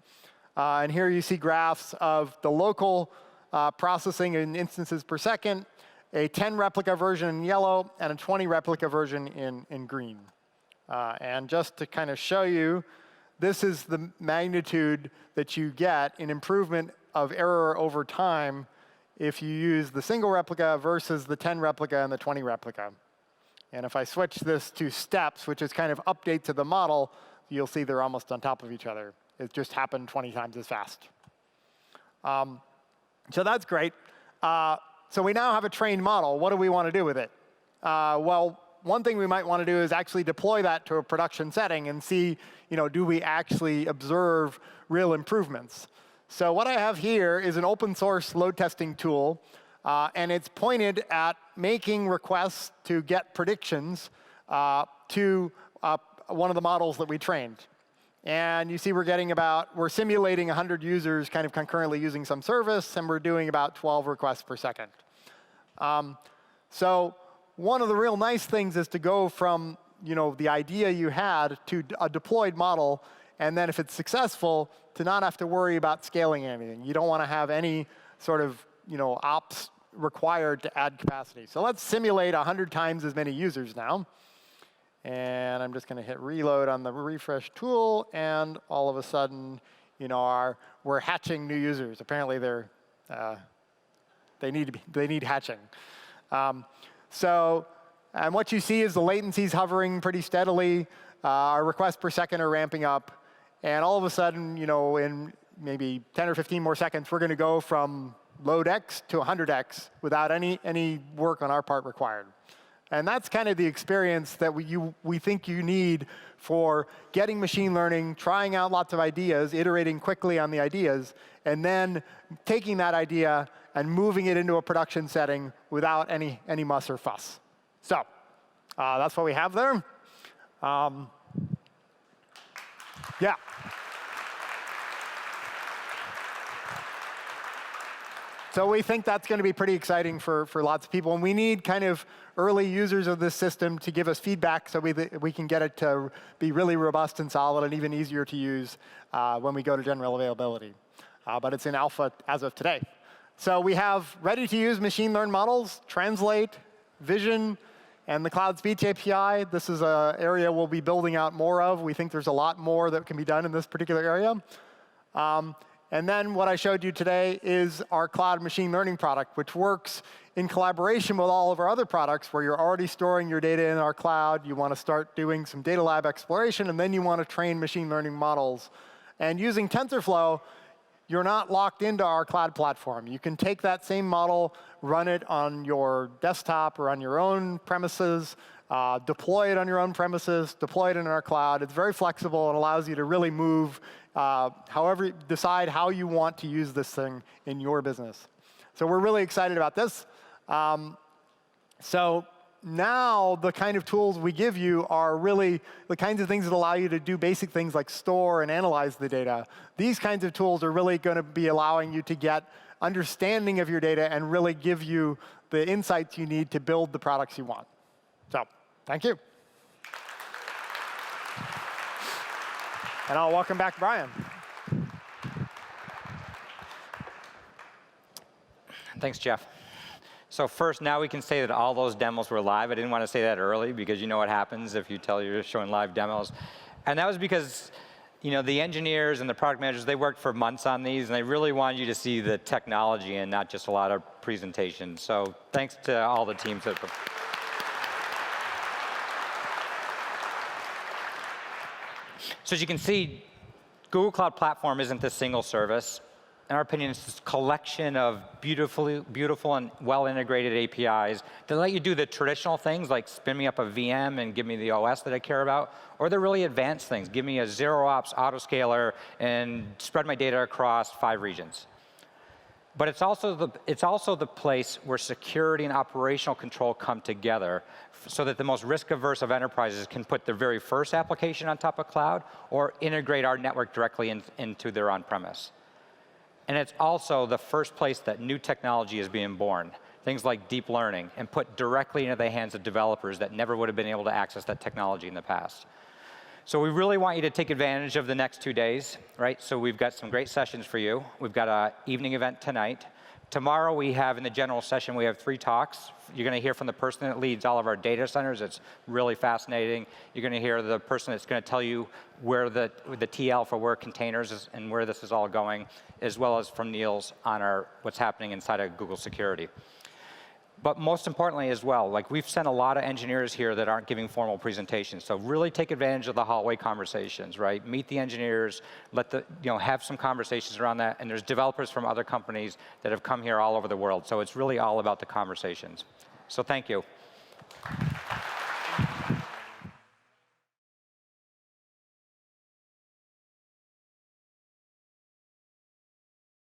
S3: And here you see graphs of the local processing in instances per second, a 10 replica version in yellow, and a 20 replica version in green. And just to kind of show you, this is the magnitude that you get in improvement of error over time if you use the single replica versus the 10 replica and the 20 replica. And if I switch this to steps, which is kind of update to the model, you'll see they're almost on top of each other. It just happened 20 times as fast. So that's great. So we now have a trained model. What do we want to do with it? Well, one thing we might want to do is actually deploy that to a production setting and see, do we actually observe real improvements? So what I have here is an open source load testing tool, and it's pointed at making requests to get predictions to one of the models that we trained. And you see we're simulating 100 users kind of concurrently using some service, and we're doing about 12 requests per second. So one of the real nice things is to go from the idea you had to a deployed model, and then if it's successful, to not have to worry about scaling anything. You don't want to have any sort of ops required to add capacity. So let's simulate 100 times as many users now. And I'm just going to hit reload on the refresh tool, and all of a sudden, we're hatching new users. Apparently, they need hatching. And what you see is the latency's hovering pretty steadily. Our requests per second are ramping up, and all of a sudden, in maybe 10 or 15 more seconds, we're going to go from load X to 100X without any work on our part required. And that's kind of the experience that we think you need for getting machine learning, trying out lots of ideas, iterating quickly on the ideas, and then taking that idea and moving it into a production setting without any muss or fuss. So that's what we have there. Yeah. So we think that's going to be pretty exciting for lots of people. And we need kind of early users of this system to give us feedback so we can get it to be really robust and solid and even easier to use when we go to general availability. But it's in alpha as of today. So we have ready-to-use machine learned models, translate, vision, and the Cloud Speech API. This is an area we'll be building out more of. We think there's a lot more that can be done in this particular area. And then what I showed you today is our cloud machine learning product, which works in collaboration with all of our other products where you're already storing your data in our cloud. You want to start doing some data lab exploration, and then you want to train machine learning models. And using TensorFlow, you're not locked into our cloud platform. You can take that same model, run it on your desktop or on your own premises, deploy it on your own premises, deploy it in our cloud. It's very flexible and allows you to really move decide how you want to use this thing in your business. So we're really excited about this. So now the kind of tools we give you are really the kinds of things that allow you to do basic things like store and analyze the data. These kinds of tools are really going to be allowing you to get understanding of your data and really give you the insights you need to build the products you want. So thank you. And I'll welcome back Brian.
S6: Thanks, Jeff. So first, now we can say that all those demos were live. I didn't want to say that early because you know what happens if you tell you're showing live demos. And that was because the engineers and the product managers, they worked for months on these, and they really wanted you to see the technology and not just a lot of presentation. So thanks to all the teams that. So as you can see, Google Cloud Platform isn't this single service. In our opinion, it's this collection of beautiful and well-integrated APIs that let you do the traditional things like spin me up a VM and give me the OS that I care about, or the really advanced things. Give me a zero-ops autoscaler and spread my data across 5 regions. But it's also the place where security and operational control come together so that the most risk-averse of enterprises can put their very first application on top of cloud or integrate our network directly into their on-premise. And it's also the first place that new technology is being born, things like deep learning, and put directly into the hands of developers that never would have been able to access that technology in the past. So we really want you to take advantage of the next 2 days, right? So we've got some great sessions for you. We've got an evening event tonight. Tomorrow we have, in the general session, we have 3 talks. You're going to hear from the person that leads all of our data centers. It's really fascinating. You're going to hear the person that's going to tell you where the TL for where containers is and where this is all going, as well as from Niels on what's happening inside of Google Security. But most importantly as well, we've sent a lot of engineers here that aren't giving formal presentations. So really take advantage of the hallway conversations, right? Meet the engineers, have some conversations around that. And there's developers from other companies that have come here all over the world. So it's really all about the conversations. So thank you.